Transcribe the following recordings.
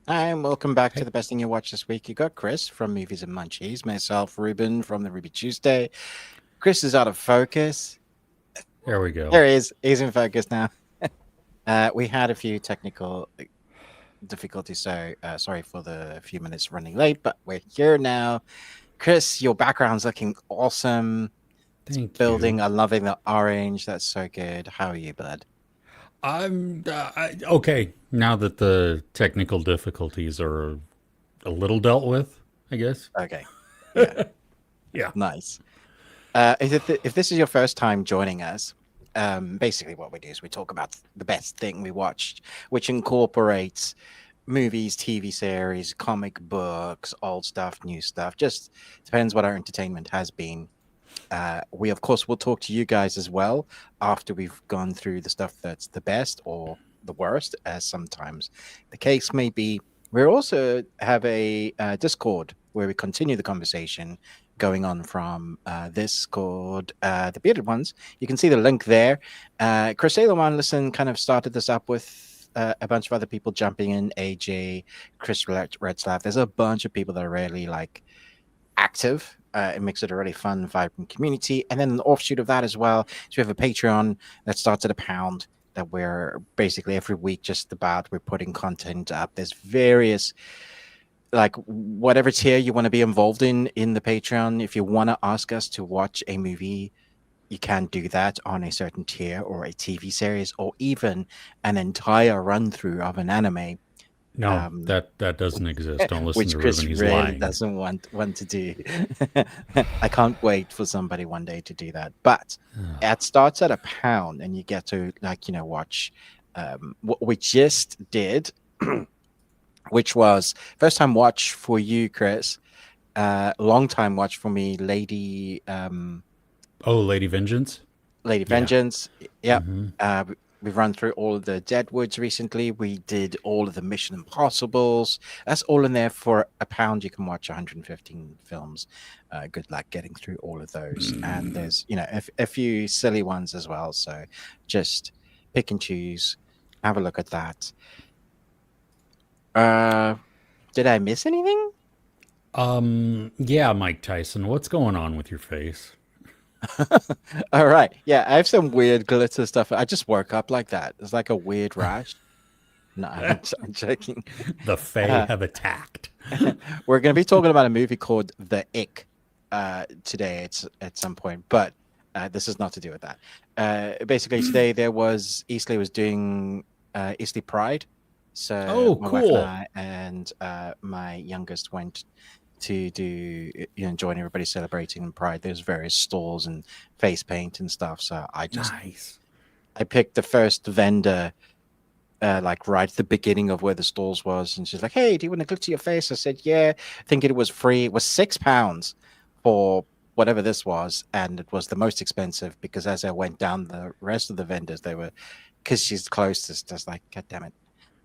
Hi, and welcome back to Hey, the best thing you watched this week. You got Chris from Movies and Munchies, myself, Ruben from the Ruby Tuesday. Chris is out of focus. there we go. There he is. He's in focus now. We had a few technical difficulties, so sorry for the few minutes running late, but we're here now. Chris, your background's looking awesome. It's Thank building. you. I'm loving the orange. That's so good. How are you, bud? Okay. Now that the technical difficulties are a little dealt with, I guess. Okay. Yeah, Yeah. nice. If this is your first time joining us, basically what we do is we talk about the best thing we watched, which incorporates movies, TV series, comic books, old stuff, new stuff. Just depends what our entertainment has been. We of course will talk to you guys as well after we've gone through the stuff that's the best or the worst, as sometimes the case may be. We also have a Discord where we continue the conversation going on from this called the Bearded Ones. You can see the link there. Chris Listen kind of started this up with a bunch of other people jumping in. AJ, Chris Redslav. There's a bunch of people that are really like active. It makes it a really fun, vibrant community. And then an offshoot of that as well. So we have a Patreon that starts at £1 that we're basically every week just about we're putting content up. There's various like whatever tier you want to be involved in the Patreon. If you want to ask us to watch a movie, you can do that on a certain tier or a TV series or even an entire run through of an anime. No, Um, that doesn't exist. Don't listen which to Chris Ruben. He's really lying. doesn't want to do. I can't wait for somebody one day to do that. But it starts at £1, and you get to watch what we just did, which was first time watch for you, Chris. Long time watch for me, Oh, Lady Vengeance? Lady Yeah. Vengeance. Yep. Hmm. We've run through all of the Deadwoods recently. We did all of the Mission Impossibles. That's all in there for £1. You can watch 115 films. Good luck getting through all of those. And there's, a few silly ones as well. So just pick and choose. Have a look at that. Uh, did I miss anything? Yeah, Mike Tyson. What's going on with your face? All right. Yeah, I have some weird glitter stuff. I just woke up like that. It's like a weird rash. No, I'm joking. The Fae Uh, have attacked. we're going to be talking about a movie called The Ick today. It's at some point, but this is not to do with that. Basically, today there was Eastleigh was doing Eastleigh Pride, so Oh, my wife and cool. I and my youngest went to do join everybody celebrating Pride. There's various stalls and face paint and stuff. So Nice. I picked the first vendor like right at the beginning of where the stalls was, and she's like, "Hey, do you want to glitter your face?" I said, "Yeah." Thinking it was free. It was £6 for whatever this was, and it was the most expensive because as I went down the rest of the vendors, they were because she's closest. Just like, God damn it!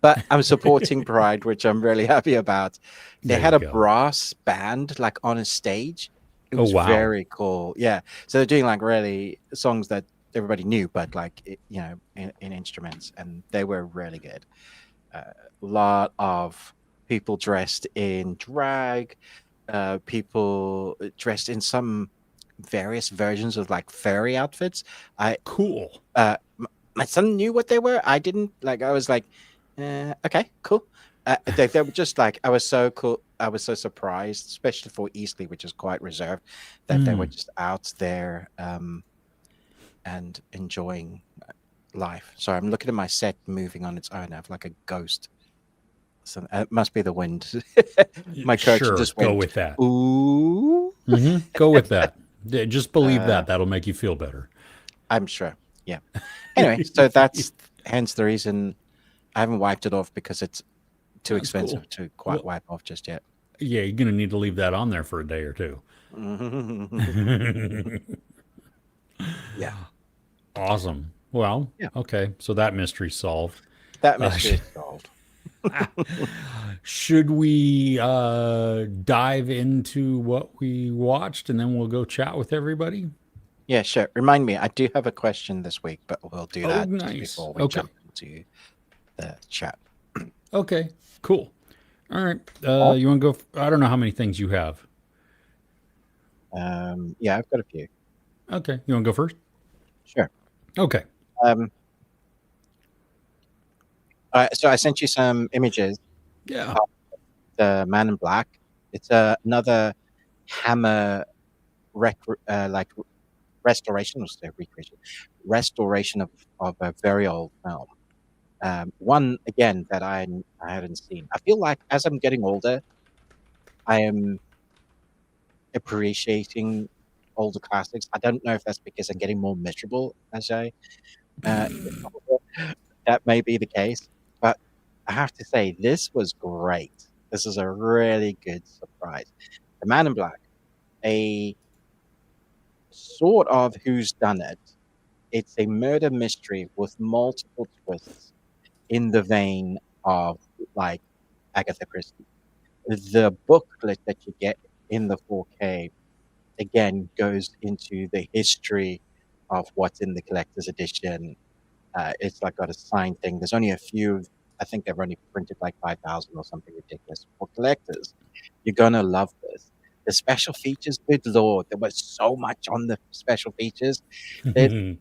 But I'm supporting Pride, which I'm really happy about. They There had you a go. brass band like on a stage. It Oh, was wow. very cool. Yeah. So they're doing like really songs that everybody knew, but like in instruments, and they were really good. A lot of people dressed in drag, people dressed in some various versions of like furry outfits. I Cool. my son knew what they were. I didn't like. I was like, okay, cool. They were just like I was so cool. I was so surprised, especially for Eastleigh, which is quite reserved, that they were Mm. just out there and enjoying life. So I'm looking at my set moving on its own. I have like a ghost. So it must be the wind. My curtain Sure. just Go went, with that. ooh. Go with that. Just believe Uh, that. That'll make you feel better. I'm sure. Yeah. Anyway, so that's hence the reason I haven't wiped it off because it's too That's cool. expensive to quite Well, wipe off just yet. yeah, you're gonna need to leave that on there for a day or two. Yeah. Awesome. Well, Yeah. okay. So that mystery solved. That Uh, mystery is solved. should we dive into what we watched and then we'll go chat with everybody? Yeah, sure. Remind me, I do have a question this week, but we'll do Oh, that just nice. before we Okay. jump into the chat. Okay. Cool. All right. Oh, You want to go? I don't know how many things you have. yeah, I've got a few. Okay. You want to go first? Sure. Okay. Um, so I sent you some images Yeah. of the Man in Black. It's another Hammer rec like restoration, or say recreation, restoration of a very old film. One again that I hadn't seen. I feel like as I'm getting older, I am appreciating older classics. I don't know if that's because I'm getting more miserable as I get older. That may be the case, but I have to say this was great. This is a really good surprise. The Man in Black, a sort of who's done it. It's a murder mystery with multiple twists in the vein of like Agatha Christie. The booklet that you get in the 4K again goes into the history of what's in the collector's edition. It's like got a signed thing. There's only a few. I think they've only printed like 5,000 or something ridiculous. For collectors, you're gonna love this. The special features, good lord, there was so much on the special features. There's,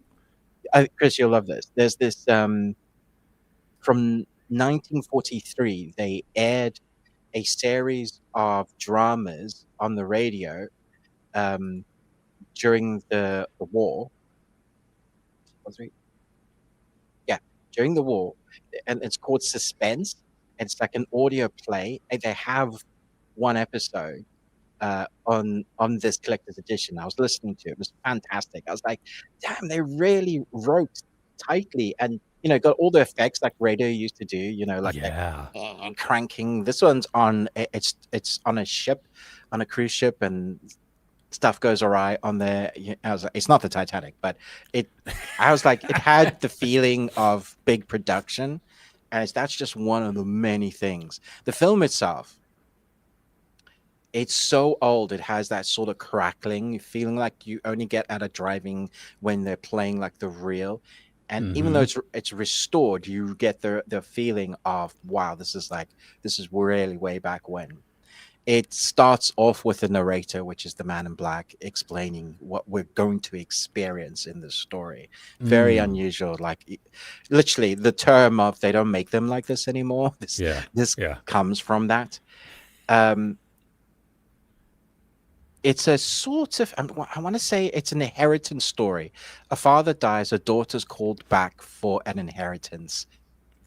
Chris, you'll love this. There's this from 1943. They aired a series of dramas on the radio um, during the war. Was it? Yeah, during the war, and it's called Suspense. It's like an audio play, and they have one episode on this collector's edition. I was listening to it; it was fantastic. I was like, "Damn, they really wrote tightly, and got all the effects like radio used to do. Like the Yeah. cranking. This one's on. It's on a ship, on a cruise ship, and stuff goes awry on there. I was like, it's not the Titanic, but it. I was like, it had the feeling of big production, and that's just one of the many things. The film itself, it's so old. It has that sort of crackling feeling like you only get out of driving when they're playing like the real. And even though Mm-hmm. it's restored, you get the feeling of wow, this is really way back when. It starts off with the narrator, which is the Man in Black, explaining what we're going to experience in this story. Very Mm. unusual. Like literally the term of they don't make them like this anymore. Yeah. This Yeah. comes from that. Um, it's a sort of I want to say it's an inheritance story. A father dies, a daughter's called back for an inheritance.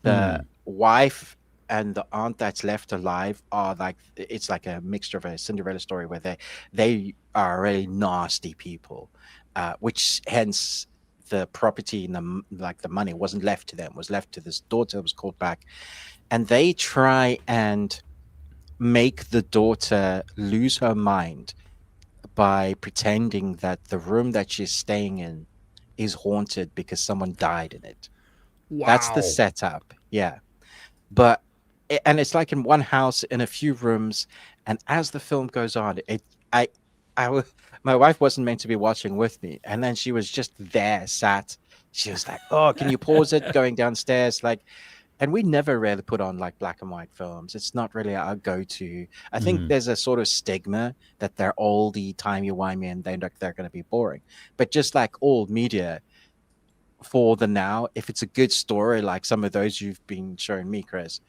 The Mm. wife and the aunt that's left alive are like it's like a mixture of a Cinderella story where they are really nasty people, which hence the property and like the money wasn't left to them, was left to this daughter who was called back, and they try and make the daughter lose her mind by pretending that the room that she's staying in is haunted because someone died in it. That's the Wow. setup. Yeah. But and it's like in one house in a few rooms, and as the film goes on, I my wife wasn't meant to be watching with me, and then she was just there sat. She was like, "Oh, can you pause it?" Going downstairs, like, and we never really put on like black and white films. It's not really our go-to. I think Mm. there's a sort of stigma that they're oldie, timey-wimey, and they're going to be boring. But just like all media, for the now, if it's a good story, like some of those you've been showing me, Chris,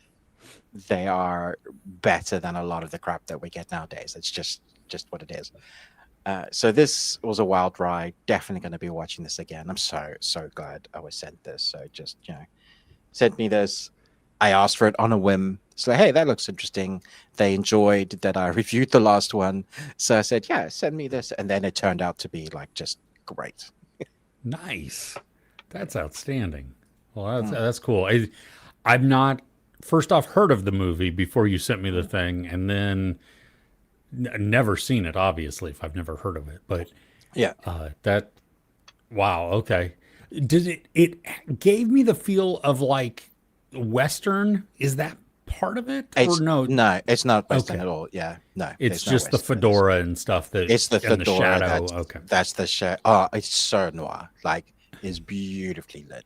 they are better than a lot of the crap that we get nowadays. It's just what it is. So this was a wild ride. Definitely going to be watching this again. I'm so glad I was sent this. So just sent me this. I asked for it on a whim. So hey, that looks interesting. They enjoyed that I reviewed the last one, so I said, yeah, send me this, and then it turned out to be like just great. Nice. That's outstanding. Well, Mm. that's cool. I've not first off heard of the movie before you sent me the thing, and then never seen it. Obviously, if I've never heard of it, but Yeah, that wow. Okay. Did it? It gave me the feel of like Western. Is that part of it, or it's no? no, it's not Western Okay. at all. Yeah, no, It's there's no just the Western in this. fedora and stuff that It's the and the fedora shadow. Okay. that's the show. Oh, it's so noir. Like, it's beautifully lit.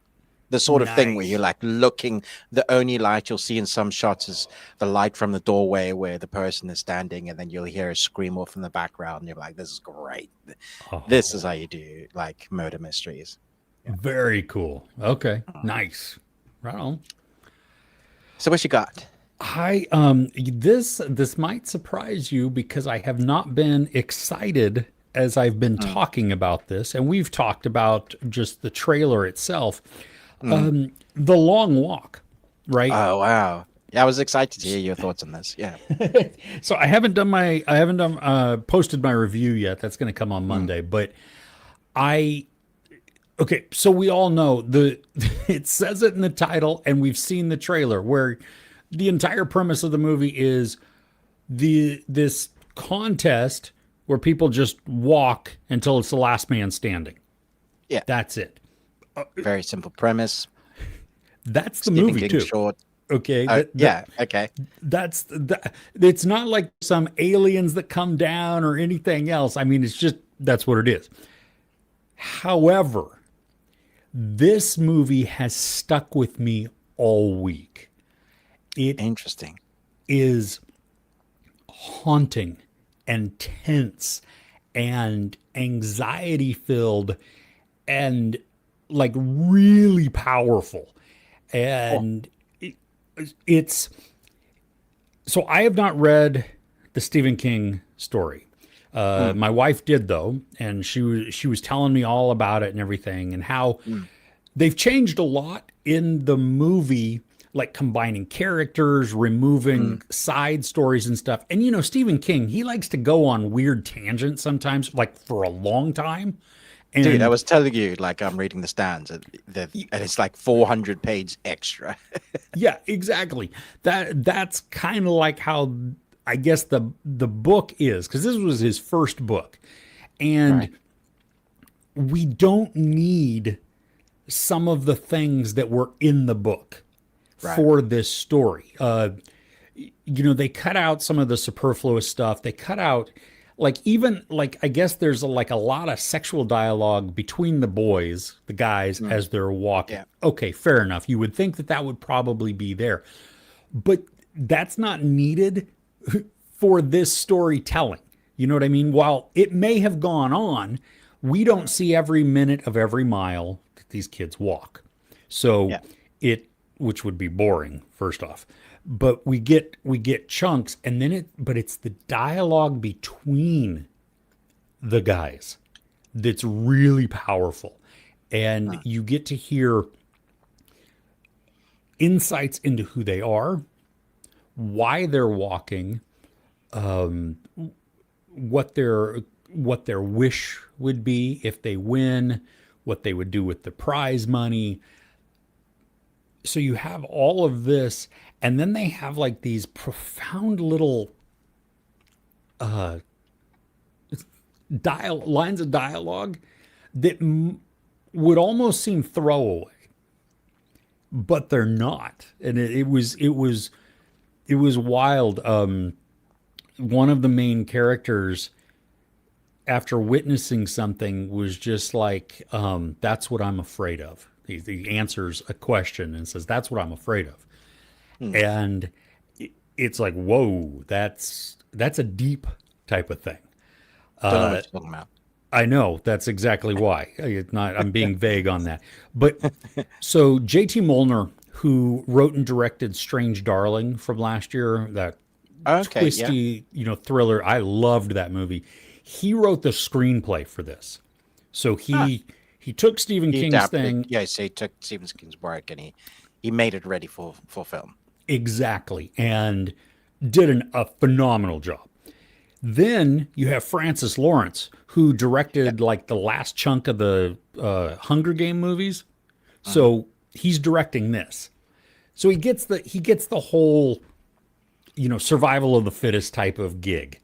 The sort of thing where you're Nice. like looking, the only light you'll see in some shots is the light from the doorway where the person is standing, and then you'll hear a scream off in the background, and you're like, this is great. This is how Oh, you do like murder mysteries. Yeah. very cool. Okay, Mm. nice. Right on. So what you got? I this might surprise you because I have not been excited as I've been Mm. talking about this, and we've talked about just the trailer itself. Mm. The Long Walk, right? Oh wow. Yeah, I was excited to hear your thoughts on this. Yeah. So I haven't done posted my review yet. That's going to come on Mm. Monday, but I okay, so we all know the it says it in the title and we've seen the trailer where the entire premise of the movie is this contest where people just walk until it's the last man standing. Yeah. That's it. Very simple premise. That's the Stephen movie King too. short. Okay, Yeah. Okay. it's not like some aliens that come down or anything else. I mean, it's just that's what it is. However, this movie has stuck with me all week. It Interesting. is haunting and tense and anxiety filled and like really powerful. Cool. And it's so I have not read the Stephen King story. Mm. My wife did though, and she was telling me all about it and everything, and how Mm. they've changed a lot in the movie, like combining characters, removing Mm. side stories and stuff. And you know, Stephen King, he likes to go on weird tangents sometimes, like for a long time. Dude, I And was telling you, like I'm reading the stands, and it's like 400 page extra. yeah, exactly. That's kind of like how I guess the book is, because this was his first book, Right. and we don't need some of the things that were in the book Right. for this story. You know, they cut out some of the superfluous stuff. They cut out like even like I guess there's like a lot of sexual dialogue between the boys, the guys Mm. as they're walking. Yeah. Okay, fair enough. You would think that that would probably be there, but that's not needed for this storytelling. You know what I mean? While it may have gone on, we don't Mm. see every minute of every mile that these kids walk. So Yeah. it, which would be boring, first off. But we get chunks, and then but it's the dialogue between the guys that's really powerful. And Mm. you get to hear insights into who they are, why they're walking, what their wish would be if they win, what they would do with the prize money. So you have all of this, and then they have like these profound little lines of dialogue that would almost seem throwaway, but they're not. And it was wild. One of the main characters, after witnessing something, was just like, "That's what I'm afraid of." He answers a question and says, "That's what I'm afraid of," Mm. and it's like, "Whoa, that's a deep type of thing." Don't know what you're talking about. I know that's exactly why. It's not. I'm being vague on that. But so J.T. Molnar, who wrote and directed Strange Darling from last year, that Okay. Yeah. twisty, thriller. I loved that movie. He wrote the screenplay for this. So Ah, he took Stephen he King's adapted. thing Yeah. So he took Stephen King's work and he made it ready for film. exactly and did a phenomenal job. Then you have Francis Lawrence, who Yeah. directed like the last chunk of the Hunger Game movies. Hmm. So he's directing this. So he gets the whole survival of the fittest type of gig.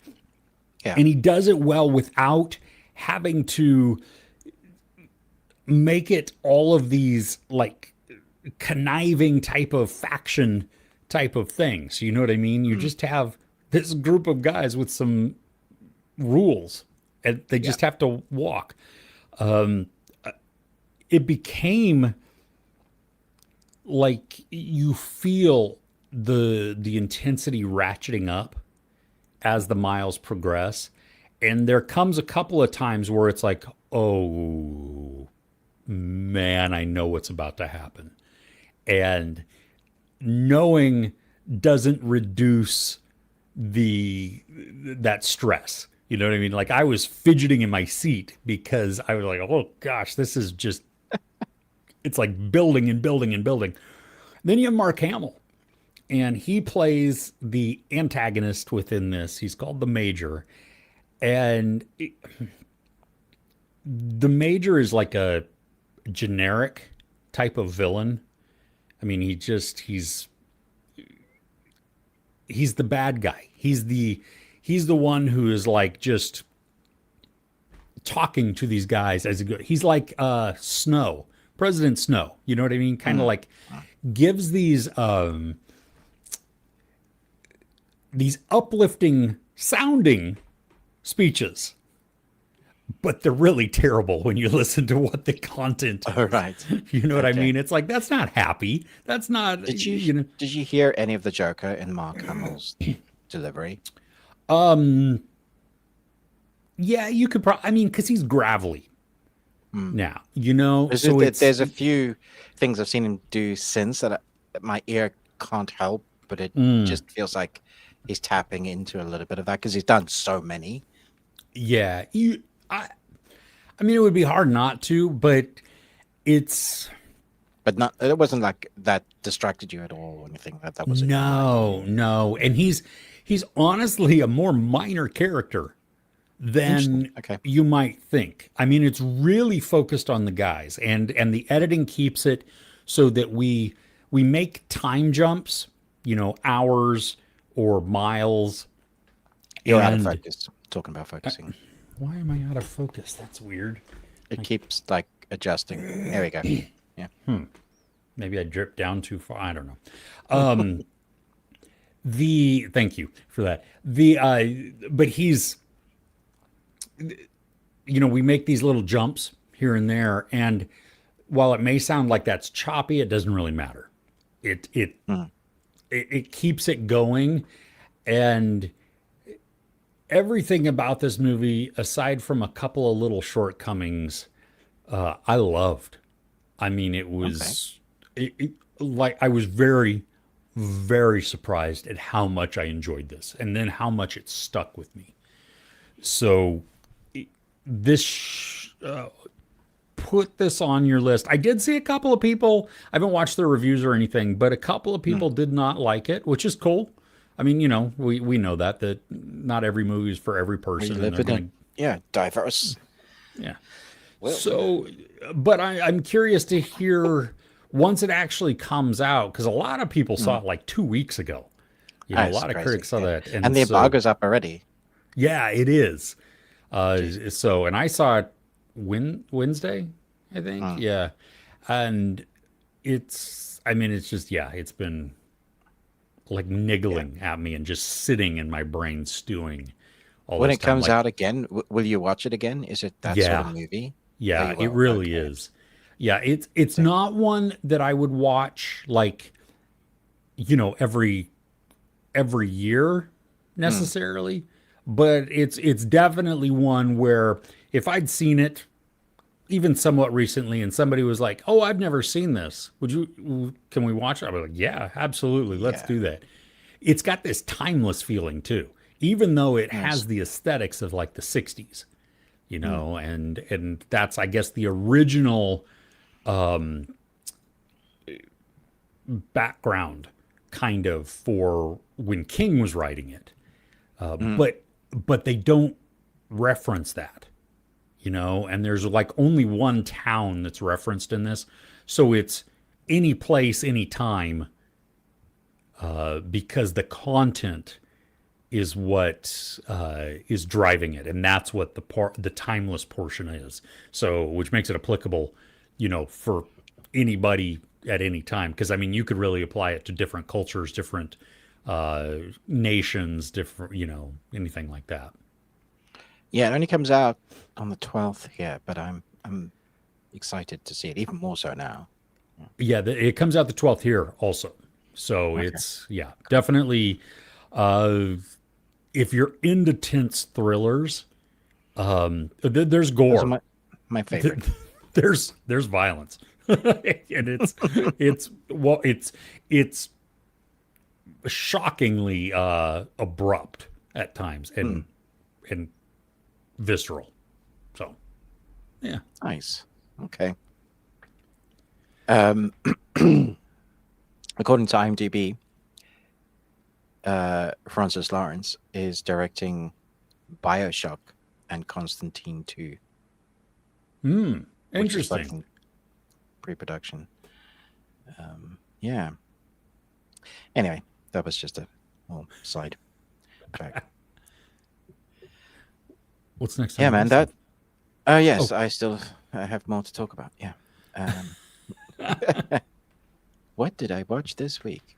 Yeah. And he does it well without having to make it all of these like conniving type of faction type of things. You know what I mean? You Mm. just have this group of guys with some rules and they Yeah. just have to walk. It became like you feel the intensity ratcheting up as the miles progress. And there comes a couple of times where it's like, oh man, I know what's about to happen. And knowing doesn't reduce the that stress. You know what I mean? Like I was fidgeting in my seat because I was like, oh gosh, this is just it's like building and building and building. Then you have Mark Hamill, and he plays the antagonist within this. He's called the Major, and the Major is like a generic type of villain. I mean, he's the bad guy. He's the one who is like just talking to these guys as a good. He's like Snow, President Snow. You know what I mean? Kind of like gives these uplifting sounding speeches, but they're really terrible when you listen to what the content All right. you know what I Okay. mean? It's like that's not happy. That's not Did you know. did you hear any of the Joker in Mark Hamill's delivery? Um yeah, you could probably I mean cuz he's gravelly now, you know. So it's There's a few things I've seen him do since that my ear can't help, but it just feels like he's tapping into a little bit of that because he's done so many. yeah, I mean it would be hard not to, but it's But not it wasn't like that distracted you at all or anything. That was a no. And he's honestly a more minor character than Okay. you might think. I mean, it's really focused on the guys, and the editing keeps it so that we make time jumps, you know, hours or miles. You're out of And focus. Talking about focusing. why am I out of focus? That's weird. It keeps like adjusting. There we go. Yeah. Maybe I dripped down too far. I don't know. Um, the thank you for that. But he's you know, we make these little jumps here and there, and while it may sound like that's choppy, it doesn't really matter. It it it keeps it going, and everything about this movie, aside from a couple of little shortcomings, I loved. I mean, it Okay. was like I was very, very surprised at how much I enjoyed this, and then how much it stuck with me. So this put this on your list. I did see a couple of people. I haven't watched their reviews or anything, but a couple of people did not like it, which is cool. I mean, you know, we know that not every movie is for every We person, and live they're in a going diverse. to yeah. Well, So, but I'm curious to hear once it actually comes out because a lot of people saw it like 2 weeks ago. You know, a it's lot of crazy. critics saw Yeah. that, And the so embargo's up already. yeah, it is. So, and I saw it Wednesday, I think. Yeah, and I mean, it's just yeah, it's been like Yeah. niggling at me and just sitting in my brain stewing all When this it time. comes Like, out again, will you watch it again? Is it that sort of yeah, movie? Oh, yeah, you it will. really Okay. is. Yeah, it's So, not one that I would watch like, you know, every year necessarily, but it's definitely one where if I'd seen it even somewhat recently and somebody was like, "Oh, I've never seen this. Can we watch it?" I'd be like, "Yeah, absolutely. Let's yeah. do that." It's got this timeless feeling too, even though it Yes. has the aesthetics of like the 60s, you Mm. know, and that's I guess the original background kind of for when King was writing it. Mm. But they don't reference that, you know, and there's like only one town that's referenced in this. So it's any place, any time, because the content is what is driving it, and that's what the timeless portion is. So, which makes it applicable, you know, for anybody at any time. Because I mean, you could really apply it to different cultures, different nations, different, you know, anything like that. Yeah, it only comes out on the 12th here, but I'm excited to see it even more so now. Yeah, it comes out the 12th here also. So Okay. it's, yeah, definitely. Uh, if you're into tense thrillers, there's Those are gore. my favorite. There's violence, and it's shockingly abrupt at times Hmm, and visceral. So yeah. nice. Okay. Um, according to IMDb, Francis Lawrence is directing BioShock and Constantine 2, which is like Interesting. in pre-production. Yeah. Anyway, that was just a little side track. What's next on Yeah, your man. list then? That. Oh yes, Oh, I have more to talk about. Yeah. Um, what did I watch this week?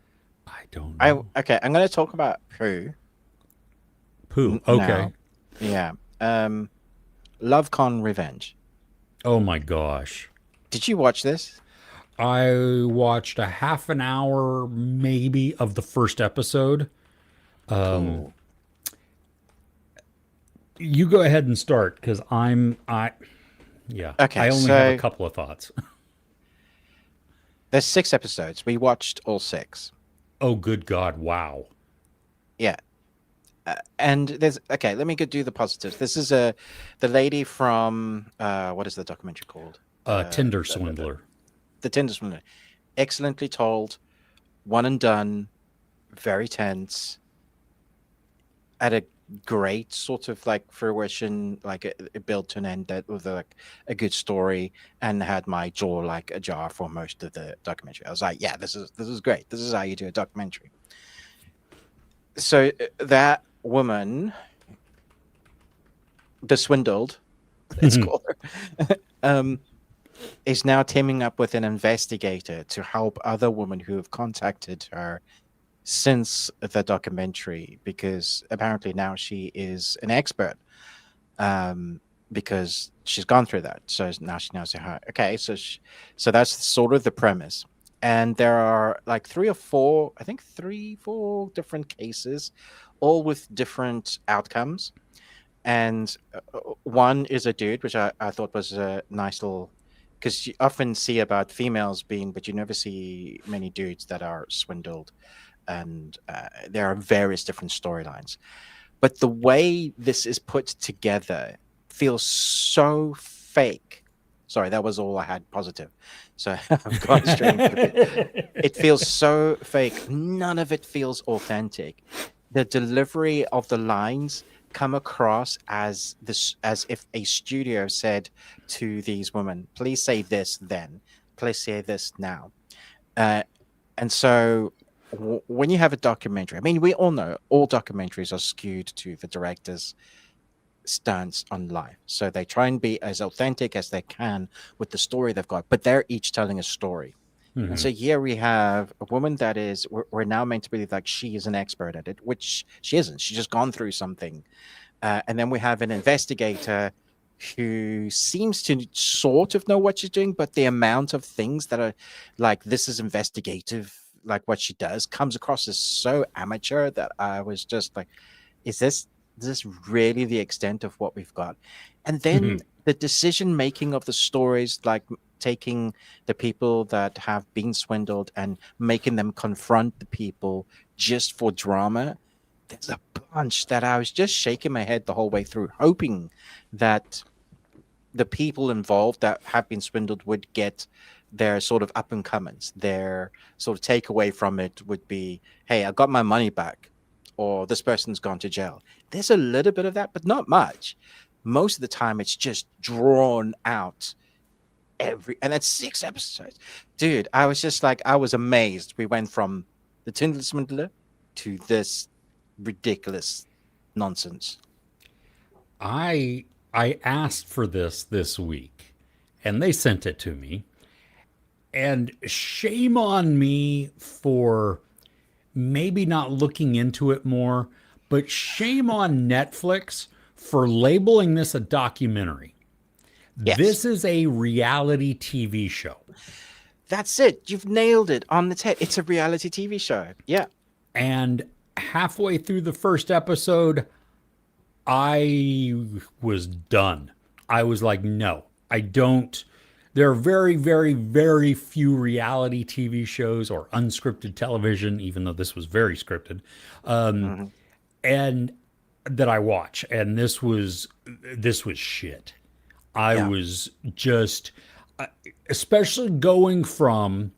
I don't I know. okay. I'm going to talk about Who Pooh. Okay. now. Yeah. Um, Love Con Revenge. Oh my gosh. Did you watch this? I watched a half an hour maybe of the first episode. Cool. You go ahead and start because I yeah, I Okay, only have a so couple of thoughts. there's 6 episodes. We watched all 6. Oh good God, wow. Yeah. And there's okay. Let me go do the positives. This is the lady from what is the documentary called? Tinder The, the, the, swindler. the Tinder Swindler. Excellently told, one and done, very tense, at a great sort of like fruition, like it built to an end that was like a good story, and had my jaw like ajar for most of the documentary. I was like, yeah, this is great. This is how you do a documentary. So that woman, the swindled, let's call her, um, is now teaming up with an investigator to help other women who have contacted her since the documentary, because apparently now she is an expert, um, because she's gone through that. So now she knows how. Okay, so that's sort of the premise. And there are like three or four, I think 3, 4 different cases, all with different outcomes. And one is a dude, which I thought was a nice little, because you often see about females being, but you never see many dudes that are swindled. And there are various different storylines. But the way this is put together feels so fake. Sorry, that was all I had positive. So I've gone straight into the bit. It feels so fake. None of it feels authentic. The delivery of the lines come across as if a studio said to these women, please say this then, please say this now. Uh, and so when you have a documentary, I mean, we all know all documentaries are skewed to the director's stance on life. So they try and be as authentic as they can with the story they've got, but they're each telling a story. And so Mhm. here we have a woman that is, we're now meant to believe like she is an expert at it, which she isn't. She's just gone through something. And then we have an investigator who seems to sort of know what she's doing, but the amount of things that are like, this is investigative, like what she does, comes across as so amateur that I was just like, is this really the extent of what we've got? And then Mhm. the decision making of the stories, like taking the people that have been swindled and making them confront the people just for drama. There's a bunch that I was just shaking my head the whole way through, hoping that the people involved that have been swindled would get their sort of up and comings. Their sort of takeaway from it would be, hey, I got my money back, or this person's gone to jail. There's a little bit of that, but not much. Most of the time, it's just drawn out and that's 6 episodes. Dude, I was just like, I was amazed. We went from the Tinder Swindler to this ridiculous nonsense. I I asked for this week and they sent it to me. And shame on me for maybe not looking into it more, but shame on Netflix for labeling this a documentary. Yes. This is a reality TV show. That's it. You've nailed it on the head. It's a reality TV show. Yeah. And halfway through the first episode, I was done. I was like, no, I don't. There are very, very, very few reality TV shows or unscripted television, even though this was very scripted, Mhm. and that I watch. And this was shit. I Yeah. was just, especially going from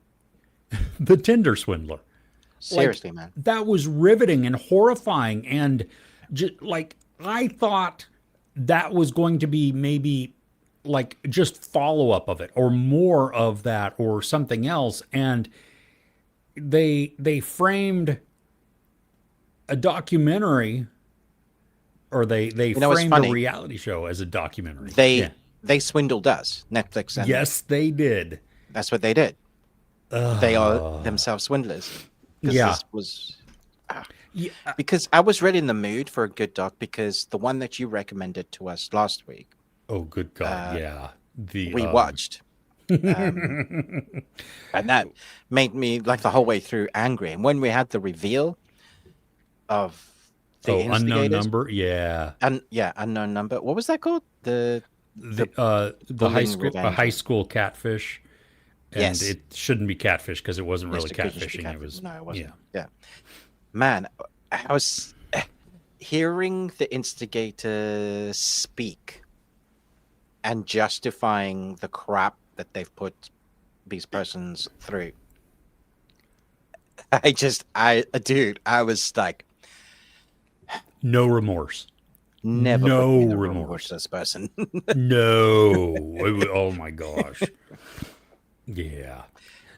the Tinder swindler. Like Seriously, man. that was riveting and horrifying, and just like I thought that was going to be maybe like just follow up of it or more of that or something else, and they framed a documentary, or they It's framed a funny. reality show as a documentary. They Yeah. they swindled us, Netflix, and Yes, they did. that's what they did. They are themselves swindlers. Because Yeah. this was Yeah. because I was really in the mood for a good doc because the one that you recommended to us last week, Oh, good God. Yeah. The we watched. And that made me like the whole way through angry. And when we had the reveal of the unknown instigators, number. Yeah. and yeah, unknown number. What was that called? The Bullying revenge. high school catfish, and Yes. it shouldn't be catfish because it wasn't really Mr. Cookie should be catfishing. It careful. was No, it wasn't. yeah. Yeah, man, I was hearing the instigators speak and justifying the crap that they've put these persons through. Dude, I was like, No remorse. never No put me in the room remorse. with this person. No. Oh my gosh. Yeah.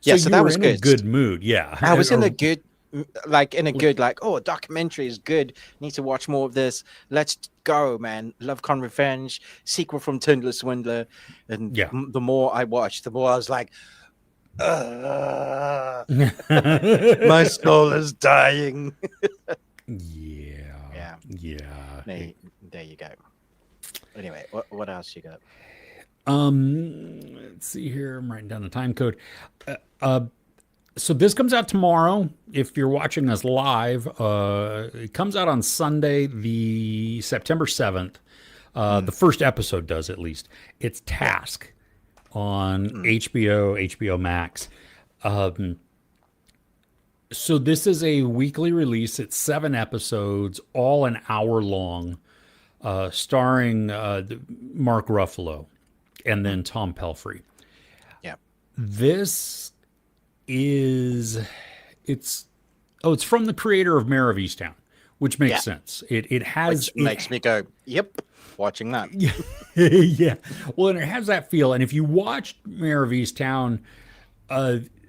Yeah, So so you that were was in a good. good mood. Yeah. I was in Or- a good, oh, a documentary is good. Need to watch more of this. Let's go, man. Love, Con, Revenge, sequel from Tinder Swindler. And Yeah. the more I watched, the more I was like, my soul is dying. Yeah. Yeah. Yeah. There you go. Anyway, what else you got? Let's see here. I'm writing down the time code. So this comes out tomorrow. If you're watching us live, it comes out on Sunday, the September 7th. The first episode does, at least. It's Task on HBO Max. So this is a weekly release. It's 7 episodes, all an hour long, starring Mark Ruffalo and then Tom Pelphrey. Yeah. This is it's from the creator of Mayor of Easttown, which makes Yeah. sense. It has Which makes me go, yep, watching that. yeah. Well, and it has that feel. And if you watched Mayor of Easttown,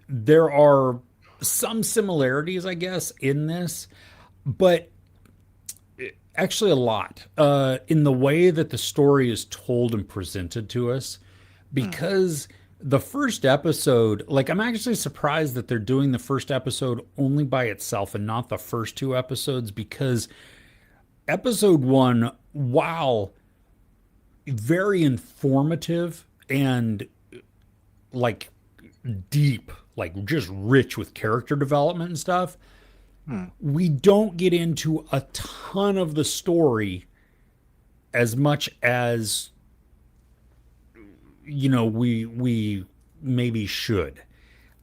there are some similarities, I guess, in this, but actually a lot in the way that the story is told and presented to us. Because the first episode, like, I'm actually surprised that they're doing the first episode only by itself and not the first 2 episodes, because episode 1, while very informative and like deep, like just rich with character development and stuff, we don't get into a ton of the story as much as we maybe should.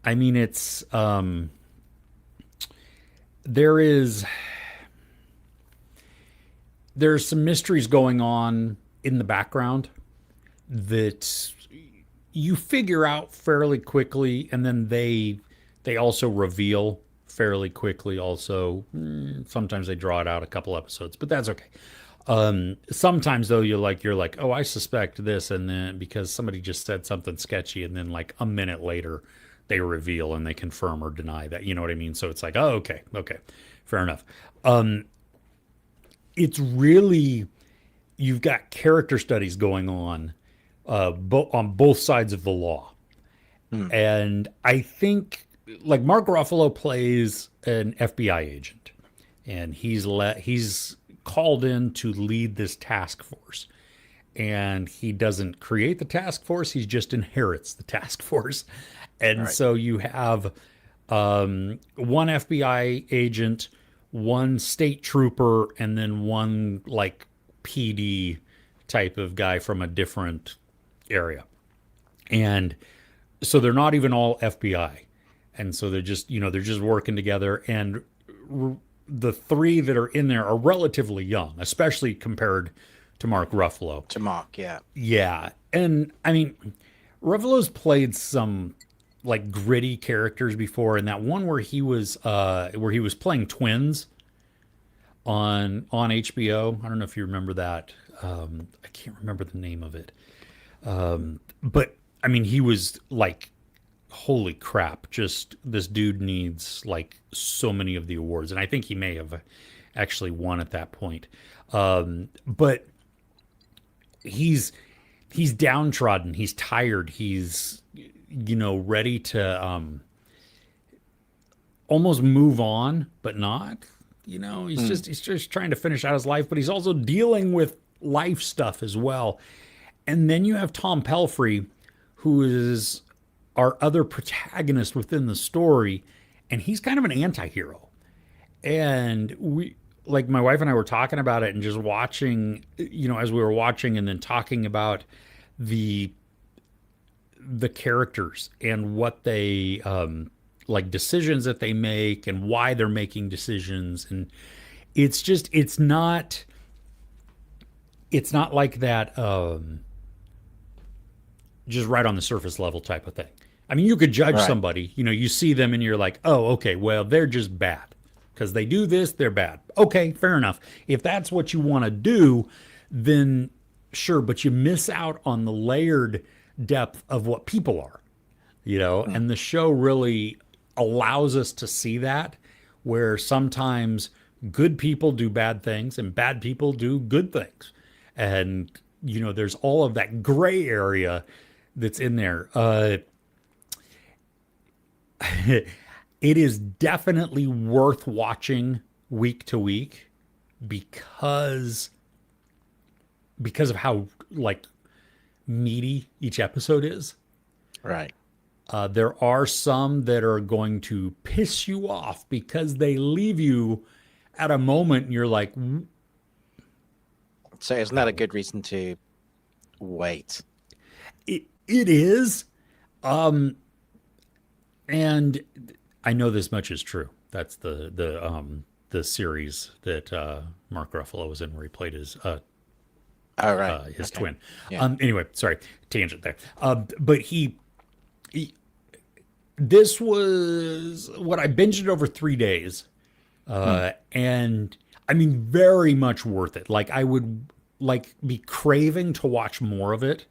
I mean, it's there's some mysteries going on in the background that you figure out fairly quickly, and then they also reveal fairly quickly. Also, sometimes they draw it out a couple episodes, but that's okay. Sometimes though, you're like, oh, I suspect this, and then because somebody just said something sketchy, and then like a minute later, they reveal and they confirm or deny that. You know what I mean? So it's like, oh, okay, fair enough. It's really, you've got character studies going on, on both sides of the law, and I think like Mark Ruffalo plays an FBI agent, and he's called in to lead this task force, and he doesn't create the task force, he just inherits the task force. And Right. so you have one FBI agent, one state trooper, and then one like PD type of guy from a different area. And so they're not even all FBI. And so they're just, they're just working together. And the three that are in there are relatively young, especially compared to Mark Ruffalo. To Mark, yeah. Yeah. And I mean, Ruffalo's played some like gritty characters before, and that one where he was playing twins on HBO. I don't know if you remember that. I can't remember the name of it. But I mean, he was like, holy crap, just this dude needs like so many of the awards. And I think he may have actually won at that point. But he's downtrodden, he's tired, he's ready to almost move on, but not. He's just trying to finish out his life, but he's also dealing with life stuff as well. And then you have Tom Pelfrey, who is our other protagonist within the story, and he's kind of an anti-hero. And we, like, my wife and I were talking about it and just watching, as we were watching and then talking about the characters and what they like, decisions that they make and why they're making decisions. And it's not like that just right on the surface level type of thing. I mean, you could judge Right. somebody, you see them and you're like, oh, okay, well, they're just bad because they do this, they're bad. Okay, fair enough. If that's what you want to do, then sure, but you miss out on the layered depth of what people are, and the show really allows us to see that, where sometimes good people do bad things and bad people do good things. And, there's all of that gray area that's in there. It is definitely worth watching week to week because of how like meaty each episode is. Right. There are some that are going to piss you off because they leave you at a moment and you're like, So isn't that a good reason to wait? it is. And I know this much is true. That's the series that Mark Ruffalo was in, where he played his Oh, right. his Okay. twin. Yeah. Anyway, sorry, tangent there. But he, this was what I binged it over 3 days, and I mean, very much worth it. Like, I would like be craving to watch more of it.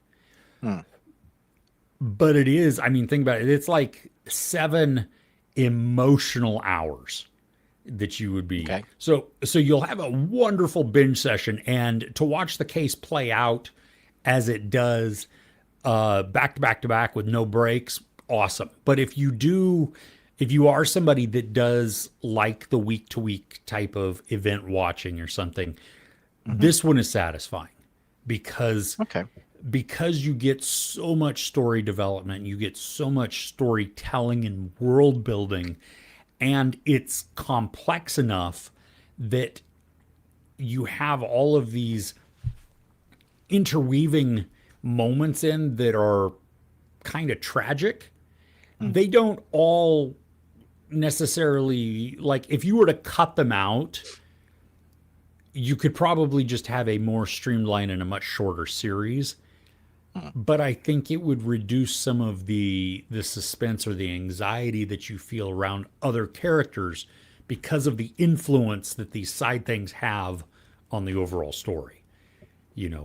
But it is, I mean, think about it. It's like 7 emotional hours that you would be. Okay. So you'll have a wonderful binge session, and to watch the case play out as it does, back to back to back with no breaks, awesome. But if you are somebody that does like the week to week type of event watching or something, this one is satisfying because Okay. you get so much story development, you get so much storytelling and world building, and it's complex enough that you have all of these interweaving moments in that are kind of tragic. They don't all necessarily, like, if you were to cut them out, you could probably just have a more streamlined and a much shorter series. But I think it would reduce some of the suspense or the anxiety that you feel around other characters because of the influence that these side things have on the overall story.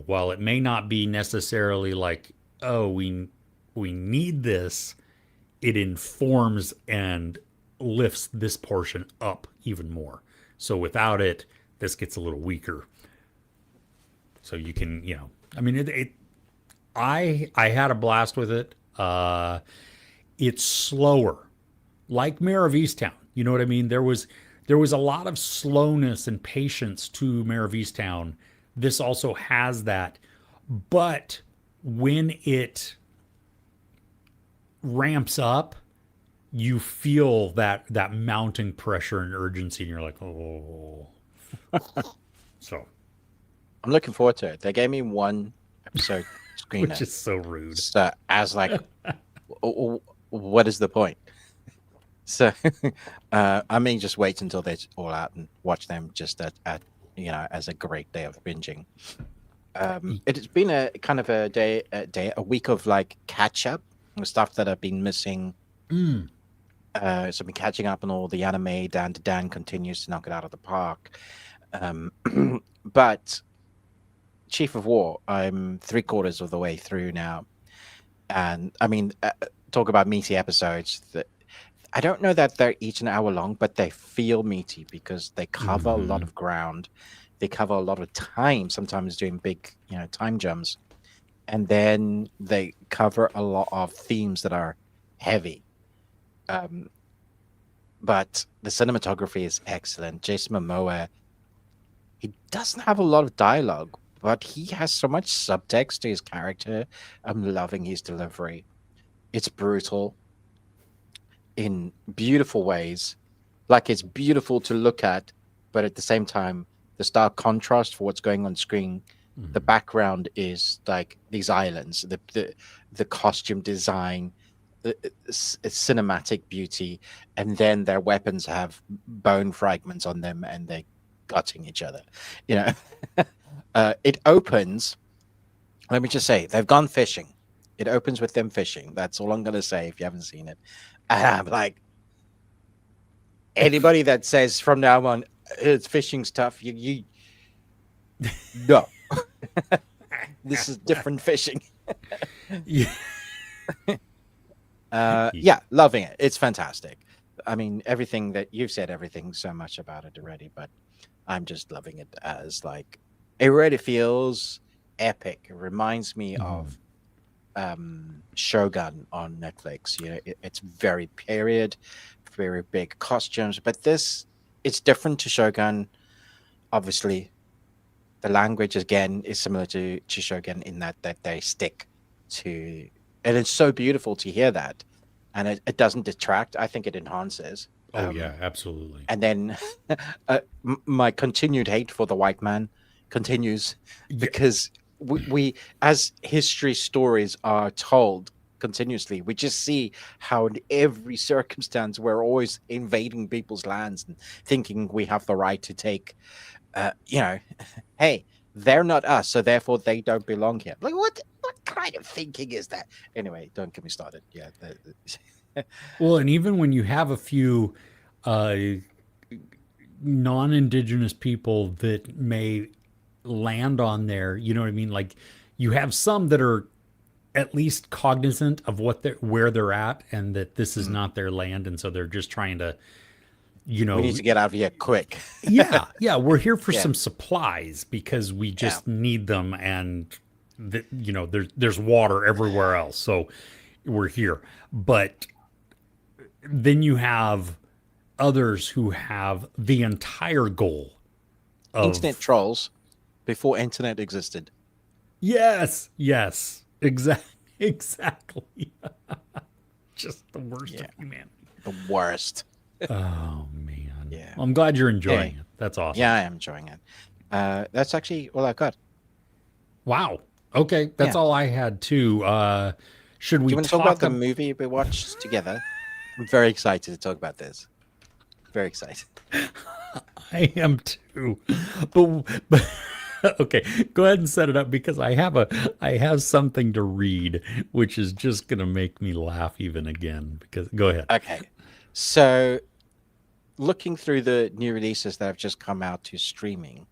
While it may not be necessarily like, oh, we need this, it informs and lifts this portion up even more. So without it, this gets a little weaker. So you can, I mean, I had a blast with it. It's slower, like Mayor of Easttown. You know what I mean? There was a lot of slowness and patience to Mayor of Easttown. This also has that, but when it ramps up, you feel that mounting pressure and urgency, and you're like, oh. So, I'm looking forward to it. They gave me one episode which screener, is so rude. so as like, what is the point? So, I may just wait until they're all out and watch them just at as a great day of binging. It's been a kind of a week of like catch up stuff that I've been missing. Mm. So I've been catching up on all the anime. Dan continues to knock it out of the park. But Chief of War, I'm 3/4 of the way through now, and I mean, talk about meaty episodes. That I don't know that they're each an hour long, but they feel meaty because they cover a lot of ground. They cover a lot of time, sometimes doing big, time jumps, and then they cover a lot of themes that are heavy. Um, but the cinematography is excellent. Jason Momoa, he doesn't have a lot of dialogue, but he has so much subtext to his character. I'm loving his delivery. It's brutal in beautiful ways. Like, it's beautiful to look at, but at the same time, the stark contrast for what's going on screen. The background is like these islands, the costume design, cinematic beauty, and then their weapons have bone fragments on them, and they're gutting each other. It opens. Let me just say, they've gone fishing. It opens with them fishing. That's all I'm going to say if you haven't seen it. And I'm like, anybody that says from now on it's fishing stuff, you no. This is different fishing. Yeah. Yeah, loving it. It's fantastic. I mean, everything that you've said, everything so much about it already, but I'm just loving it as like it already feels epic. It reminds me of Shogun on Netflix. It's very period, very big costumes, but it's different to Shogun. Obviously, the language again is similar to Shogun in that they stick to, and it's so beautiful to hear that, and it doesn't detract. I think it enhances. Oh yeah, absolutely. And then my continued hate for the white man continues because we as history stories are told continuously, we just see how in every circumstance we're always invading people's lands and thinking we have the right to take hey, they're not us, so therefore they don't belong here. Like, what kind of thinking is that? Anyway, don't get me started. Yeah. Well, and even when you have a few uh, non-indigenous people that may land on there, you know what I mean? Like, you have some that are at least cognizant of where they're at, and that this is not their land, and so they're just trying to, we need to get out of here quick. yeah, we're here for Yeah. some supplies because we just need them, and there's water everywhere else, so we're here. But then you have others who have the entire goal of Internet trolls before internet existed. yes, exactly. Just the worst of humanity. The worst. Oh man. Yeah. Well, I'm glad you're enjoying it. That's awesome. Yeah, I am enjoying it. That's actually all I got. Wow. Okay, that's all I had too. Should we Do you want to talk about the movie we watched together? I'm very excited to talk about this. Very excited. I am too. But okay, go ahead and set it up because I have something to read which is just going to make me laugh even again because go ahead. Okay. So, looking through the new releases that have just come out to streaming,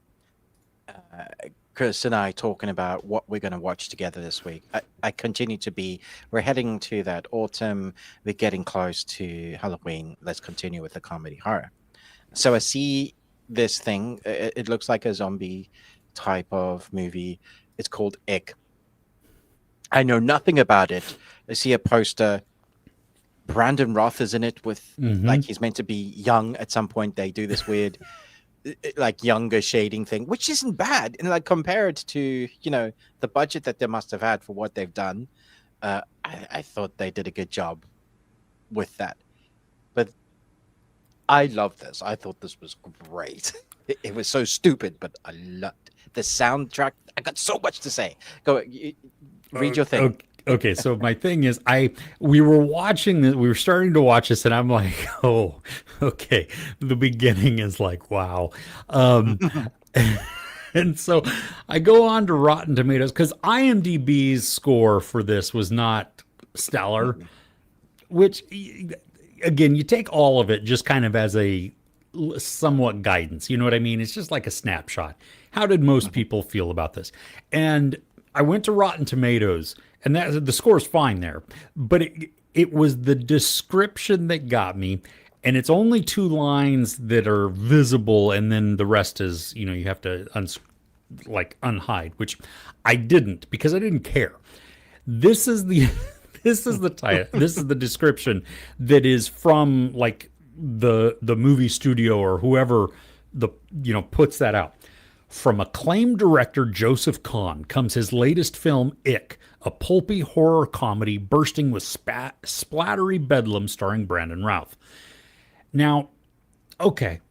Chris and I talking about what we're going to watch together this week. I continue to we're heading to that autumn. We're getting close to Halloween. Let's continue with the comedy horror. So I see this thing. It looks like a zombie type of movie. It's called Egg. I know nothing about it. I see a poster. Brandon Roth is in it with like he's meant to be young at some point. They do this weird like younger shading thing, which isn't bad. And like compared to, the budget that they must have had for what they've done. I thought they did a good job with that. But I love this. I thought this was great. It was so stupid, but I loved the soundtrack. I got so much to say. Go, read your thing. Okay, so my thing is, we were watching this, we were starting to watch this, and I'm like, oh, okay. The beginning is like, wow. Um, and so I go on to Rotten Tomatoes because IMDb's score for this was not stellar, which, again, you take all of it just kind of as a somewhat guidance. You know what I mean? It's just like a snapshot. How did most people feel about this? And I went to Rotten Tomatoes, and that the score's fine there, but it was the description that got me. And it's only 2 lines that are visible, and then the rest is, you have to unhide, which I didn't because I didn't care. This is the this is the title. This is the description that is from like the movie studio or whoever puts that out. From acclaimed director Joseph Kahn comes his latest film, Ick, a pulpy horror comedy bursting with splattery bedlam starring Brandon Routh. Now, okay,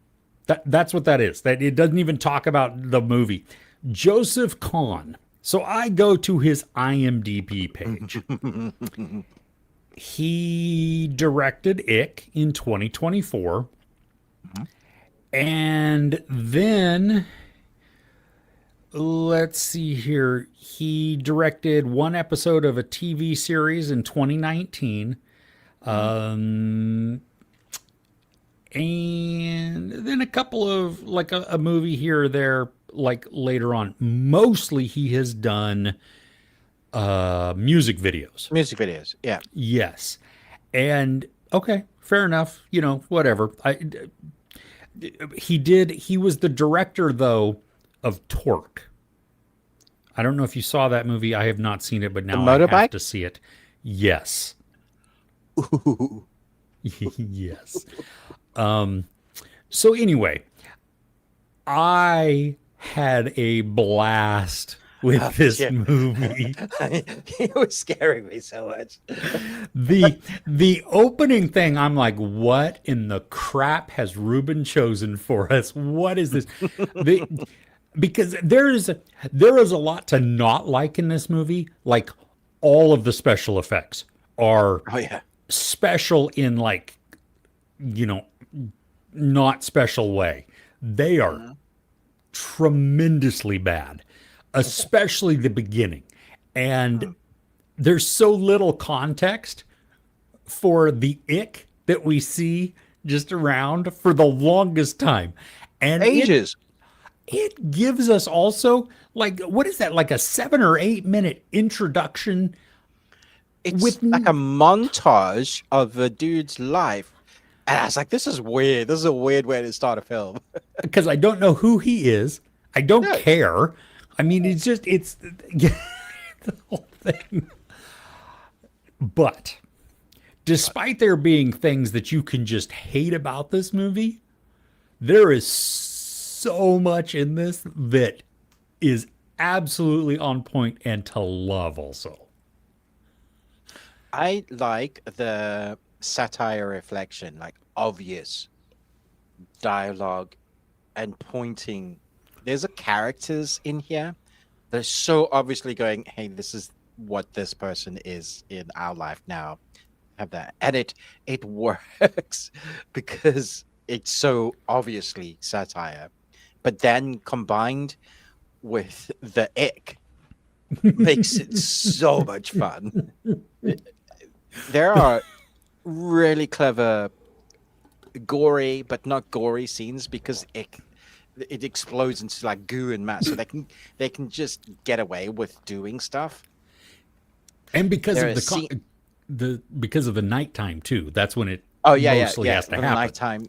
that's what that is. That it doesn't even talk about the movie. Joseph Kahn. So I go to his IMDb page. He directed Ick in 2024. And then let's see here. He directed 1 episode of a TV series in 2019. And then a couple of like a movie here or there, like later on. Mostly he has done music videos. Music videos, yeah. Yes. And okay, fair enough. Whatever. He was the director though of Torque. I don't know if you saw that movie. I have not seen it, but now I have to see it. Yes. Ooh. Yes. So anyway, I had a blast with this movie. It was scaring me so much. The opening thing, I'm like, what in the crap has Ruben chosen for us? What is this? Because there is a lot to not like in this movie. Like all of the special effects are special in like, not special way. They are tremendously bad, especially the beginning. And there's so little context for the ick that we see just around for the longest time. And ages. It gives us also like, what is that? Like a 7 or 8 minute introduction. It's like a montage of a dude's life. And I was like, this is weird. This is a weird way to start a film. Because I don't know who he is. I don't care. I mean, it's the whole thing. But despite there being things that you can just hate about this movie, there is so much in this that is absolutely on point and to love also. I like the satire reflection, like obvious dialogue and pointing. There's a characters in here. They're so obviously going, hey, this is what this person is in our life now. Have that. And it works because it's so obviously satire. But then combined with the ick makes it so much fun. There are really clever gory but not gory scenes because it explodes into like goo and mass, so they can just get away with doing stuff. And because of because of the nighttime too, that's when it mostly has to happen. Nighttime.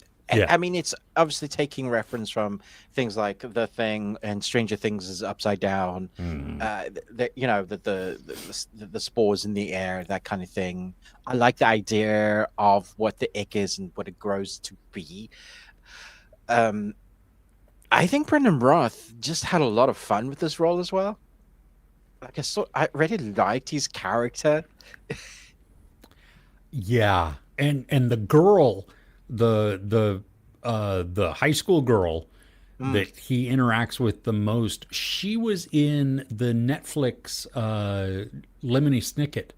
I mean, it's obviously taking reference from things like The Thing and Stranger Things is Upside Down. The spores in the air, that kind of thing. I like the idea of what the ick is and what it grows to be. I think Brendan Roth just had a lot of fun with this role as well. like I really liked his character. Yeah, and the girl, the high school girl Mm. that he interacts with the most, she was in the Netflix Lemony Snicket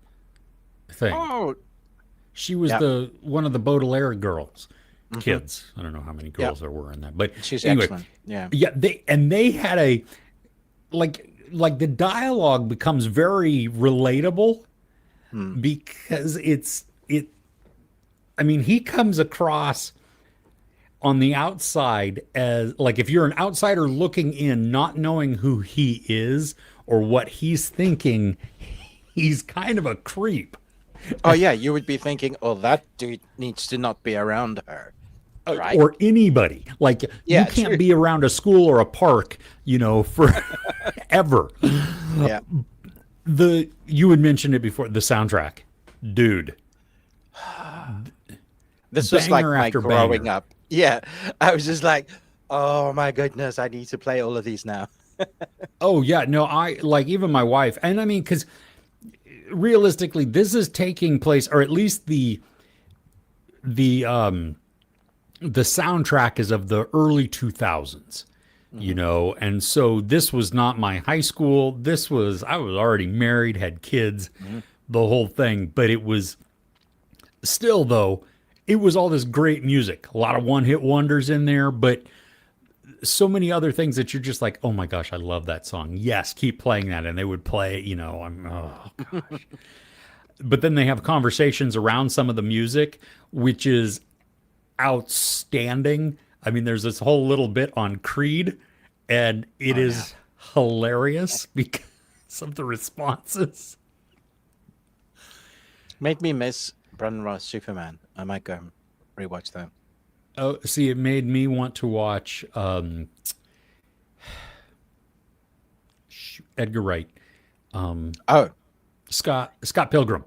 thing. Oh, She was yeah. the one of the Baudelaire girls, Hmm. kids. I don't know how many Yeah, girls there were in that, but she's anyway, excellent. Yeah. yeah, they had a like the dialogue becomes very relatable Mm. because it. I mean, he comes across on the outside as like if you're an outsider looking in, not knowing who he is or what he's thinking, he's kind of a creep. Oh yeah, you would be thinking, oh, that dude needs to not be around her, right? Or anybody. Like you Yeah, can't true. be around a school or a park, forever. Yeah. The you had mentioned it before, the soundtrack. Dude, This was like banger my after growing banger. up. Yeah. I was just like, oh my goodness, I need to play all of these now. Oh yeah, no, I like even my wife. And I mean cuz realistically this is taking place, or at least the the soundtrack is of the early 2000s. Hmm. And so this was not my high school. This was, I was already married, had kids, Hmm. the whole thing. But it was still, though, it was all this great music, a lot of one hit wonders in there, but so many other things that you're just like, oh my gosh, I love that song. Yes, keep playing that. And they would play it, oh gosh. But then they have conversations around some of the music, which is outstanding. I mean, there's this whole little bit on Creed, and it Oh yeah. is hilarious because of the responses. Made me miss Brandon Ross Superman. I might go and rewatch that. Oh, see, it made me want to watch Edgar Wright, Oh, Scott Pilgrim,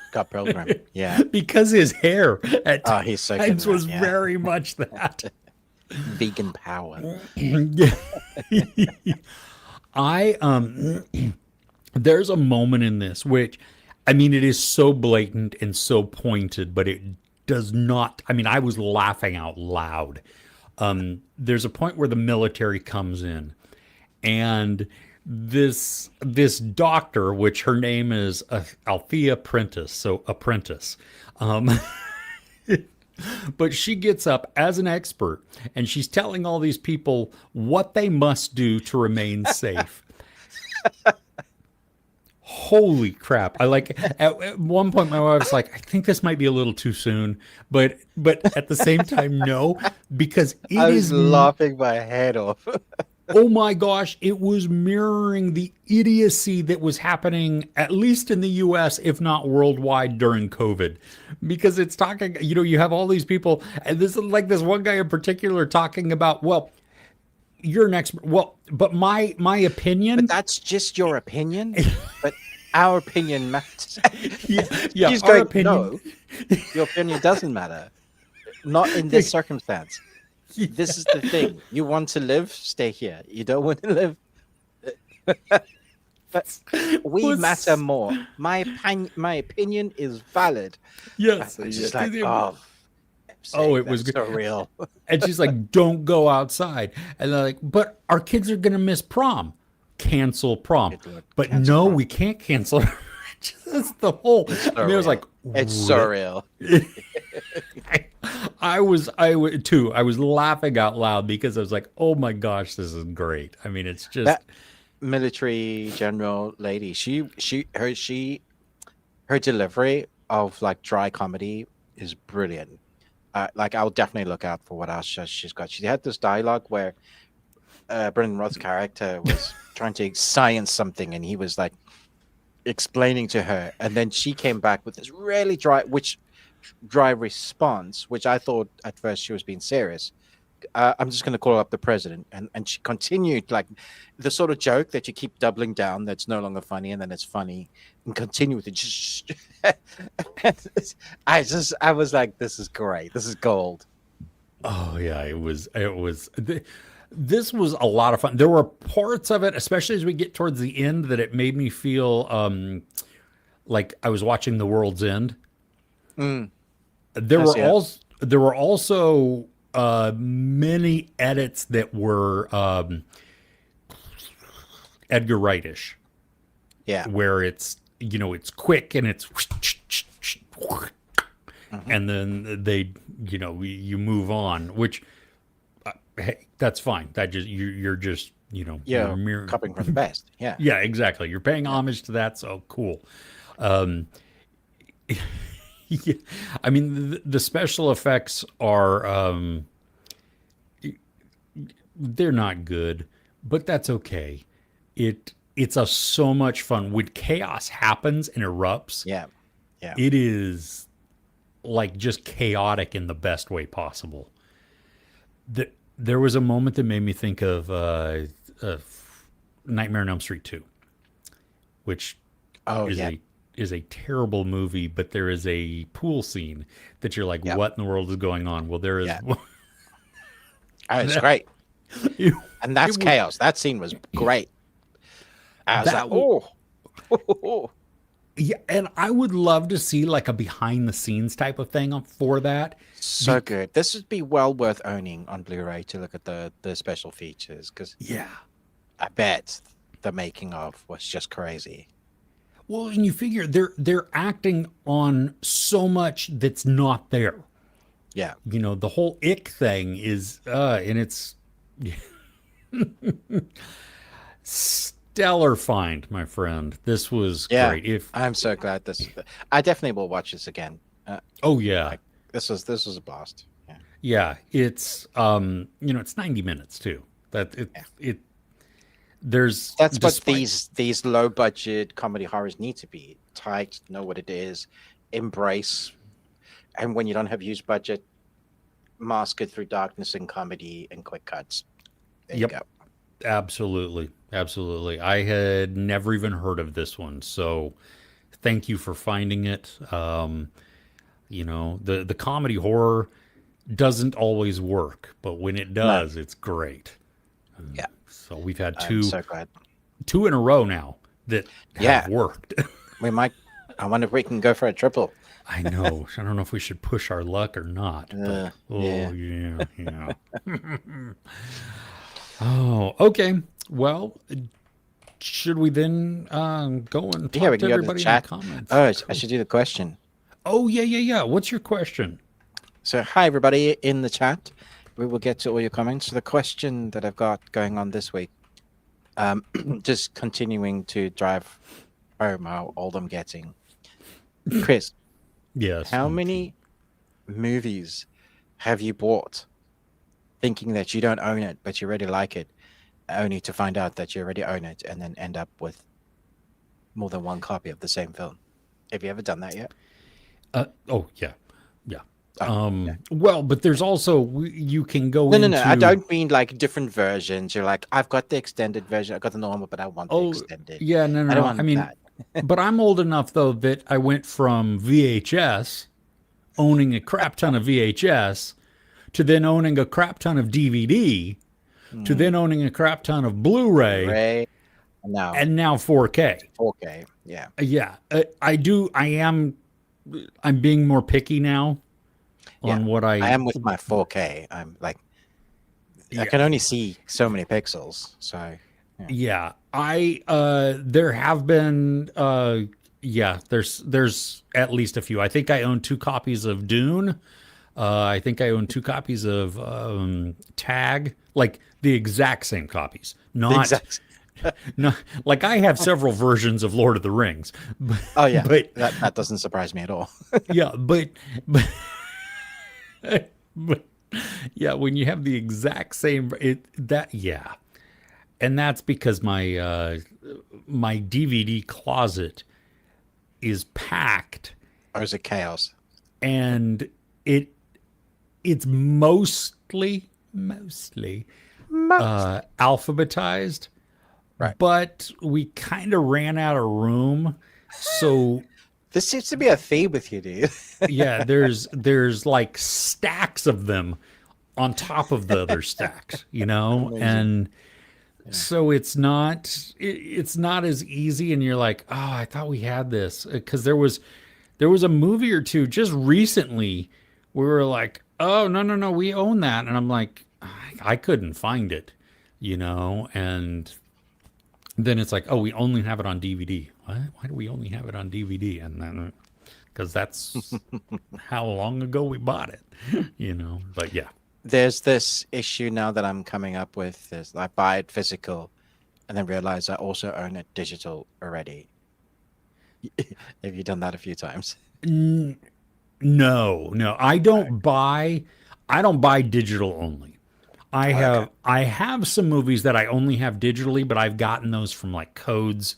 Scott Pilgrim. Yeah. because his hair at Oh, he's so good in times that. was Yeah. very much that. Vegan power. Yeah. I there's a moment in this which I mean it is so blatant and so pointed, but it does not, I mean, I was laughing out loud. There's a point where the military comes in and this doctor, which her name is Althea Prentice, so apprentice. Um, but she gets up as an expert and she's telling all these people what they must do to remain safe. Holy crap. I like at one point my wife's like, I think this might be a little too soon, but at the same time, no, because I it was is, laughing my head off. oh my gosh, it was mirroring the idiocy that was happening, at least in the US, if not worldwide during COVID. Because it's talking, you have all these people, and this is like this one guy in particular talking about, well, you're an expert. Well, but my But opinion, that's just your opinion. But our opinion matters. yeah, He's our going, opinion. no, your opinion doesn't matter. Not in this circumstance. This is the thing. You want to live, stay here. You don't want to live. But we matter Was more. My opinion is valid. yes, It's just like, oh, oh, sake, it was that's good. so real. And she's like, "Don't go outside." And they're like, "But our kids are gonna miss prom. Cancel prom." Good Lord, But cancel no, prom. we can't cancel. That's the whole. It's so I mean, I was real. like, It's so "What?" real. I was too. I was laughing out loud because I was like, "Oh my gosh, this is great." I mean, it's just That military general lady, her delivery of like dry comedy is brilliant. Like I'll definitely look out for what else she's got. She had this dialogue where Brendan Roth's character was trying to science something, and he was like explaining to her, and then she came back with this really dry response, which I thought at first she was being serious. I'm just going to call up the president, and she continued like the sort of joke that you keep doubling down that's no longer funny, and then it's funny, and continue with it. Just I was like, this is great, this is gold. oh yeah, it was This was a lot of fun. There were parts of it, especially as we get towards the end, that it made me feel like I was watching The World's End. Mm, There I were see it. also many edits that were Edgar Wright-ish, Yeah. where it's quick and it's Hmm. and then you move on, which hey, that's fine. That just you're just you're Yeah. mirror. Copying from the best. Yeah. Yeah, exactly. You're paying Yeah. homage to that, so cool. Um, yeah, I mean, the special effects are they're not good, but that's okay. It's a so much fun when chaos happens and erupts. Yeah. Yeah. It is like just chaotic in the best way possible. There was a moment that made me think of Nightmare on Elm Street 2, which Oh is yeah. a terrible movie, but there is a pool scene that you're like, Yeah. what in the world is going on? Well, there is Yeah. Oh, it's that, great. it, And that's was chaos. That scene was great. I was like, that oh. yeah, and I would love to see like a behind the scenes type of thing for that. So Be- good. This would be well worth owning on Blu-ray to look at the special features because yeah. I bet the making of was just crazy. Well, and you figure they're acting on so much that's not there. Yeah. The whole ick thing is and it's stellar find, my friend. This was Yeah. great. If I'm so glad this. I definitely will watch this again. oh yeah. Like this was a blast. Yeah. Yeah, it's it's 90 minutes too. That it Yeah. it there's That's what despite these low budget comedy horrors need to be. Tight, know what it is, embrace, and when you don't have huge budget, mask it through darkness and comedy and quick cuts. There you yep, go. absolutely. Absolutely. I had never even heard of this one. So thank you for finding it. The comedy horror doesn't always work, but when it No. does, it's great. Yeah. So we've had I'm so glad. two in a row now that Yeah. have worked. We might. I wonder if we can go for a triple. I know. I don't know if we should push our luck or not, but Yeah. yeah. Oh, okay. Well, should we then go and Yeah, talk we to can go to the everybody in the chat. comments? Oh, I Cool. should do the question. Oh, yeah. What's your question? So, hi everybody in the chat. We will get to all your comments. So the question that I've got going on this week, just continuing to drive home how old I'm getting. Chris, Yes. how many movies have you bought thinking that you don't own it, but you really like it, only to find out that you already own it and then end up with more than one copy of the same film? Have you ever done that yet? Oh, yeah. Yeah. Oh, yeah. Well, but there's also you can go No, no, into no. I don't mean like different versions. You're like, I've got the extended version. I've got the normal, but I want the Oh, extended. yeah, no, I don't no. I want mean, that. but I'm old enough though that I went from VHS owning a crap ton of VHS to then owning a crap ton of DVD to then owning a crap ton of Blu-ray Ray, no, and now 4K. 4K. Yeah, Yeah, I'm being more picky now yeah. on what I am with my 4K. I'm like, I Yeah. can only see so many pixels. So, Yeah, there have been there's at least a few. I think I own two copies of Dune. I think I own two copies of Tag, like the exact same copies. Not exact. not like I have several versions of Lord of the Rings. But, Oh yeah, but that doesn't surprise me at all. yeah, but but yeah, when you have the exact same yeah. And that's because my DVD closet is packed Or is it chaos? and it's mostly alphabetized, Right. but we kind of ran out of room. So This seems to be a theme with you, dude. yeah, there's like stacks of them on top of the other stacks, you know? Amazing. And Yeah. so it's not as easy, and you're like, "Oh, I thought we had this." Cuz there was a movie or two just recently we were like, "Oh, no, no, no, we own that." And I'm like, I couldn't find it, you know? And then it's like, "Oh, we only have it on DVD." What? Why do we only have it on DVD? And then because that's how long ago we bought it, you know? But yeah. There's this issue now that I'm coming up with is I buy it physical and then realize I also own it digital already. Have you done that a few times? No, no, Okay. I don't buy digital only. Okay. I have some movies that I only have digitally, but I've gotten those from like codes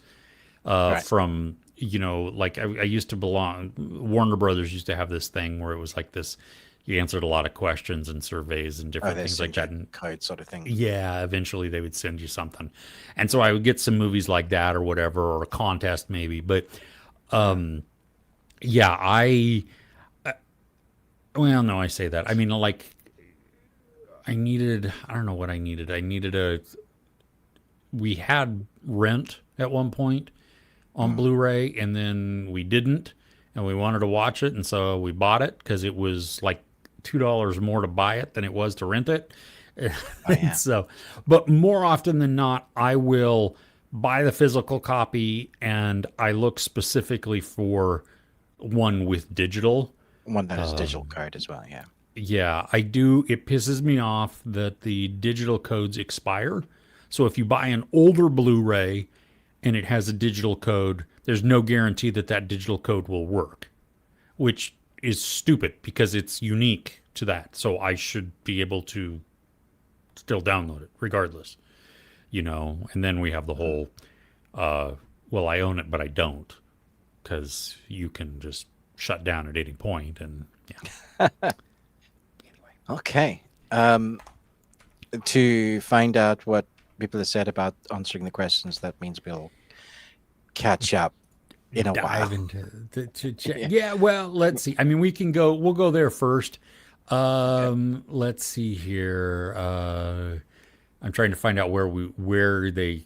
Right. from like I used to belong Warner Brothers used to have this thing where it was like this you answered a lot of questions and surveys and Oh, different they things like send that. you And code sort of thing. yeah, eventually they would send you something. And so I would get some movies like that or whatever, or a contest maybe. But Yeah. yeah, well, no, I say that. I mean, like, I don't know what I needed. We had Rent at one point on Mm. Blu-ray, and then we didn't, and we wanted to watch it, and so we bought it because it was like $2 more to buy it than it was to rent it. Oh And yeah. so, but more often than not, I will buy the physical copy, and I look specifically for one with digital. One that has digital code as well. Yeah. Yeah, I do. It pisses me off that the digital codes expire. So if you buy an older Blu-ray and it has a digital code, there's no guarantee that that digital code will work, which is stupid because it's unique to that. So I should be able to still download it regardless, you know. And then we have the Mm. whole, well, I own it, but I don't, because you can just shut down at any point. And yeah, anyway. Okay. To find out what people have said about answering the questions, that means we'll catch up in a while. Dive into to check. Yeah. Yeah, well, let's see. I mean, we'll go there first. Okay. Let's see here. I'm trying to find out where they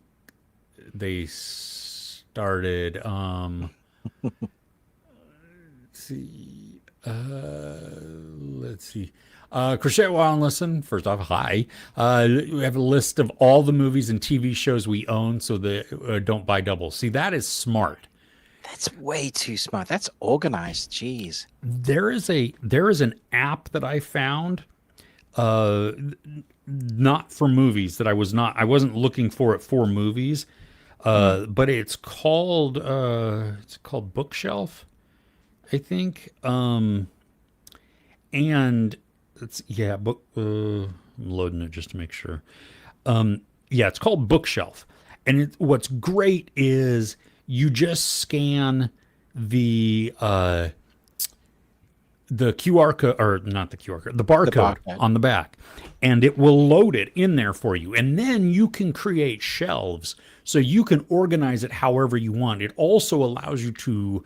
started. Let's see. Let's see. Crochet While and Listen. First off, hi. We have a list of all the movies and TV shows we own, so that don't buy double. See, that is smart. That's way too smart. That's organized. Jeez. There is an app that I found, uh, not for movies, that I wasn't looking for it for movies, Mm. but it's called Bookshelf, I think. And it's yeah, book. I'm loading it just to make sure. Yeah, it's called Bookshelf, and what's great is you just scan the uh, the QR code, or not the QR code, the The barcode barcode. on the back, and it will load it in there for you. And then you can create shelves so you can organize it however you want. It also allows you to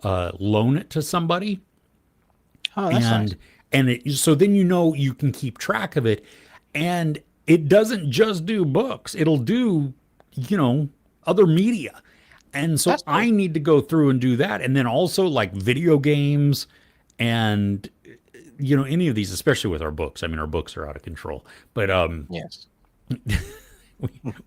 loan it to somebody, Oh, that's nice. so then you can keep track of it, and it doesn't just do books. It'll do other media. And so That's I cool. need to go through and do that. And then also like video games and any of these, especially with our books. I mean, our books are out of control, but Yes.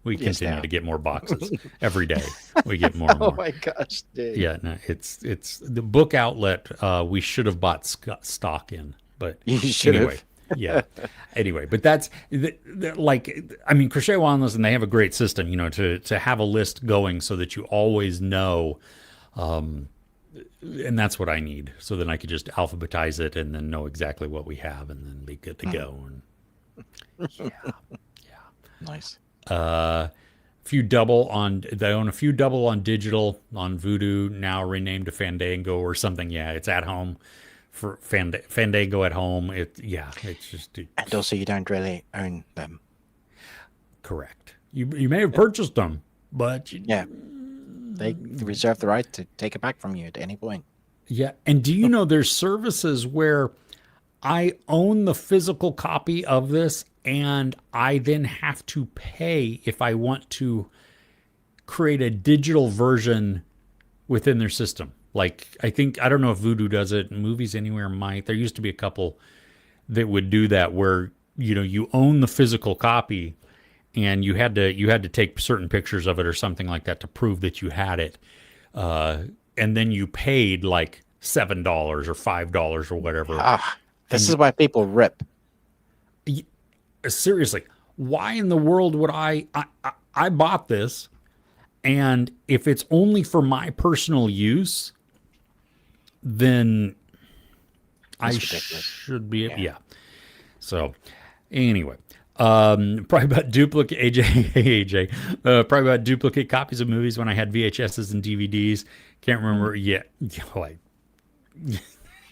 we Yes, they continue are. to get more boxes every day. We get more and Oh more. my gosh, dude. Yeah, no, it's the book outlet we should have bought stock in, but You should anyway, have. yeah. Anyway, but that's like, I mean, Crochet Wildness, and they have a great system, to have a list going so that you always know, and that's what I need. So then I could just alphabetize it and then know exactly what we have and then be good to Mm. go. And yeah, Nice. they own a few double on digital on Vudu, now renamed to Fandango or something. Yeah, it's at home for Fandango at home. It's just And also, you don't really own them. correct. You may have purchased them, but Yeah. They reserve the right to take it back from you at any point. yeah. And do you know there's services where I own the physical copy of this, and I then have to pay if I want to create a digital version within their system. Like, I think, I don't know if Voodoo does it, Movies Anywhere might. There used to be a couple that would do that where, you own the physical copy, and you had to take certain pictures of it or something like that to prove that you had it. And then you paid like $7 or $5 or whatever. Ah, this And is why people rip. seriously, why in the world would I bought this, and if it's only for my personal use, then I It's ridiculous. should be, Yeah. yeah. So anyway, probably about duplicate AJ, probably about duplicate copies of movies when I had VHSs and DVDs. Can't remember yet. Like,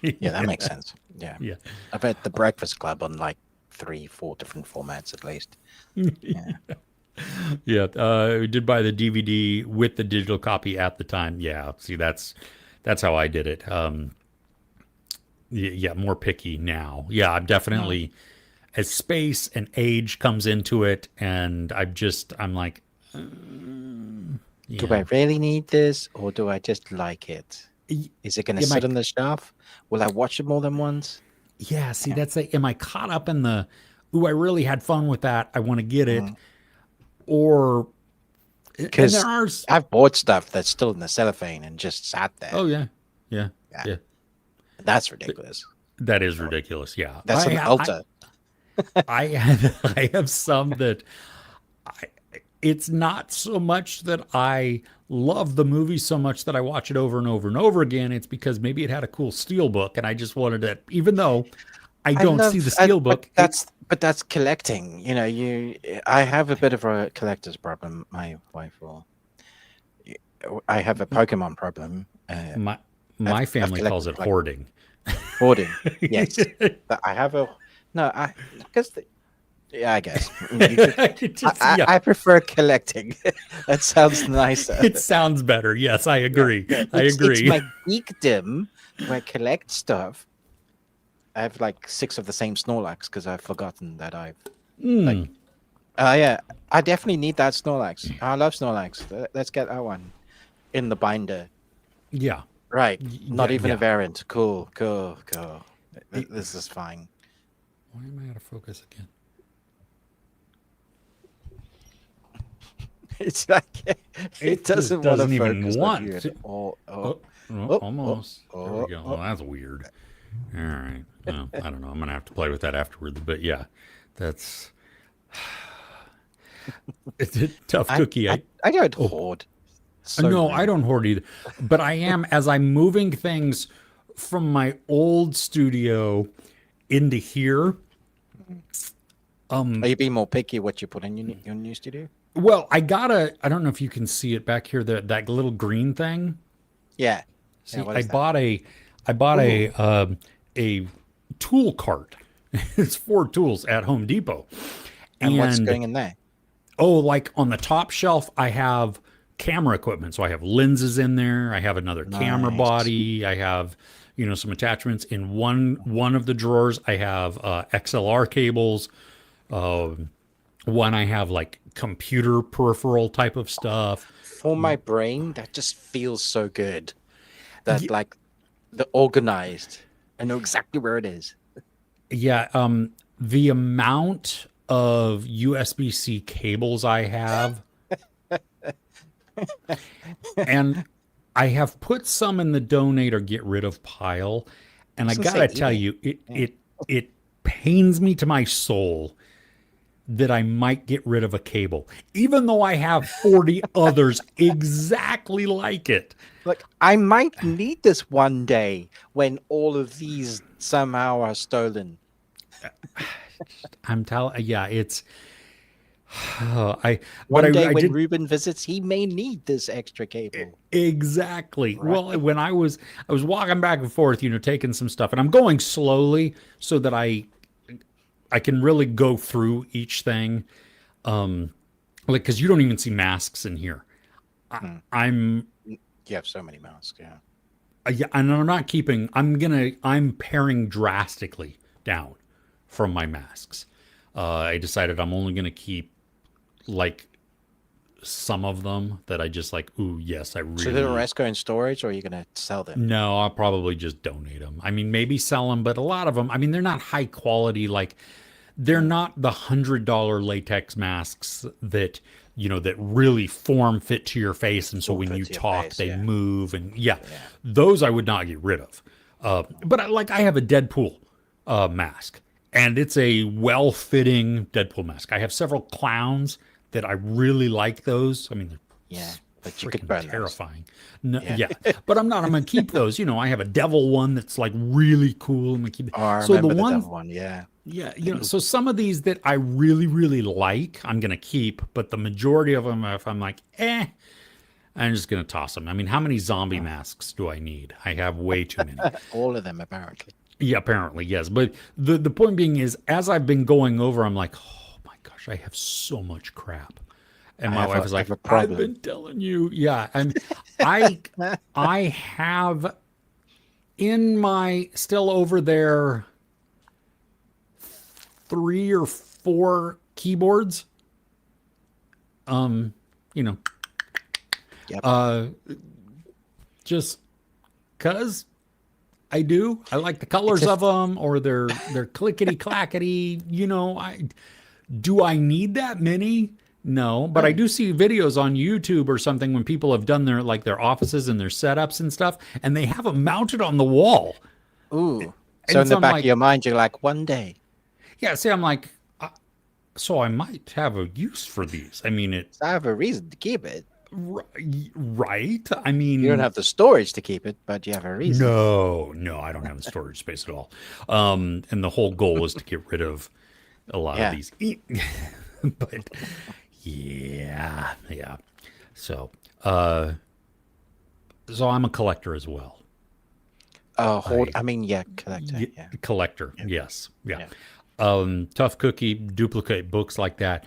Yeah, that makes sense. Yeah. yeah. I've had The Breakfast Club on like 3, 4 different formats at least. Yeah. Yeah, we did buy the DVD with the digital copy at the time. Yeah, see, that's how I did it. Yeah, more picky now. Yeah, I'm definitely, as space and age comes into it, and I'm like, Do I yeah, really need this or do I just like it? Is it going to am I, sit on the shelf? Will I watch it more than once? yeah, see, am I caught up in the, ooh, I really had fun with that, I want to get it, or, and Because there are, I've bought stuff that's still in the cellophane and just sat there. oh yeah, yeah, Yeah. yeah, That's ridiculous. that is ridiculous. Yeah, That's an altar. I have some that it's not so much that I love the movie so much that I watch it over and over and over again. It's because maybe it had a cool steel book and I just wanted to, even though I don't see the steel book. But that's collecting. I have a bit of a collector's problem. My wife will. I have a Pokemon problem. My I've family collected, calls it like, hoarding. hoarding. Yes, but I have a no. Because yeah, I guess I prefer collecting. That sounds nicer. It sounds better. Yes, I agree. I agree. It's my geekdom where I collect stuff. I have like 6 of the same Snorlax because I've forgotten that I've like. Yeah, I definitely need that Snorlax. I love Snorlax. Let's get that one in the binder. Yeah. Right. Not even yeah. a variant. Cool. This is fine. Why am I out of focus again? It's like it doesn't want to even focus want on you to. at all. Almost. There we go. Well, that's weird. All right. Well, I don't know. I'm gonna have to play with that afterward. But yeah, that's it's a tough cookie. I don't hoard. So No, rude. I don't hoard either. But I am, as I'm moving things from my old studio into here. Are you being more picky what you put in your new studio? Well, I don't know if you can see it back here, that little green thing. Yeah. See, Yeah, what I is that? bought a tool cart. It's 4 tools at Home Depot. And what's going in there? Oh, like on the top shelf, I have camera equipment. So I have lenses in there. I have another camera Nice. body. I have, some attachments. In one of the drawers, I have XLR cables. One I have like computer peripheral type of stuff. For my brain, that just feels so good. That like the organized. I know exactly where it is. Yeah, the amount of USB-C cables I have, and I have put some in the donate or get rid of pile, and I was gonna gotta say, tell even- you, it pains me to my soul that I might get rid of a cable, even though I have 40 others exactly like it. Like, I might need this one day when all of these somehow are stolen. I'm telling, yeah, it's. I One but day I when did Ruben visits, he may need this extra cable. exactly. Well, when I was walking back and forth, taking some stuff, and I'm going slowly so that I can really go through each thing. Like, because you don't even see masks in here. I'm You have so many masks, yeah. yeah, and I'm not keeping. I'm paring drastically down from my masks. I decided I'm only going to keep like some of them that I just like, ooh, yes, I So the really. rest go in storage, or are you gonna sell them? No, I'll probably just donate them. I mean, maybe sell them, but a lot of them, I mean, they're not high quality. Like, they're Mm. not the $100 latex masks that, that really form fit to your face. And so Form when fit you to your talk, face, they yeah. move. And yeah, Yeah. those I would not get rid of. But I have a Deadpool mask, and it's a well fitting Deadpool mask. I have several clowns that I really like those. I mean, they're Yeah. But you could freaking burn those. terrifying. No, Yeah. yeah, but I'm not. I'm gonna keep those. I have a devil one that's like really cool. I'm gonna keep. Oh, I So the remember the ones, devil one. Yeah. yeah, So some of these that I really, really like, I'm gonna keep. But the majority of them, if I'm like, I'm just gonna toss them. I mean, how many zombie masks do I need? I have way too many. All of them apparently. Yeah, apparently, yes. But the point being is, as I've been going over, I'm like, oh my gosh, I have so much crap. And my wife is I like, have a I've problem. been telling you. Yeah. And I I have in my still over there 3 or 4 keyboards. You know, Yep. uh just cuz I do. I like the It's colors a of them, or they're clickety clackety. I do I need that many? No, but I no. do see videos on YouTube or something when people have done their offices and their setups and stuff, and they have them mounted on the wall. Ooh. So in And the so I'm back of like, your mind, you're like, one day, yeah, see, I'm like, so I might have a use for these. I mean, I have a reason to keep it. right? I You don't mean, have the storage to keep it, but you have a reason. no, I don't have the storage space at all. And the whole goal is to get rid of a lot of Yeah. these. But yeah. So, so I'm a collector as well. Hold. I I mean, yeah, collector. Yeah. collector. Yeah. Yes. Yeah. Yeah. Tough cookie, duplicate books like that.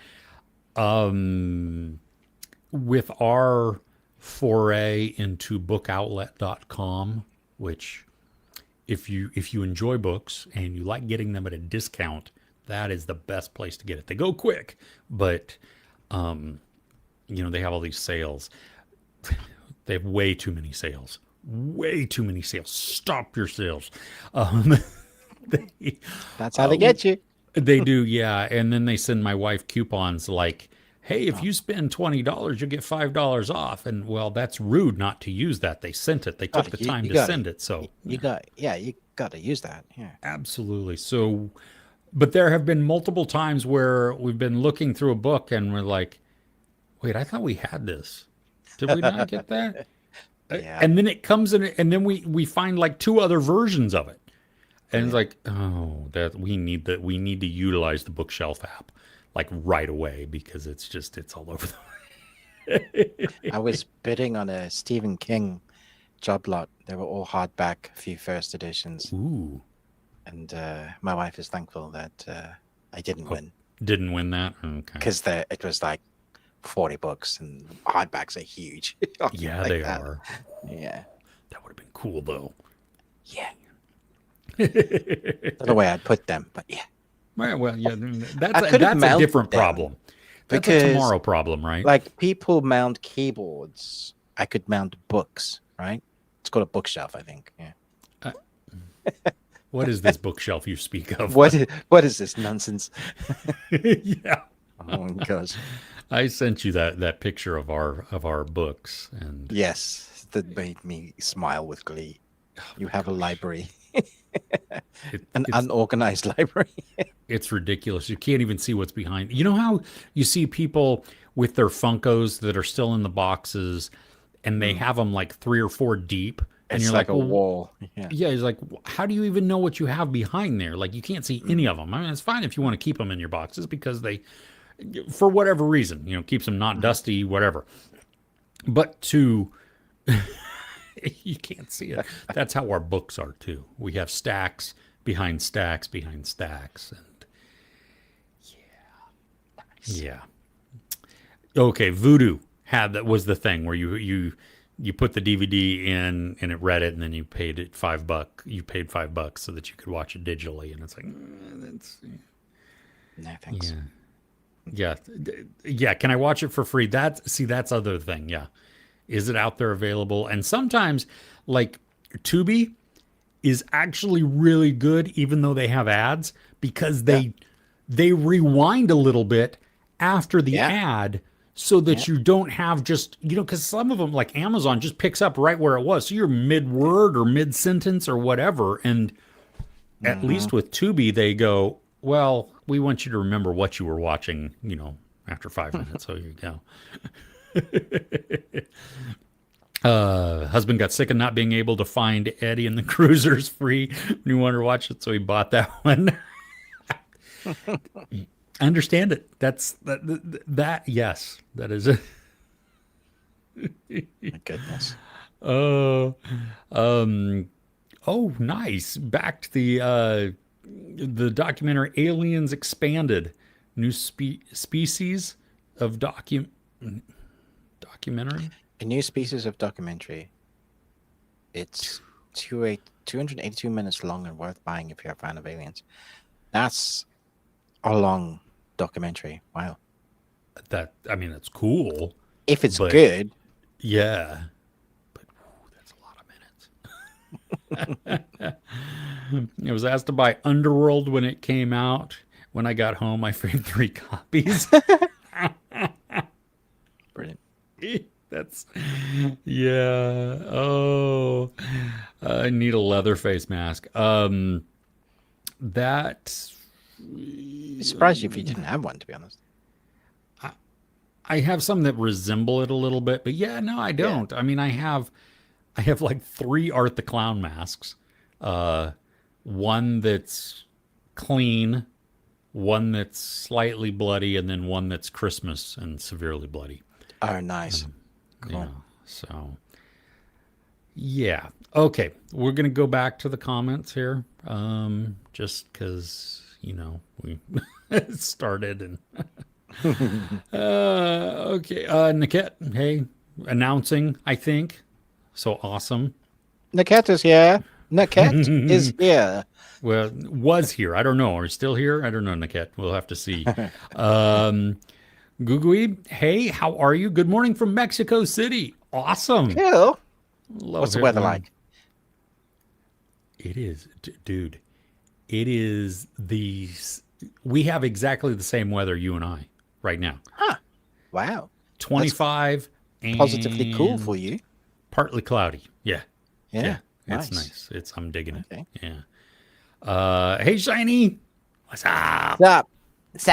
With our foray into bookoutlet.com, which if you enjoy books and you like getting them at a discount, that is the best place to get it. They go quick, but they have all these sales. They have way too many sales. Way too many sales. Stop your sales. Um, they, That's how they get you. they do, yeah. And then they send my wife coupons like, hey, if you spend $20, you'll get $5 off. And well, that's rude not to use that. They sent it. They took the time You to got it. send it. So You got. Yeah. You got to use that. Yeah. absolutely. So, but there have been multiple times where we've been looking through a book and we're like, wait, I thought we had this. Did we not get that? Yeah. And then it comes in, and then we find like 2 other versions of it. And it's like, oh, that we need to utilize the bookshelf app like right away, because it's all over the I was bidding on a Stephen King job lot. They were all hardback, few first editions, Ooh. and my wife is thankful that I didn't win Didn't win that? Okay. because it was like 40 books, and hardbacks are huge. Yeah, Like they that. are. Yeah. That would have been cool though. Yeah. Not the way I'd put them, but yeah. Well, yeah, I could have that's a mounted different them problem. That's because, a tomorrow problem, right? like, people mount keyboards. I could mount books, right? It's called a bookshelf, I think. Yeah. What is this bookshelf you speak of? What is this nonsense? Yeah. Oh my gosh. I sent you that picture of our books, and Yes, that made me smile with glee. You have a library, an it's unorganized library. it's ridiculous. You can't even see what's behind. You know how you see people with their Funkos that are still in the boxes, and they have them like 3 or 4 deep, and It's you're like like, a well, wall. Yeah. yeah, it's like, how do you even know what you have behind there? Like, you can't see any of them. I mean, it's fine if you want to keep them in your boxes because they, for whatever reason, keeps them not dusty, whatever. But you can't see it. That's how our books are too. We have stacks behind stacks behind stacks, and yeah. Okay, Voodoo was the thing where you you put the DVD in and it read it, and then you paid it $5. You paid $5 so that you could watch it digitally, and it's like, that's No thanks. yeah, yeah. Can I watch it for free? That's other thing. Yeah, is it out there available? And sometimes, like Tubi is actually really good, even though they have ads, because Yeah. they rewind a little bit after the Yeah. ad so that Yeah. you don't have just, because some of them, like Amazon, just picks up right where it was. So you're mid word or mid sentence or whatever. And at Mm-hmm. least with Tubi, they go, well, we want you to remember what you were watching, after 5 minutes. So here you go. Husband got sick of not being able to find Eddie and the Cruisers free when he wanted to watch it, so he bought that one. I understand it. That's that. Yes, that is it. My goodness. Oh, oh, nice. Back to the documentary Aliens Expanded, new species of documentary. A new species of documentary. It's 282 minutes long and worth buying if you're a fan of aliens. That's a long documentary. Wow. That's cool. If it's But good, yeah, but that's a lot of minutes. I was asked to buy Underworld when it came out. When I got home, I framed 3 copies. brilliant. That's yeah. Oh, I need a leather face mask. That Surprised you if you didn't have one, to be honest. I have some that resemble it a little bit, but yeah, no, I don't. I mean, I have like 3 Art the Clown masks. One that's clean, one that's slightly bloody, and then one that's Christmas and severely bloody. Oh, nice. Cool. Yeah. So, yeah. Okay, we're gonna go back to the comments here, just because we started and. Okay. Niket, hey, announcing. I think so. Awesome. Naket is here. Naket is here. Well, was here. I don't know. Are you still here? I don't know, Niket. We'll have to see. Gugui, hey, how are you? Good morning from Mexico City. Awesome. Cool. Love What's the it, weather man. like? It is, dude. It is we have exactly the same weather, you and I, right now. Huh. Wow. 25 and Positively cool for you. partly cloudy. Yeah. Yeah. Yeah. It's Nice. nice. I'm digging it. Okay. Yeah. Hey, Shiny. What's up? What's up? What's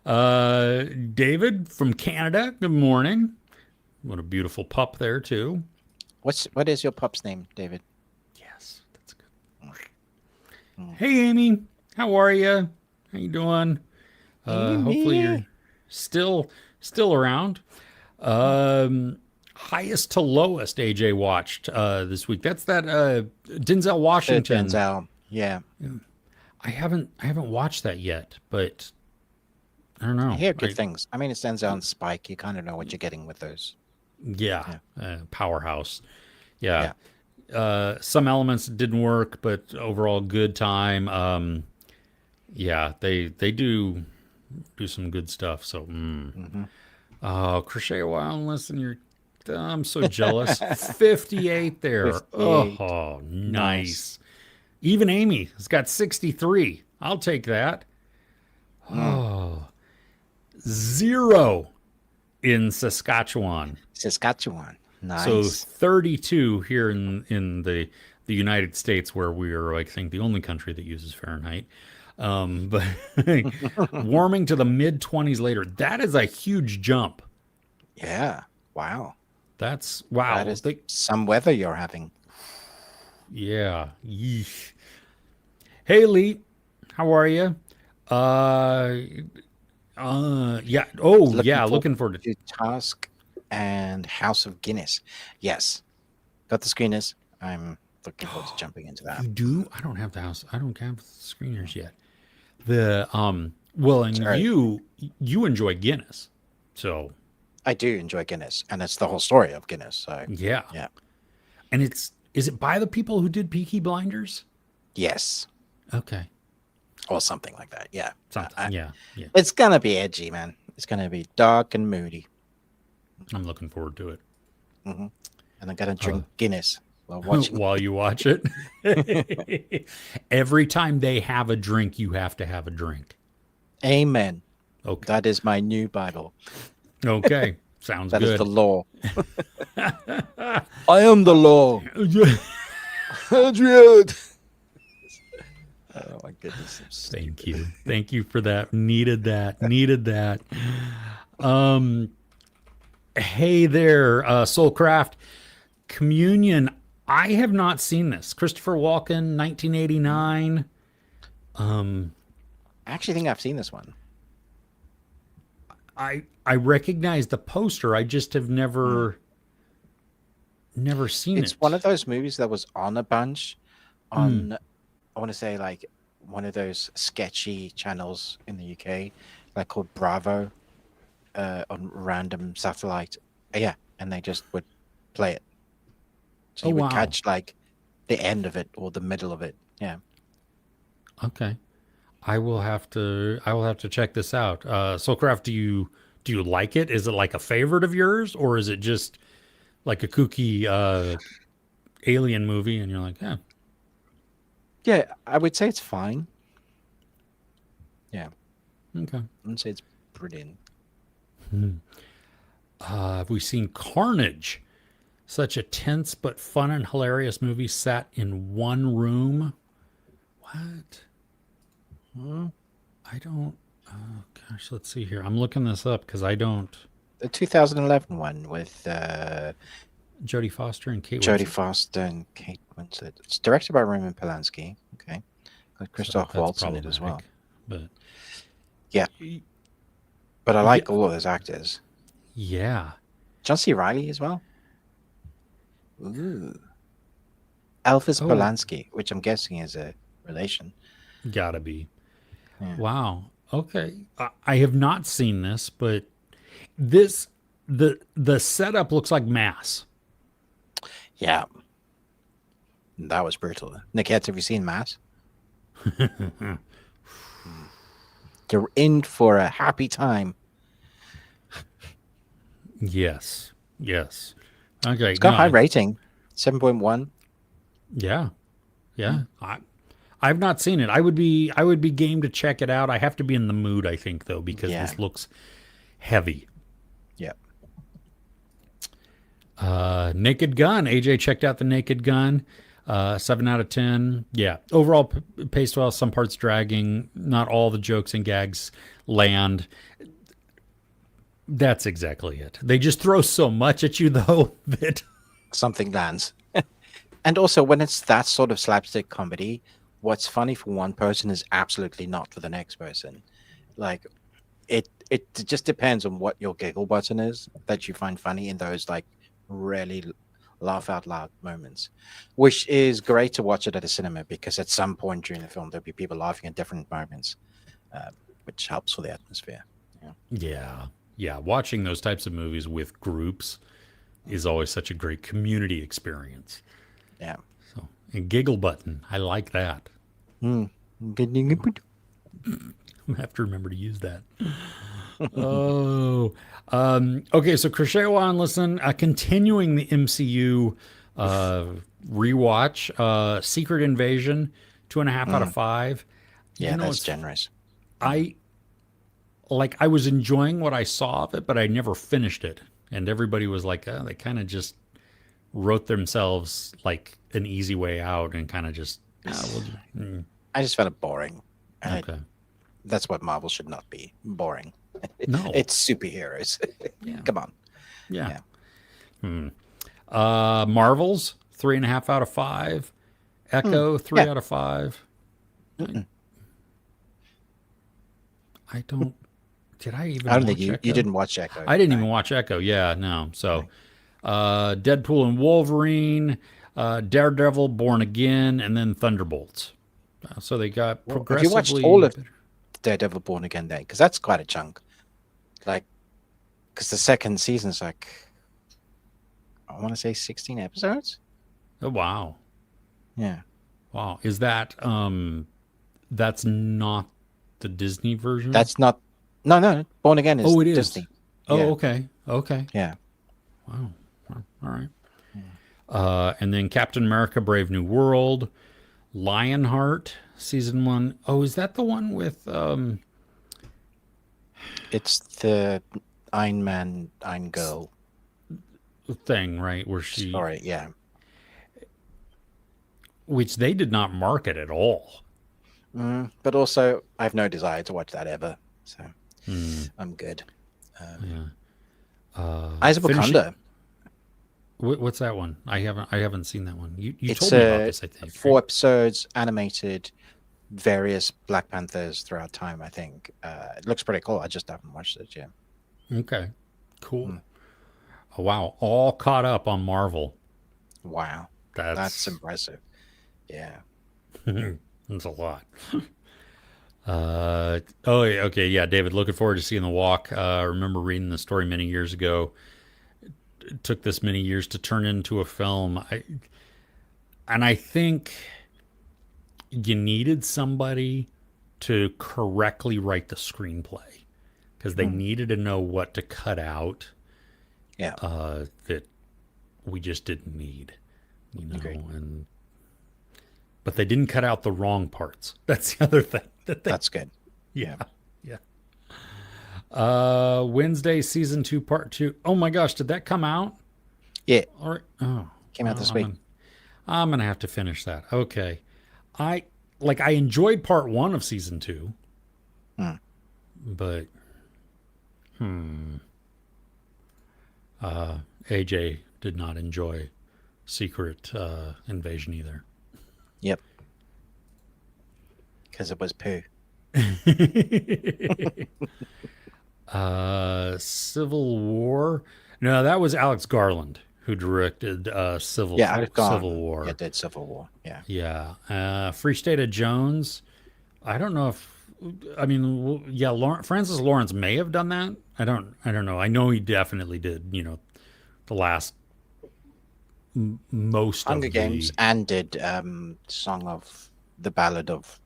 up? David from Canada. Good morning. What a beautiful pup there, too. What is your pup's name, David? Yes, that's good. Hey, Amy. How are you? How you doing? Hopefully you're still around. Highest to lowest AJ watched this week. That's that Denzel Washington. Denzel. Yeah. I haven't watched that yet, but I don't know. I hear good things. I mean, it's Denzel and Spike. You kind of know what you're getting with those. Yeah, powerhouse. Yeah. Some elements didn't work, but overall good time. Yeah, they do some good stuff. So, crochet a while and listen. I'm so jealous. 58 there. 58. Oh, nice. Even Amy has got 63. I'll take that. Oh, 0 in Saskatchewan. Saskatchewan. Nice. So 32 here in the United States, where we are, I think, the only country that uses Fahrenheit. But warming to the mid 20s later. That is a huge jump. Yeah. Wow. That's wow. That is some weather you're having. Yeah. Yeesh. Hey, Lee, how are you? Yeah. Oh, yeah. Looking forward to Task and House of Guinness. Yes. Got the screeners. I'm looking forward to jumping into that. You do? I don't have the house. I don't have the screeners yet. The well, and you enjoy Guinness, so I do enjoy Guinness, and it's the whole story of Guinness. So Yeah. yeah, And is it by the people who did Peaky Blinders? yes, Okay. or something like that. Yeah, Something. Yeah. Yeah. it's gonna be edgy, man. It's gonna be dark and moody. I'm looking forward to it. Hmm. And I'm gonna drink Guinness while watching. While you watch it. Every time they have a drink, you have to have a drink. Amen. Okay. That is my new Bible. Okay. Sounds That is good. the law. I am the law. Adrian. Oh my goodness. Thank you. Thank you for that. Needed that. Needed that. Hey there, Soulcraft. Communion. I have not seen this. Christopher Walken, 1989. I actually think I've seen this one. I recognize the poster. I just have never seen it. It's one of those movies that was on a bunch on, I want to say, like one of those sketchy channels in the UK, like called Bravo, on random satellite. Yeah, and they just would play it. So you would catch like the end of it or the middle of it. Yeah. Okay. I will have to check this out. Soulcraft, do you like it? Is it like a favorite of yours, or is it just like a kooky alien movie and you're like, yeah. Yeah, I would say it's fine. Yeah. Okay. I wouldn't say it's brilliant. Have we seen Carnage? Such a tense but fun and hilarious movie sat in one room. What? I don't. Oh gosh, let's see here. I'm looking this up because I don't. The 2011 one with Jodie Foster and Kate Jodie Winslet. Foster and Kate Winslet. It's directed by Roman Polanski. Okay. Got Christoph So that's Waltz in it as well. problematic, Yeah. But I like all of those actors. Yeah. John C. Reilly as well. Ooh. Elvis Polanski, which I'm guessing is a relation. Gotta be. Yeah. Wow. Okay. I have not seen this, but the setup looks like Mass. Yeah. That was brutal. Nickets, have you seen Mass? You're in for a happy time. Yes. Yes. Okay. It's got high rating. 7.1. Yeah. Yeah. I've not seen it. I would be game to check it out. I have to be in the mood, I think, though, because this looks heavy. Yeah. Naked Gun. AJ checked out the Naked Gun. 7 out of 10. Yeah. Overall paced well. Some parts dragging. Not all the jokes and gags land. That's exactly it. They just throw so much at you, though, that something lands. And also, when it's that sort of slapstick comedy, what's funny for one person is absolutely not for the next person. Like, it just depends on what your giggle button is that you find funny in those like really laugh out loud moments, which is great to watch it at a cinema because at some point during the film there'll be people laughing at different moments, which helps for the atmosphere. Yeah. Watching those types of movies with groups is always such a great community experience. Yeah. So, and giggle button, I like that. I have to remember to use that. Okay. So Crochet on, listen, continuing the MCU rewatch, Secret Invasion, 2.5 out of 5. Yeah, that's generous. I was enjoying what I saw of it, but I never finished it. And everybody was like, they kind of just wrote themselves like an easy way out and kind of just. I just found it boring. Okay. That's what Marvel should not be. Boring. No. It's superheroes. Yeah. Come on. Yeah. Marvels, 3.5 out of 5. Echo, 3 out of 5. I don't. Did I even? I don't think you didn't watch Echo. I didn't even watch Echo. Yeah, no. So, Deadpool and Wolverine, Daredevil, Born Again, and then Thunderbolts. So they got progressively. Have you watched all of Daredevil Born Again then? Because that's quite a chunk. Like, because the second season's like, I want to say 16 episodes. Oh, wow. Yeah, Wow. Is that that's not the Disney version? that's not. No, no. Born Again is Oh, it is. Disney. Oh, Yeah, okay. Okay. yeah. Wow. Wow. All right. Mm. And then Captain America: Brave New World, Lionheart season 1. Oh, is that the one with It's the Ein Man, Ein Girl thing, right? Where she, story. Yeah. which they did not market at all. But also, I have no desire to watch that ever, so Hmm. I'm good. Yeah. Eyes of Finish Wakanda. What's that one? I haven't seen that one. You It's told me about this, I think. 4 Right? episodes, animated, various Black Panthers throughout time. I think it looks pretty cool. I just haven't watched it yet. Okay. Cool. Hmm. Oh, wow. All caught up on Marvel. Wow, that's That's impressive. Yeah. that's a lot. Oh, yeah, okay. Yeah, David, looking forward to seeing The Walk. I remember reading the story many years ago. It took this many years to turn into a film. I think you needed somebody to correctly write the screenplay because they Hmm. needed to know what to cut out Yeah. that we just didn't need, Agreed. and but they didn't cut out the wrong parts. That's the other thing that they, That's good. yeah, yeah. Wednesday season 2 part 2. Oh my gosh, did that come out? Yeah. Or oh, Came out well, this week. I'm gonna have to finish that. Okay, I I enjoyed part 1 of season 2, Hmm. but AJ did not enjoy Secret Invasion either. Yep. Because it was poo. Civil War. No, that was Alex Garland who directed Yeah, I've gone. Civil War. Yeah, did Civil War. Yeah. Yeah. Free State of Jones. I don't know if. I mean, yeah, Francis Lawrence may have done that. I don't know. I know he definitely did. The last most Hunger of Games the and did Song of the Ballad of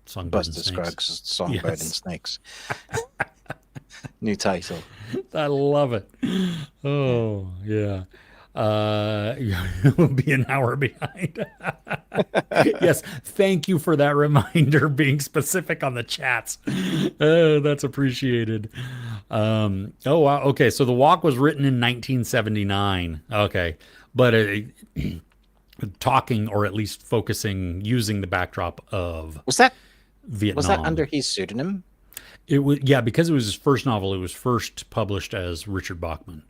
Songbird and Buster Snakes. Scruggs, Songbird and Yes. Snakes. New title. I love it. Oh yeah. We'll be an hour behind. Yes, thank you for that reminder, being specific on the chats. Oh, that's appreciated. Oh wow. Okay, so The Walk was written in 1979. Okay, but talking, or at least focusing, using the backdrop of Was that Vietnam. under his pseudonym? It was, yeah, because it was his first novel. It was first published as Richard Bachman,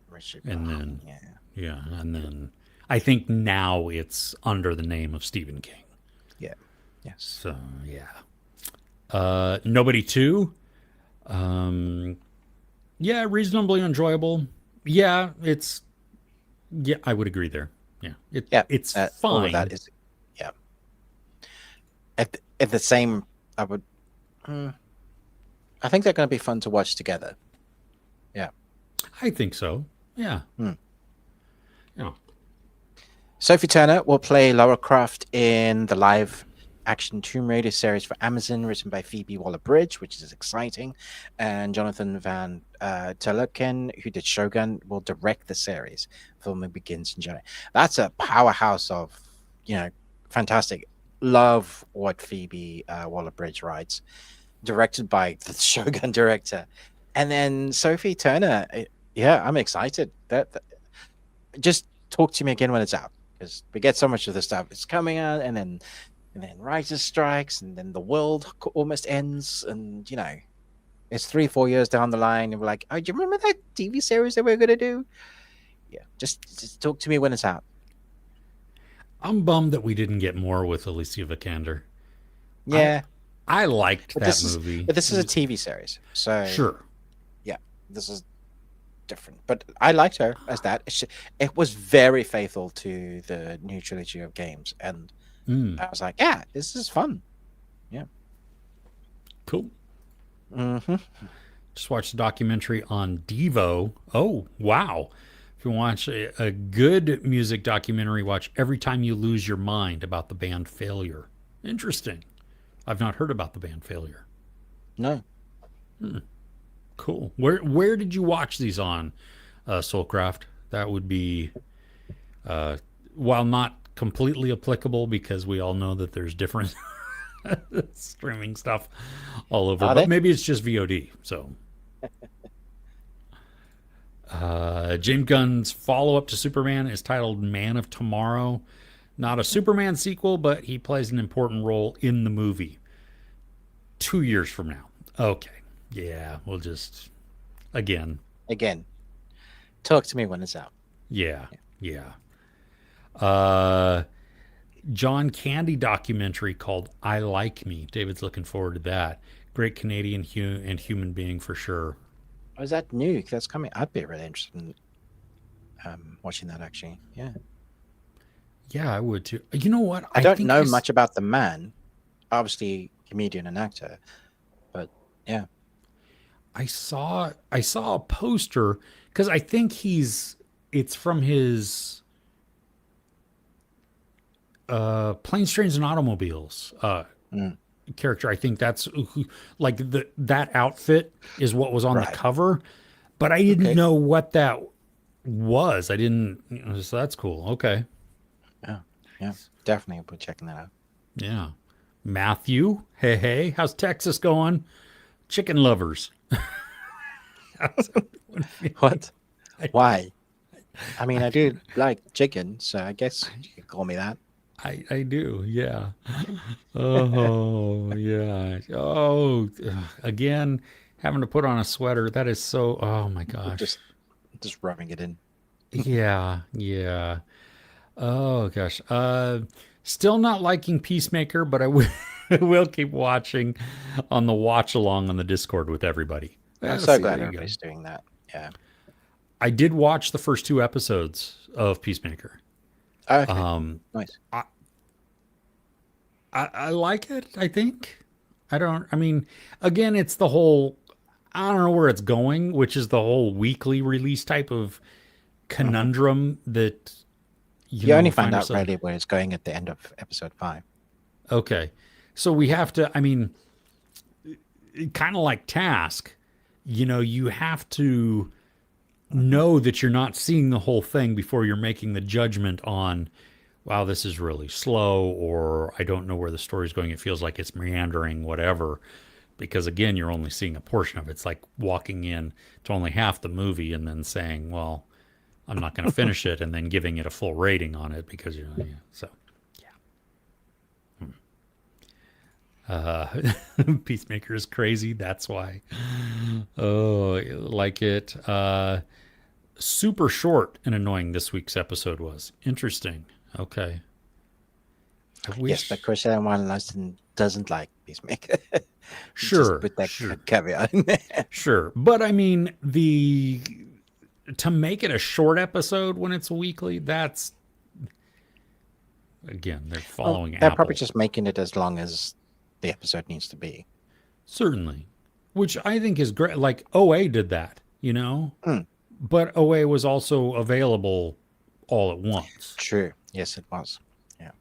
Richard. and then Yeah. yeah, and then I think now it's under the name of Stephen King. Yeah. Yes. So yeah. Nobody 2. Yeah, reasonably enjoyable. Yeah, I would agree there. Yeah, Yeah. it's All fine. of that is. Yeah. At the same, I would. I think they're going to be fun to watch together. Yeah. I think so. Yeah. Yeah. Sophie Turner will play Lara Croft in the live action Tomb Raider series for Amazon, written by Phoebe Waller-Bridge, which is exciting. And Jonathan Van Terleken, who did Shogun, will direct the series. Filming begins in July. That's a powerhouse of, fantastic. Love what Phoebe Waller-Bridge writes. Directed by the Shogun director. And then Sophie Turner, I'm excited. That just talk to me again when it's out, because we get so much of the stuff. It's coming out, and then writers' strikes, and then the world almost ends, and it's 3-4 years down the line, and we're like, oh, do you remember that TV series that we are gonna do? Yeah, just talk to me when it's out. I'm bummed that we didn't get more with Alicia Vikander. Yeah, I liked but that movie. But this is a TV series, so Sure. yeah, this is different. But I liked her as that. It was very faithful to the new trilogy of games, and I was like, yeah, this is fun. Yeah. Cool. Mm-hmm. Just watched a documentary on Devo. Oh, wow. If you watch a good music documentary, watch Every Time You Lose Your Mind about the band Failure. Interesting. I've not heard about the band Failure. No. Cool. Where did you watch these on, Soulcraft? That would be, while not completely applicable because we all know that there's different streaming stuff all over, Are but they? maybe it's just VOD. So, James Gunn's follow up to Superman is titled Man of Tomorrow. Not a Superman sequel, but he plays an important role in the movie 2 years from now. Okay. Yeah, we'll just, again, Again, talk to me when it's out. yeah. John Candy documentary called I Like Me. David's looking forward to that. Great Canadian and human being for sure. Oh, is that new? That's coming. I'd be really interested in watching that actually. Yeah. Yeah, I would too. You know what? I don't think know much about the man. Obviously, comedian and actor, but yeah. I saw a poster because I think it's from his Planes, Trains, and Automobiles Mm, character. I think that's like that outfit is what was on the right. cover, but I didn't Okay. know what that was. I didn't. So that's cool. Okay. Yeah. Yeah. Definitely, we'll be checking that out. Yeah. Matthew, hey, how's Texas going? Chicken lovers. What? Why? I mean, I do like chicken, so I guess you could call me that. I do, yeah. Oh, yeah. Oh, again, having to put on a sweater. That is so, oh my gosh. Just rubbing it in. Yeah. Oh gosh. Still not liking Peacemaker, but I will, will keep watching on the watch along on the Discord with everybody. I'm Let's so see, glad there you go. everybody's doing that. Yeah. I did watch the first 2 episodes of Peacemaker. Okay. Nice. I like it, I think. I mean, again, it's the whole, I don't know where it's going, which is the whole weekly release type of Mhm. conundrum that, You only we find find out ourselves. really where it's going at the end of episode 5. Okay. So we have to, I mean, kind of like Task, you have to Mhm. know that you're not seeing the whole thing before you're making the judgment on, wow, this is really slow, or I don't know where the story's going. It feels like it's meandering, whatever. Because again, you're only seeing a portion of it. It's like walking in to only half the movie and then saying, well, I'm not going to finish it, and then giving it a full rating on it because, yeah. So, Peacemaker is crazy. That's why. Oh, like it. Super short and annoying this week's episode was. Interesting. Okay. I Yes, but wish. Chris Allen Larson doesn't like Peacemaker. Just Sure, put that sure, caveat in there. sure. But I mean, to make it a short episode when it's weekly, that's again, they're Well, following they're probably Apple. just making it as long as the episode needs to be. Certainly. Which I think is great. Like OA did that. Mm, But OA was also available all at once. true. Yes, it was. Yeah.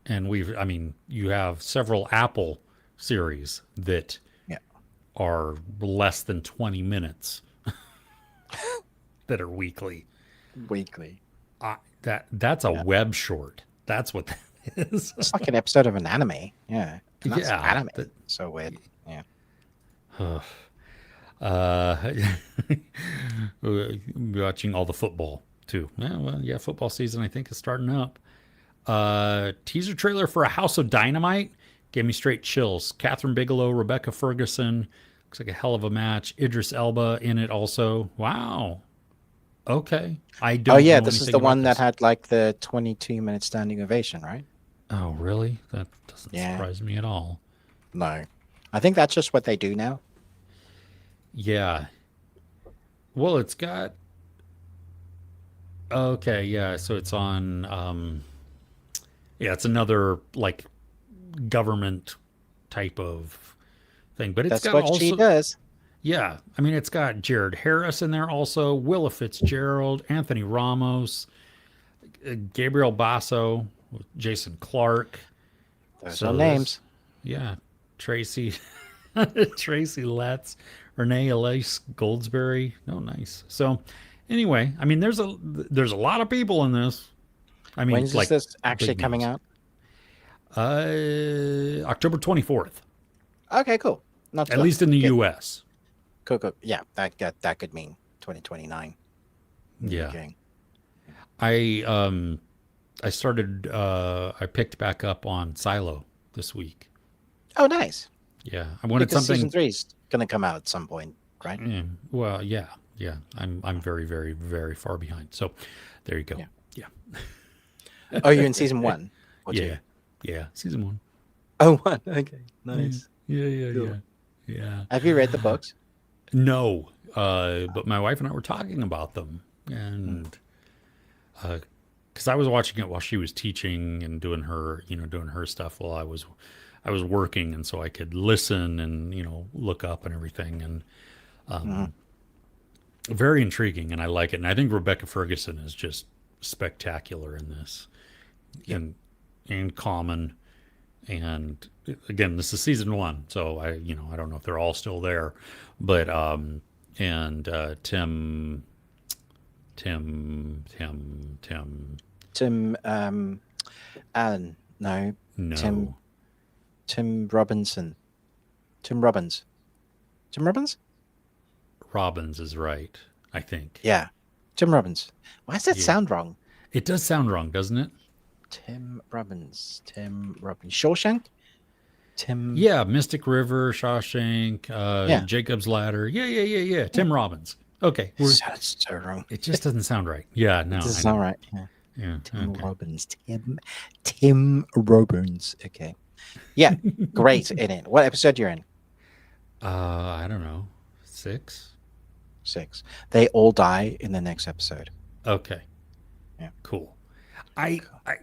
And I mean, you have several Apple series that Yeah. are less than 20 minutes that are weekly. Weekly. That's a Yeah. web short. That's what that is. It's like an episode of an anime. Yeah. And that's Yeah. anime. So weird. Yeah. Uh, watching all the football too. Yeah, football season I think is starting up. Teaser trailer for A House of Dynamite gave me straight chills. Catherine Bigelow, Rebecca Ferguson. Looks like a hell of a match. Idris Elba in it also. Wow. Okay. I Oh, don't yeah. know This is anything the about one that this. had like the 22-minute standing ovation, right? Oh, really? That doesn't Yeah. surprise me at all. No. I think that's just what they do now. Yeah. Well, it's got. Okay, yeah. So it's on. Yeah, it's another like government type of thing, but it's That's got what she also. does. Yeah, I mean it's got Jared Harris in there also, Willa Fitzgerald, Anthony Ramos, Gabriel Basso, Jason Clark. Those are So this, names. yeah, Tracy, Tracy Letts, Renee Elise Goldsberry. Oh, nice. So anyway, I mean, there's a lot of people in this. I When mean, is like this actually big coming names. out? October 24th, Okay, cool. Not too at long. least in the Good. U.S. Cool, cool. Yeah, that could mean 2029 in the Yeah, UK. I I started I picked back up on Silo this week. Oh, nice. Yeah, I wanted Because season something. 3 is going to come out at some point, right? Well, yeah, yeah. I'm very very very far behind. So there you go. Yeah. Yeah, Oh, you're in season 1 or 2? yeah, yeah. Season one. Oh, one. Okay, Yeah, nice. yeah, yeah, Cool. yeah. Yeah. Have you read the books? No, but my wife and I were talking about them, Mm. and because I was watching it while she was teaching and doing her, doing her stuff while I was working, and so I could listen and look up and everything, and Mhm. very intriguing, and I like it. And I think Rebecca Ferguson is just spectacular in this, Yep. and Common, and again, this is season one, so I don't know if they're all still there, but and Tim, Tim Allen. No, Tim no, Tim Robinson. Tim Robbins. Tim Robbins? Robbins is right, I think. Yeah. Tim Robbins. Why does that Yeah, sound wrong? it does sound wrong, doesn't it? Tim Robbins. Tim Robbins. Shawshank? Tim. Yeah, Mystic River, Shawshank, Yeah. Jacob's Ladder. Yeah, yeah, yeah, yeah. Tim Robbins. Okay, Sounds so wrong. it just doesn't sound right. Yeah, It no, doesn't I sound know. right. Yeah. Yeah, Tim okay. Robbins. Tim Robbins. Okay. Yeah. Great in it. What episode you're in? I don't know. 6? 6. They all die in the next episode. Okay, Yeah. cool. I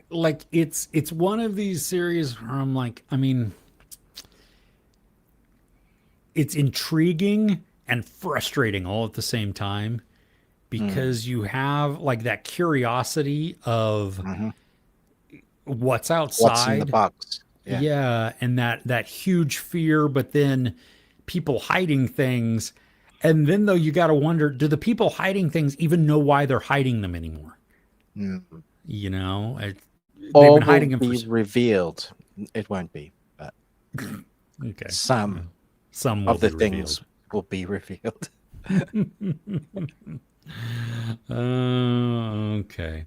like it's one of these series where I'm like, I mean, it's intriguing and frustrating all at the same time Mm. because you have like that curiosity of Hmm. what's What's in the outside. box? Yeah. Yeah, and that huge fear, but then people hiding things. And then though you got to wonder, do the people hiding things even know why they're hiding them anymore? Mm. You know, they've All been will hiding them for be revealed. It won't be, but okay. some Some will of the be things revealed. will be revealed. Okay.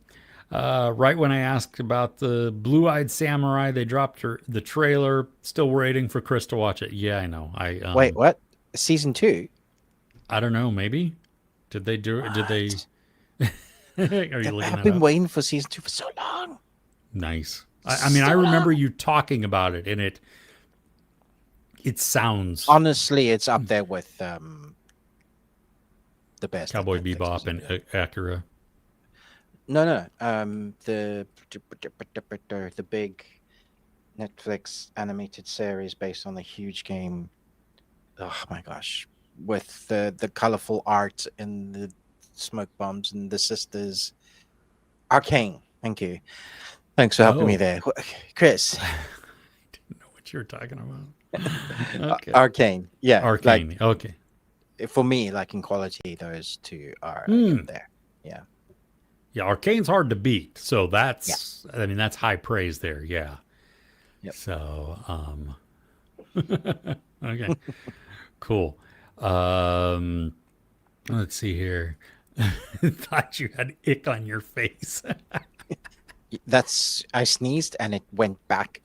Right when I asked about the Blue-Eyed Samurai, they dropped the trailer. Still waiting for Chris to watch it. Yeah, I know. Wait, what? Season 2? I don't know. Maybe did they do? Did they? What? Are you looking I've that been up? waiting for season 2 for so long. Nice. I mean, I So remember long. you talking about it, and it sounds Honestly, it's up there with the best that Cowboy Netflix has Bebop and ever done. Acura. No, no. The big Netflix animated series based on a huge game. Oh my gosh. With the colorful art and the smoke bombs and the sisters. Arcane. Thank you. Thanks for helping me Oh, there. Chris. didn't know what you were talking about. Okay. Arcane. Yeah. Like Arcane. Okay. for me, like in quality, those two are like up Hmm. there. Yeah. Yeah, Arcane's hard to beat. So Yeah. I mean, that's high praise there. Yeah. Yep. So, okay, cool. Um, let's see here. Thought you had ick on your face. That's I sneezed and it went back.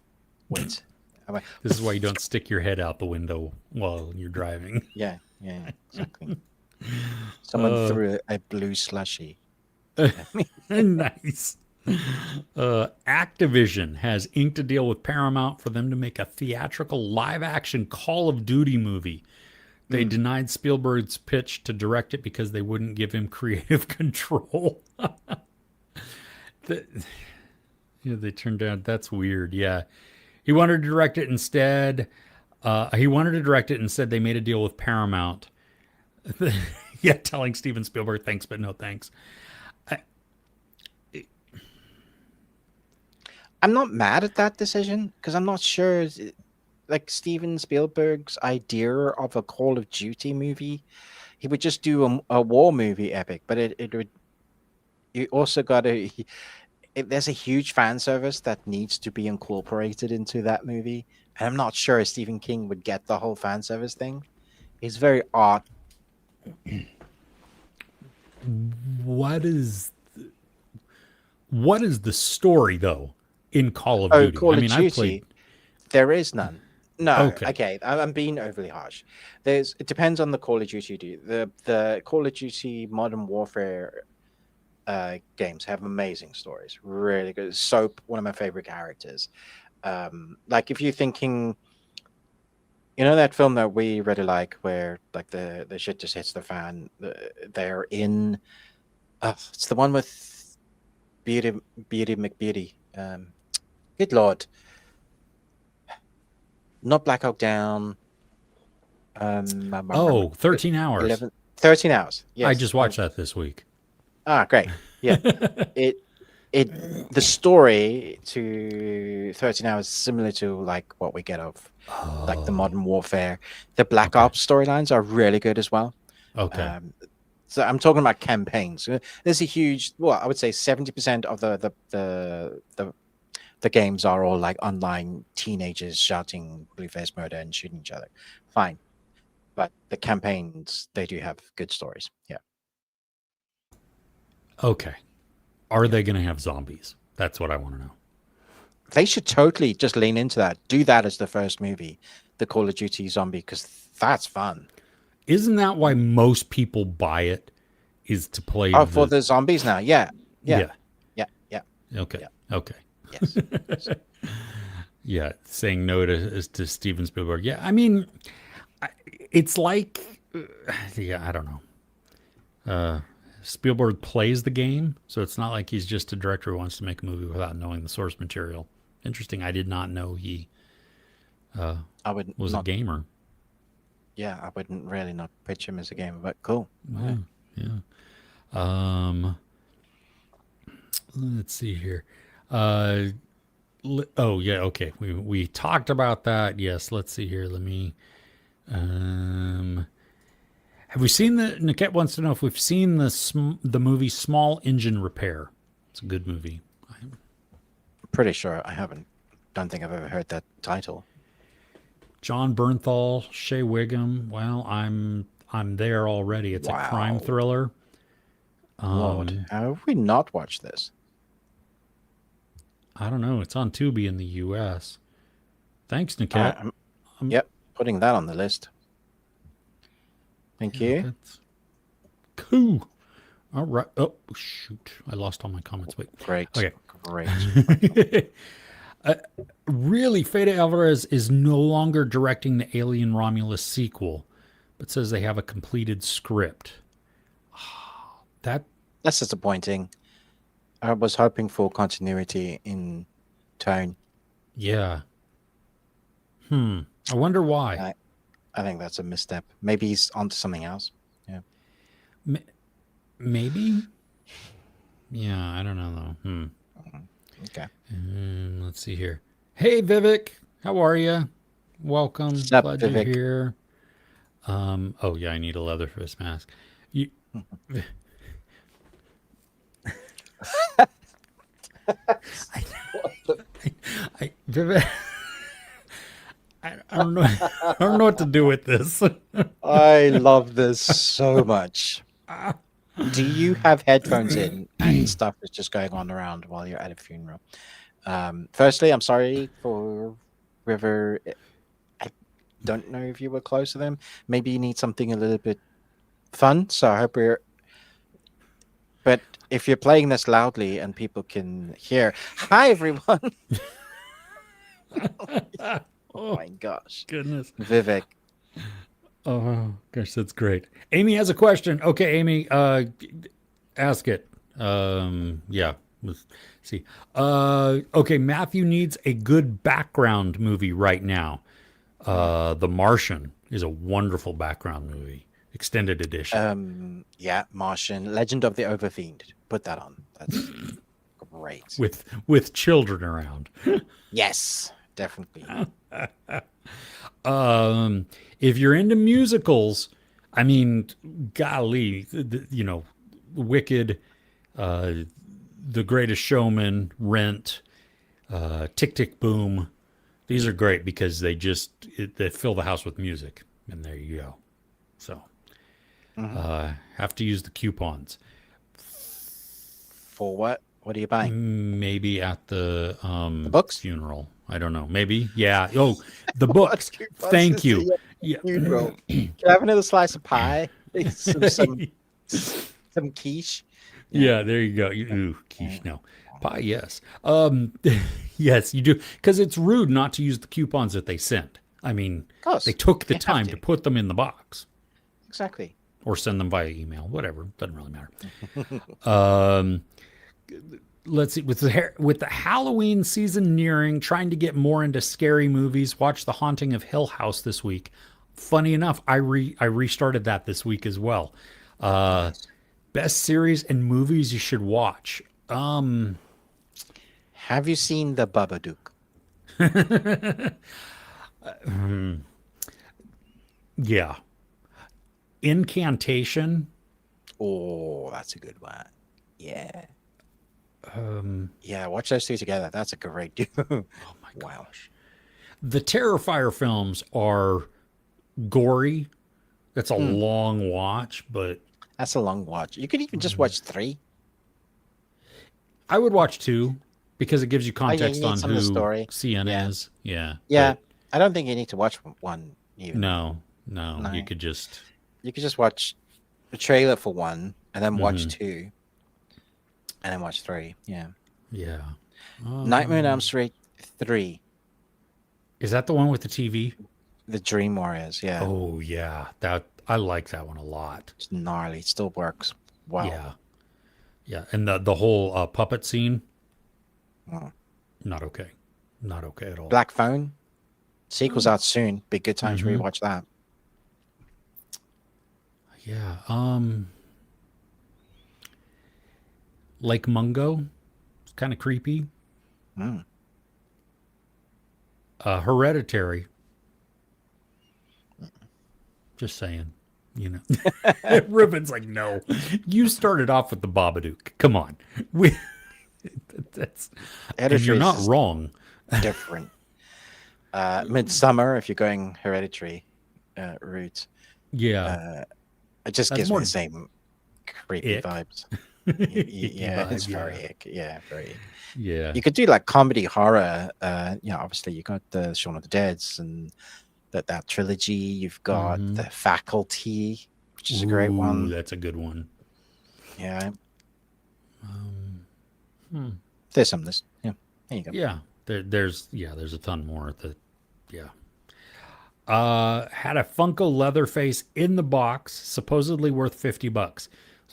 Wait. I went, This is why you don't stick your head out the window while you're driving. yeah, yeah, exactly. Someone Uh, threw a blue slushy at me. nice. Activision has inked a deal with Paramount for them to make a theatrical live action Call of Duty movie. They Mm. denied Spielberg's pitch to direct it because they wouldn't give him creative control. The- yeah, they turned down. That's weird. Yeah. He wanted to direct it instead. He wanted to direct it instead. They made a deal with Paramount Yeah, telling Steven Spielberg thanks but no thanks. I, I'm not mad at that decision because I'm not sure. Like Steven Spielberg's idea of a Call of Duty movie, he would just do a war movie epic, but it would. You also got to. There's a huge fan service that needs to be incorporated into that movie, and I'm not sure Stephen King would get the whole fan service thing. He's very art. what is what is the story though in Call of Oh, Duty? I Call of mean, I've played. Duty. There is none. No, Okay. okay. I'm being overly harsh. There's. It depends on the Call of Duty you do. The Call of Duty Modern Warfare games have amazing stories. Really good. Soap, one of my favorite characters. Like if you're thinking, you know that film that we really like, where like the shit just hits the fan. They're in. It's the one with Beauty McBeauty. Good lord, not Black Hawk Down. Oh, 13 hours. 11, 13 hours. I Yes. just watched that this week. Great. Yeah. it the story to 13 hours is similar to like what we get of like the Oh, Modern Warfare. The Black okay. Ops storylines are really good as well. Okay. Um, so I'm talking about campaigns. There's a huge, well, I would say 70% of the games are all like online teenagers shouting blue-faced murder and shooting each other. Fine, but the campaigns, they do have good stories. Yeah. Okay. Are Yeah. they going to have zombies? That's what I want to know. They should totally just lean into that. Do that as the first movie, the Call of Duty Zombie, because that's fun. Isn't that why most people buy it? Is to play Oh, for the. the zombies now. Yeah. Yeah. Yeah. Yeah. Yeah. Okay. Yeah. Okay. Yes. Yes. Yeah. Saying no to Steven Spielberg. Yeah. I mean, it's like, yeah, I don't know. Spielberg plays the game, so it's not like he's just a director who wants to make a movie without knowing the source material. Interesting. I did not know he I would was a not, gamer. yeah, I wouldn't really not pitch him as a gamer, but cool. Yeah. Yeah. Um, let's see here. Uh, oh yeah, okay. We talked about that. Yes. Let's see here. Let me. Um, have we seen the? Niket wants to know if we've seen the movie Small Engine Repair. It's a good movie. Pretty sure I haven't. Don't think I've ever heard that title. John Bernthal, Shea Wiggum. Well, I'm there already. It's a crime Wow. thriller. Lord, how have we not watched this? I don't know. It's on Tubi in the U.S. Thanks, All right, Niket. yep, putting that on the list. Thank Yeah, you. that's cool. All right. Oh, shoot. I lost all my comments. Wait. Great. Okay. Great. Really, Fede Alvarez is no longer directing the Alien Romulus sequel, but says they have a completed script. That, That's disappointing. I was hoping for continuity in tone. yeah. I wonder why. I think that's a misstep. Maybe he's onto something else. Yeah. Maybe? Yeah, I don't know, though. Okay. Let's see here. Hey, Vivek. How are you? Welcome. What's up, Glad you're Vivek? here. Oh, yeah, I need a leather face mask. You, Vivek, I don't know. I don't know what to do with this. I love this so much. Do you have headphones in and stuff is just going on around while you're at a funeral? Firstly, I'm sorry for River. I don't know if you were close to them. Maybe you need something a little bit fun. So I hope we're. But if you're playing this loudly and people can hear, hi everyone. Oh my gosh, Goodness. Vivek. Oh gosh, that's great. Amy has a question. Okay, Amy, ask it. Yeah, let's see. Okay, Matthew needs a good background movie right now. The Martian is a wonderful background movie. extended edition. Yeah, Martian, Legend of the Overfiend. Put that on. That's great. With children around. Yes, definitely. If you're into musicals, I mean, golly, Wicked, uh, The Greatest Showman, Rent, Tick Tick Boom. These are great because they fill the house with music, and there you go. So have to use the coupons. For what? What are you buying? Maybe at the The books? funeral. I don't know. Maybe. Yeah. Oh, the What books. coupons Thank is you. the Yeah. funeral? Can I have another slice of pie? Some quiche. Yeah. Yeah, there you go. Ooh, quiche, no. Pie, yes. Yes, you do. Because it's rude not to use the coupons that they sent. I mean, Of course. they took the You have time to put them in the box Exactly. or send them via email, whatever. Doesn't really matter. Um, let's see. With the Halloween season nearing, trying to get more into scary movies, watch The Haunting of Hill House this week. Funny enough, I restarted that this week as well. Nice. Best series and movies you should watch. Have you seen the Babadook? Yeah. Incantation. Oh, that's a good one. Yeah. Yeah, watch those two together. That's a great duo. Oh my Wow. gosh. The Terrifier films are gory. That's a long watch, but That's a long watch. You could even just watch 3. I would watch 2 because it gives you Oh, yeah, you context need on some of the who story. CN Yeah. is. Yeah. Yeah. But I don't think you need to watch 1 even. no, No. you could just. You could just watch the trailer for 1 and then watch Mhm. 2 and then watch 3. Yeah. Yeah. Nightmare on Elm Street 3, Is that the one with the TV? The Dream Warriors. Yeah. Oh yeah, that I like that one a lot. It's gnarly. It still works. Wow. Yeah, yeah, and the whole puppet scene, Mm. not okay, not okay at all. Black Phone. Sequel's out soon. Be a good time to rewatch that. Yeah, Lake Mungo, it's kind of creepy. Mm. Hereditary. Just saying, you know. Ruben's like, no, you started off with the Babadook. Come on, that's and you're Hereditary not is wrong. different. Midsummer, if you're going Hereditary route, Yeah, it just that's gives me more the same creepy ick. vibes. Icky Yeah, it's vibe, very yeah. ick. Yeah, very ick. Yeah. You could do like comedy horror. Obviously you got the Shaun of the Deads and that trilogy. You've got the Faculty, which is a great Ooh, one. that's a good one. Yeah. There's some this. Yeah. There you go. Yeah, there's a ton more. Yeah. Had a Funko Leatherface in the box, supposedly worth $50.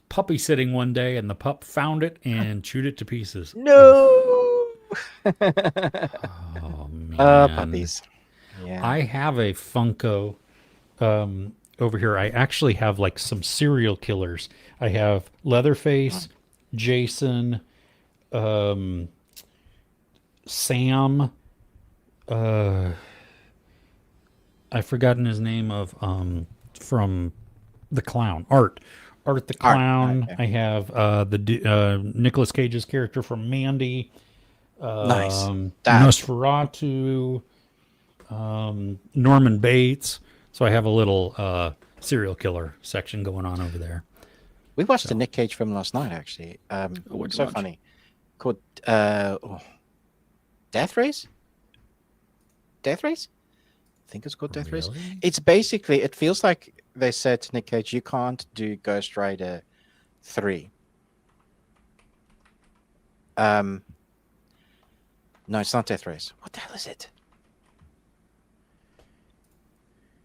Puppy sitting one day, and the pup found it and chewed it to pieces. No. Oh man, Puppies. Yeah. I have a Funko over here. I actually have like some serial killers. I have Leatherface, Jason, Sam. I've forgotten his name of from the clown Art the clown. Okay. I have Nicolas Cage's character from Mandy. Nice. Nosferatu. Norman Bates. So I have a little serial killer section going on over there. We watched a Nick Cage film last night, actually. what'd you So watch? funny. Called Death Race? Death Race? I think it's called Death Race. Really? It's basically, it feels like they said to Nick Cage, you can't do Ghost Rider 3. No, it's not Death Race. What the hell is it?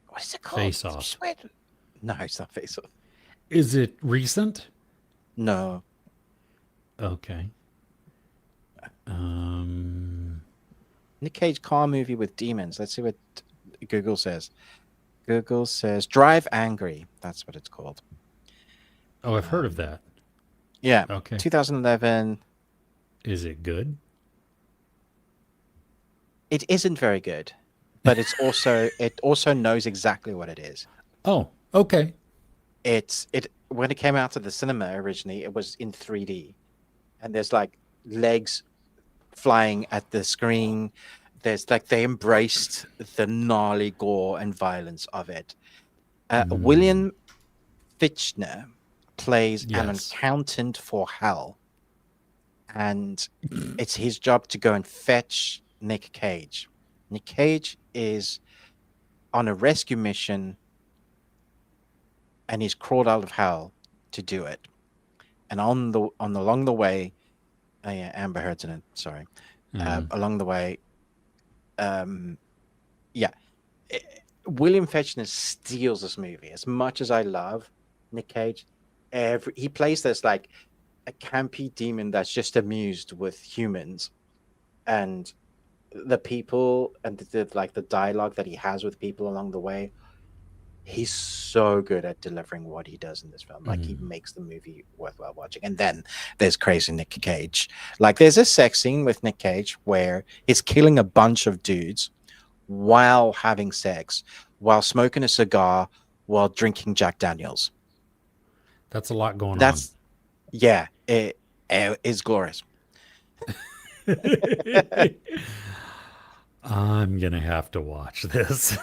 What is it called? Face Off. Swear to- No, it's not Face Off. Is it recent? No. Okay. Nick Cage car movie with demons. Let's see what Google says. Google says Drive Angry. That's what it's called. Oh, I've heard of Um, that. yeah, Okay. 2011. Is it good? It isn't very good, but it also knows exactly what it is. Oh, okay. It when it came out to the cinema originally, it was in 3D, and there's like legs flying at the screen. There's like they embraced the gnarly gore and violence of it. Mm, William Fichtner plays an yes. accountant for Hal, and it's his job to go and fetch Nick Cage. Nick Cage is on a rescue mission, and he's crawled out of hell to do it. And on along the way, oh yeah, Amber Heard's in it. Sorry, Uh, along the way, um, yeah, eh, William Fichtner steals this movie. As much as I love Nick Cage, he plays this like a campy demon that's just amused with humans and the people and like the dialogue that he has with people along the way. He's so good at delivering what he does in this film. Like he mm, makes the movie worthwhile watching. And then there's crazy Nick Cage. Like there's a sex scene with Nick Cage where he's killing a bunch of dudes while having sex, while smoking a cigar, while drinking Jack Daniels. that's a lot going on. That's yeah, it is glorious. I'm gonna have to watch this.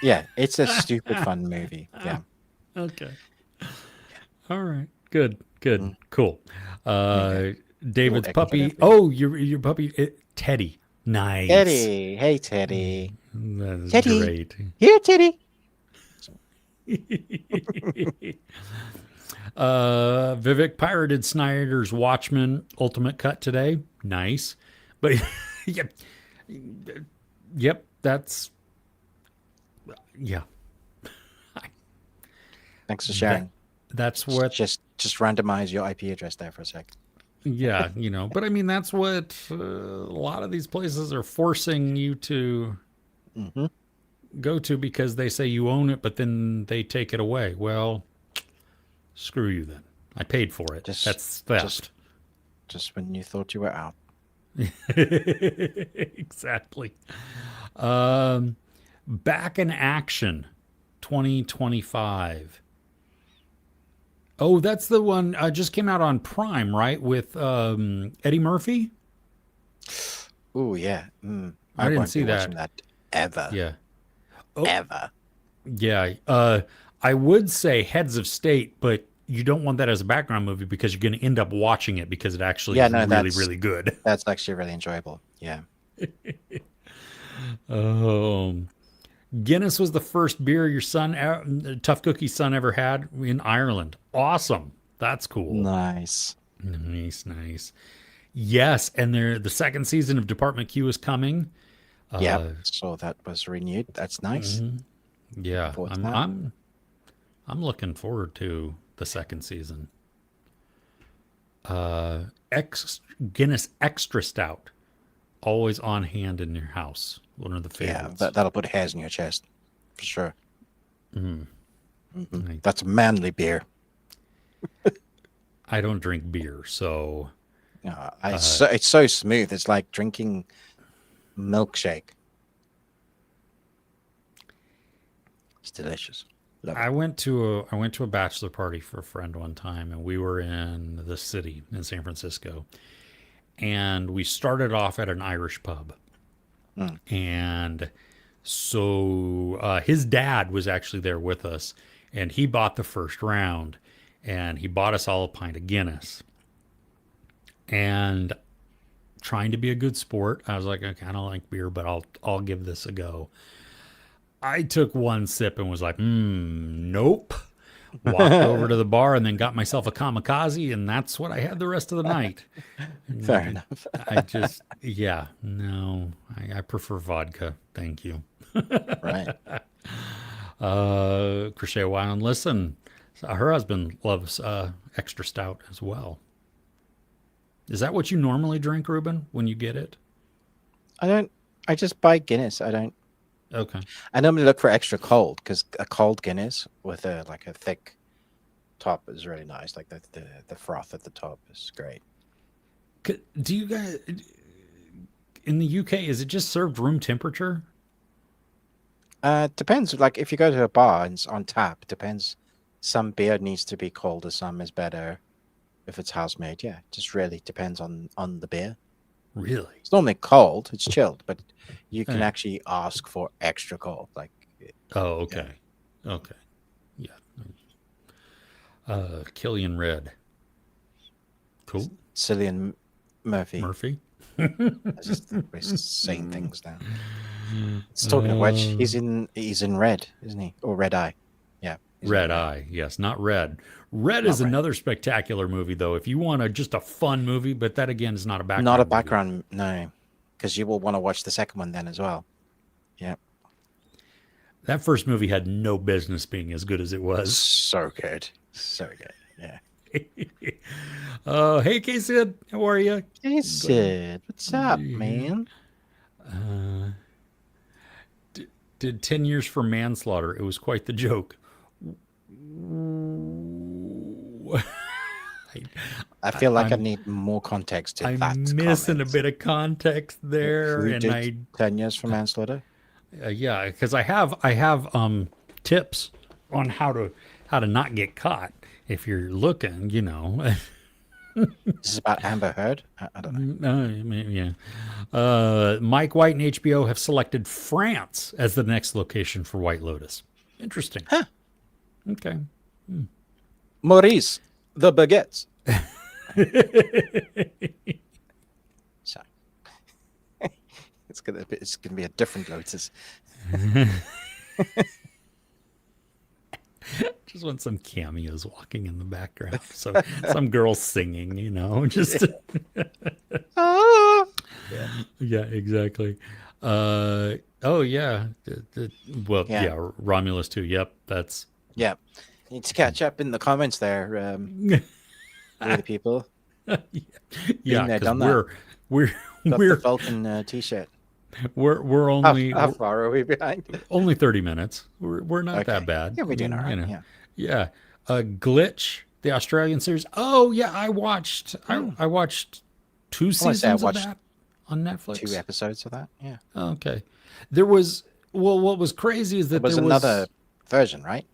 Yeah, it's a stupid fun movie. Yeah. Okay. All right. Good. Good. Mm, Cool. yeah. Uh, Ooh, David's extra puppy. for you. Oh, your puppy, Teddy. Nice. Teddy. Hey, Teddy. That is Teddy. great. Here, Teddy. Vivek pirated Snyder's Watchmen Ultimate Cut today. Nice. But yep, yep, that's yeah. Thanks for That sharing. that's what Just randomize your IP address there for a sec. yeah, but I mean that's what a lot of these places are forcing you to Hmm. go to because they say you own it, but then they take it away. Well, screw you then. I paid for it. Just, That's just, theft. just when you thought you were out. Exactly. Um, Back in Action 2025. Oh, that's the one just came out on Prime, right? With Eddie Murphy? Oh yeah. Mm. I I didn't won't be see watching that. that ever, Yeah. Oh, ever. yeah. I would say Heads of State, but you don't want that as a background movie because you're going to end up watching it because it actually Yeah, is no, really, really good. that's actually really enjoyable. Yeah. Um, Guinness was the first beer your Tough Cookie's son, ever had in Ireland. Awesome. That's cool. Nice. Nice, nice. Yes, and the second season of Department Q is coming. Yep. Uh, So that was renewed. That's nice. Looking yeah, forward to I'm that. I'm I'm looking forward to the second season. Ex Guinness Extra Stout, always on hand in your house. One of the Yeah, favorites. that'll put hairs in your chest for sure. I, That's a manly beer. I don't drink beer, so It's so smooth. It's like drinking milkshake. It's delicious. Love it. I went to a bachelor party for a friend one time, and we were in the city in San Francisco, and we started off at an Irish pub, Mm. and so his dad was actually there with us, and he bought the first round, and he bought us all a pint of Guinness, and trying to be a good sport, I was like, okay, I don't like beer, but I'll give this a go. I took one sip and was like, nope. Walked over to the bar and then got myself a kamikaze, and that's what I had the rest of the night. Fair enough. I just, yeah, no, I prefer vodka. Thank you. Right. Crochet Wild, listen, her husband loves extra stout as well. Is that what you normally drink, Ruben, when you get it? I don't. I just buy Guinness. I don't. Okay. I normally look for extra cold because a cold Guinness with a like a thick top is really nice. Like the froth at the top is great. Do you guys in the UK? Is it just served room temperature? Depends. Like if you go to a bar and it's on tap, depends. Some beer needs to be colder, some is better if it's house made. Yeah, just really depends on the beer. Really? It's normally cold, it's chilled, but you can Yeah. actually ask for extra cold. Like Oh, yeah, okay. Okay. Yeah. Killian Red. Cool. Cillian Murphy. Murphy. I just think we're saying things now. It's talking of which, he's in Red, isn't he? Or Red Eye. Yeah, he's in Red Red. Eye. Yes, not Red. Red Not is Red. another spectacular movie, though. If you want just a fun movie, but that again is not a Not a background movie. background, no, because you will want to watch the second one then as well. Yeah, That first movie had no business being as good as it was. so good, so good. Yeah. Hey, K-Sid, how are you? Hey Sid, what's up, man? Did 10 years for manslaughter. It was quite the joke. I feel like I I'm need more context to I'm that missing a comment. bit of context there, Who and did 10 years for manslaughter? yeah, because I have tips on how to not get caught if you're looking, you know. This is about Amber Heard? I don't know. Yeah. Mike White and HBO have selected France as the next location for White Lotus. Interesting. Huh. Okay. Maurice, the baguettes. So it's gonna be a different Lotus. Just want some cameos walking in the background. So some girl singing, you know, just Ah! yeah, exactly. Oh yeah. Well, Yeah, yeah, Romulus too. Yep, that's yeah. Need to catch up in the comments there, with the people. yeah, Been there, because done that. we're Got the we're Vulcan t-shirt. we're How far are we behind? only 30 minutes. We're not that Okay. bad. Yeah, we're doing all right. You know. Yeah. Yeah. Glitch, the Australian series. Oh yeah, I watched I watched two I want to say I seasons of watched that on 2 Netflix. episodes of that. Yeah. Okay. There was what was crazy is There that was there another was version, right?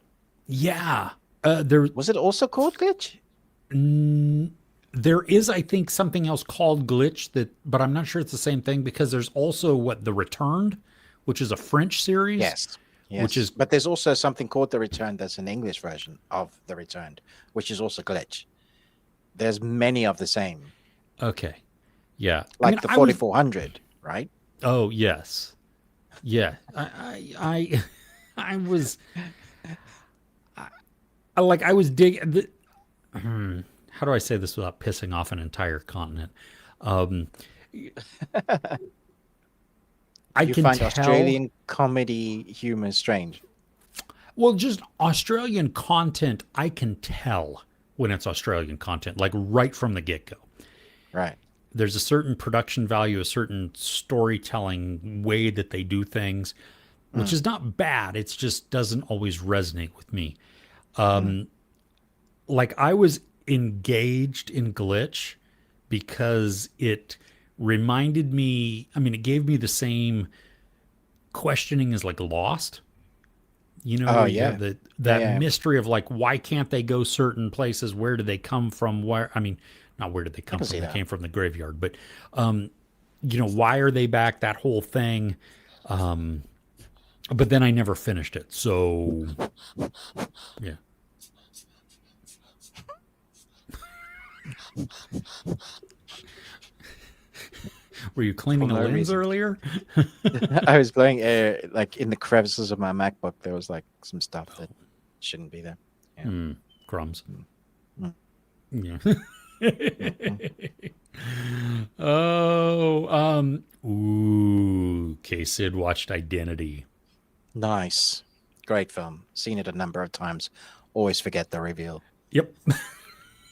yeah. There Was it also called Glitch? there is I think something else called Glitch that but I'm not sure it's the same thing because there's also what The Returned, which is a French series, Yes. which Yes. is But there's also something called The Returned that's an English version of The Returned, which is also Glitch. There's many of the same, okay. Yeah. like the I was 4400, right? oh yes. Yeah. I was I was digging how do I say this without pissing off an entire continent? Um, I You can find tell. Australian comedy humor strange. Well, just Australian content, I can tell when it's Australian content, like right from the get go. Right. There's a certain production value, a certain storytelling way that they do things, which Mm, is not bad. It just doesn't always resonate with me. mm. Like I was engaged in Glitch because it reminded me, I mean, it gave me the same questioning as like Lost, you know, Oh, where you have yeah. Yeah, that yeah. mystery of like why can't they go certain places? Where do they come from? Where I mean, not where did they I come can from? see They that. came from the graveyard, but you know, why are they back? That whole thing. But then I never finished it. So yeah. Were you For cleaning a no lens reason. earlier? I was blowing air, like in the crevices of my MacBook, there was like some stuff that shouldn't be there. Yeah. Crumbs. Mm, mm, Yeah. mhm. Oh, ooh, K Sid watched Identity. Nice. Great film. Seen it a number of times. Always forget the reveal. Yep.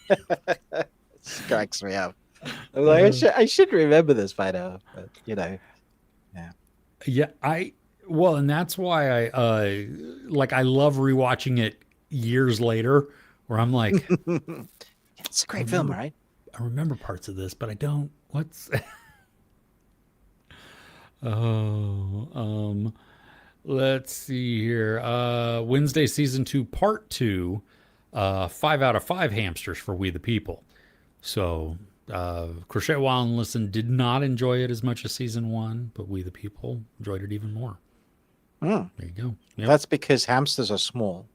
It cracks me up. I'm like, I should remember this by now. But, yeah. Yeah, Well, and that's why I love rewatching it years later, where I'm like, It's a I great film, remember, right? I remember parts of this, but I don't. What's oh, let's see here. Wednesday season 2, part 2. 5 out of 5 hamsters for We the People. So, Crochet While and Listen did not enjoy it as much as season 1, but We the People enjoyed it even more. Mm. There you go. Yep. That's because hamsters are small.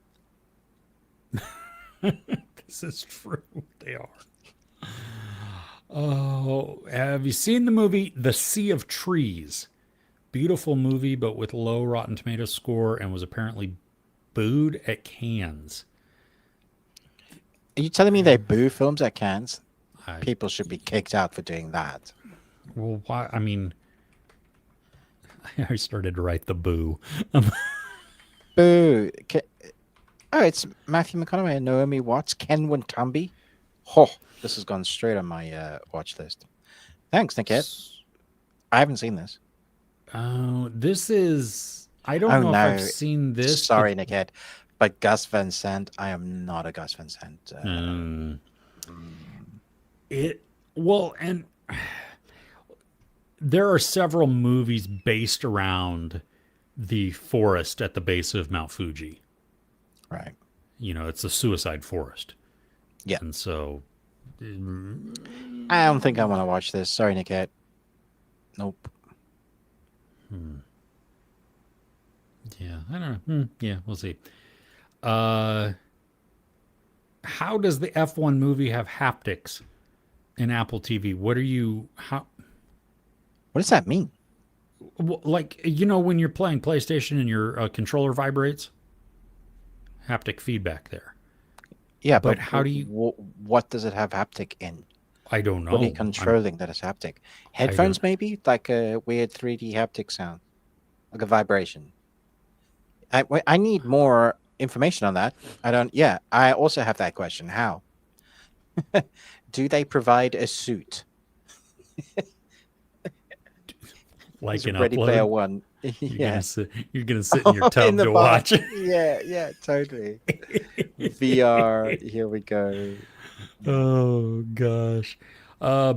This is true. They are. Oh, have you seen the movie The Sea of Trees? Beautiful movie, but with low Rotten Tomatoes score, and was apparently booed at Cannes. Are you telling me they boo films at Cannes? I People should be kicked out for doing that. Well, why? I mean, I started to write the boo. Boo. Oh, it's Matthew McConaughey and Naomi Watts, Ken Watanabe. Oh, this has gone straight on my watch list. Thanks, Nickette. I haven't seen this. This is. I don't Oh know if no, I've seen this. sorry, Nickette, but Gus Van Sant. I am not a Gus Van Sant. It well, and there are several movies based around the forest at the base of Mount Fuji. Right. You know, it's a suicide forest. Yeah. And so, I don't think I want to watch this. Sorry, Nickette. Nope. Yeah, I don't know. Yeah, we'll see. How does the F1 movie have haptics in Apple TV? What are you how What does that mean? like you know when you're playing PlayStation and your controller vibrates? Haptic feedback there. Yeah, But but how do you what does it have haptic in? I don't What are you know. controlling that is haptic? I don't Headphones, maybe? Like a weird 3D haptic sound, like a vibration. I need more information on that. I don't. Yeah, I also have that question. How do they provide a suit? like It's an Ready Player upload. One. Yeah. You're gonna sit in your tub In the to bath. watch it. Yeah, totally. VR. Here we go. Oh gosh.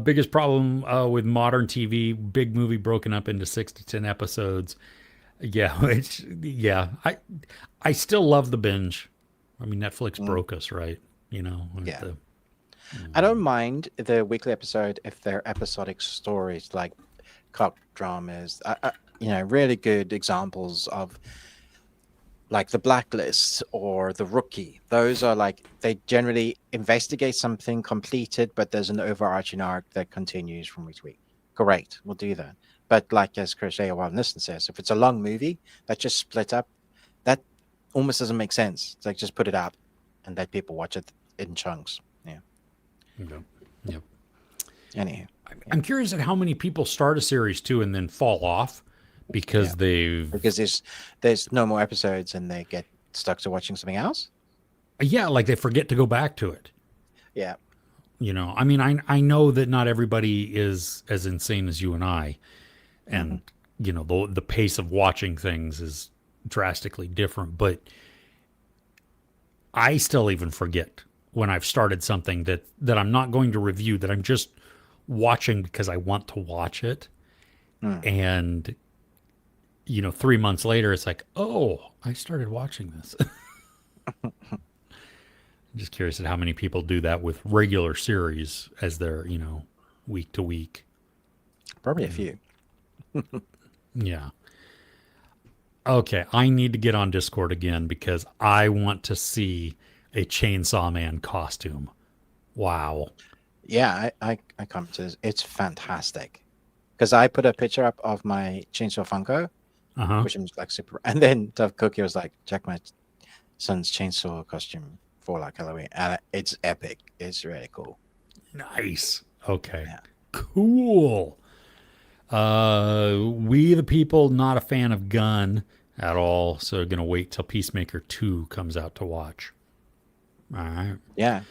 Biggest problem with modern TV, big movie broken up into 6 to 10 episodes. Yeah, I still love the binge. I mean, Netflix broke us, right? You know, with Yeah. the- I don't mind the weekly episode if they're episodic stories like cop dramas. Really good examples of like The Blacklist or The Rookie. Those are like they generally investigate something completed, but there's an overarching arc that continues from week to week. Great, we'll do that. But like as Crochet While Listen says, if it's a long movie that just split up, that almost doesn't make sense. It's like just put it out and let people watch it in chunks. Yeah. Yep. Yep. Anyhow. I'm curious at how many people start a series too and then fall off because Because there's no more episodes and they get stuck to watching something else. like they forget to go back to it. Yeah. You know, I mean, I know that not everybody is as insane as you and I, and you know the pace of watching things is drastically different. But I still even forget when I've started something that I'm not going to review, that I'm just watching because I want to watch it, and you know, 3 months later, it's like, oh, I started watching this. I'm just curious at how many people do that with regular series as their, you know, week to week. Probably a few. Yeah. Okay, I need to get on Discord again because I want to see a Chainsaw Man costume. Wow. Yeah, I come to this. It's fantastic. Because I put a picture up of my Chainsaw Funko, Uh-huh. which I'm like super. And then Dove Cookie was like, check my son's chainsaw costume for like Halloween. And it's epic. It's really cool. Nice. Okay. Yeah. Cool. We the people not a fan of Gun at all, so gonna wait till Peacemaker 2 comes out to watch. All right. Yeah.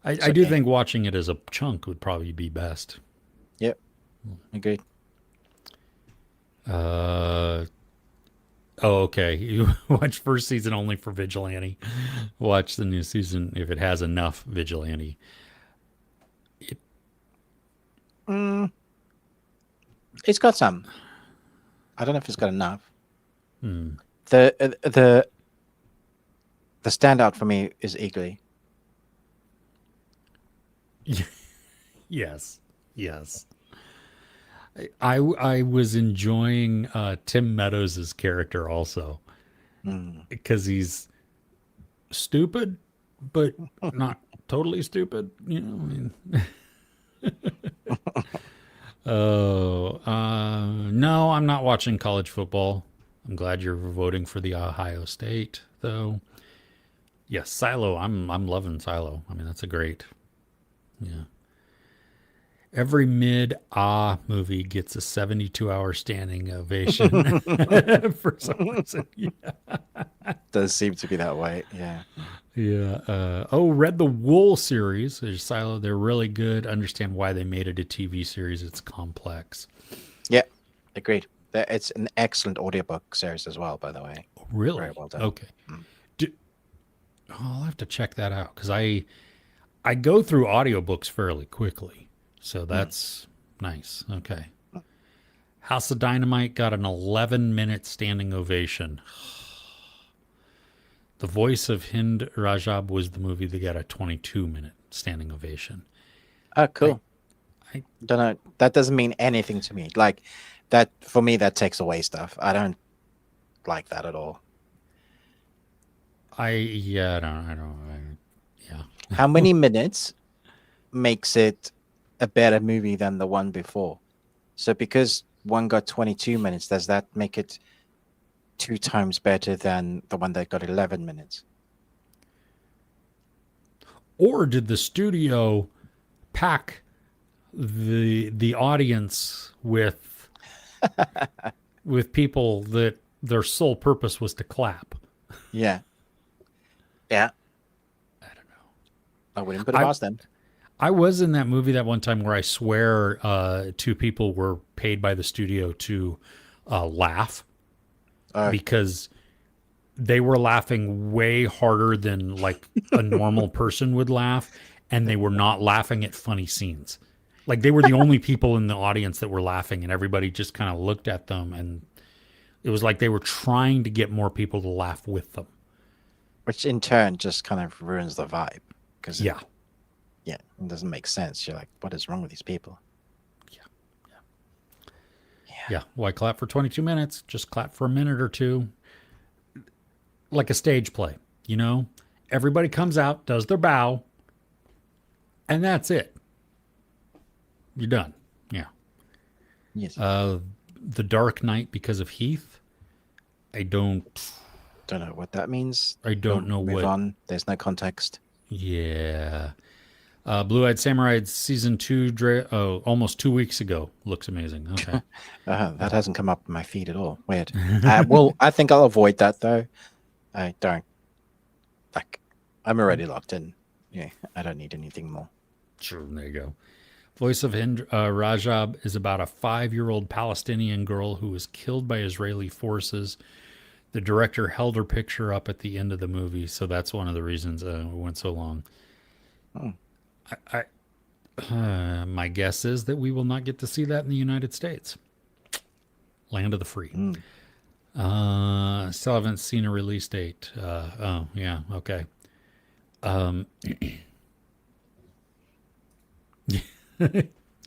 I do think watching it as a chunk would probably be best. Yep. Agreed. Oh, okay. You watch first season only for Vigilante. Watch the new season if it has enough Vigilante. It, Mm, it's got some. I don't know if it's got enough. hmm. The standout for me is Eagly. Yes, yes. I was enjoying Tim Meadows' character also Mm. because he's stupid, but not totally stupid. You know, I mean, oh, no, I'm not watching college football. I'm glad you're voting for the Ohio State, though. Yes, Silo. I'm loving Silo. I mean, that's a great. Yeah. Every mid movie gets a 72-hour standing ovation for some reason. Yeah. Does seem to be that way. Yeah. Yeah. Read the Wool series. There's Silo. They're really good. Understand why they made it a TV series. It's complex. Yeah. Agreed. It's an excellent audiobook series as well, by the way. Very Really? well done. Okay. Mm. Do, I'll have to check that out because I go through audiobooks fairly quickly. So Mm. that's nice. Okay. House of Dynamite got an 11-minute standing ovation. The voice of Hind Rajab was the movie that got a 22-minute standing ovation. Oh, I, cool. I, Don't know. That doesn't mean anything to me. Like that for me, that takes away stuff. I don't like that at all. yeah, yeah. How many minutes makes it a better movie than the one before? So because one got 22 minutes, does that make it two times better than the one that got 11 minutes? Or did the studio pack the audience with people that their sole purpose was to clap? Yeah. Yeah. I don't know. I wouldn't put it past them. I was in that movie that one time where I swear two people were paid by the studio to laugh Uh, because they were laughing way harder than like a normal person would laugh, and they were not laughing at funny scenes. Like they were the only people in the audience that were laughing, and everybody just kind of looked at them, and it was like they were trying to get more people to laugh with them. which in turn just kind of ruins the vibe because Yeah, yeah, it doesn't make sense. You're like, what is wrong with these people? yeah, Yeah. yeah. Why clap for 22 minutes? Just clap for a minute or two, like a stage play. You know, everybody comes out, does their bow, and that's it. You're done. Yeah. Yes. The Dark Knight because of Heath. I don't. Don't know what that means. I don't know Move what. on. There's no context. Yeah. Blue Eyed Samurai season 2. Almost 2 weeks ago. Looks amazing. Okay. That hasn't come up in my feed at all. Weird. Well, I think I'll avoid that though. I don't like. I'm already locked in. Yeah, I don't need anything more. Sure. There you go. Voice of Hind Rajab is about a 5-year-old Palestinian girl who was killed by Israeli forces. The director held her picture up at the end of the movie, so that's one of the reasons it went so long. Hmm. My guess is that we will not get to see that in the United States. Land of the free. Still haven't seen a release date. Oh, yeah, okay.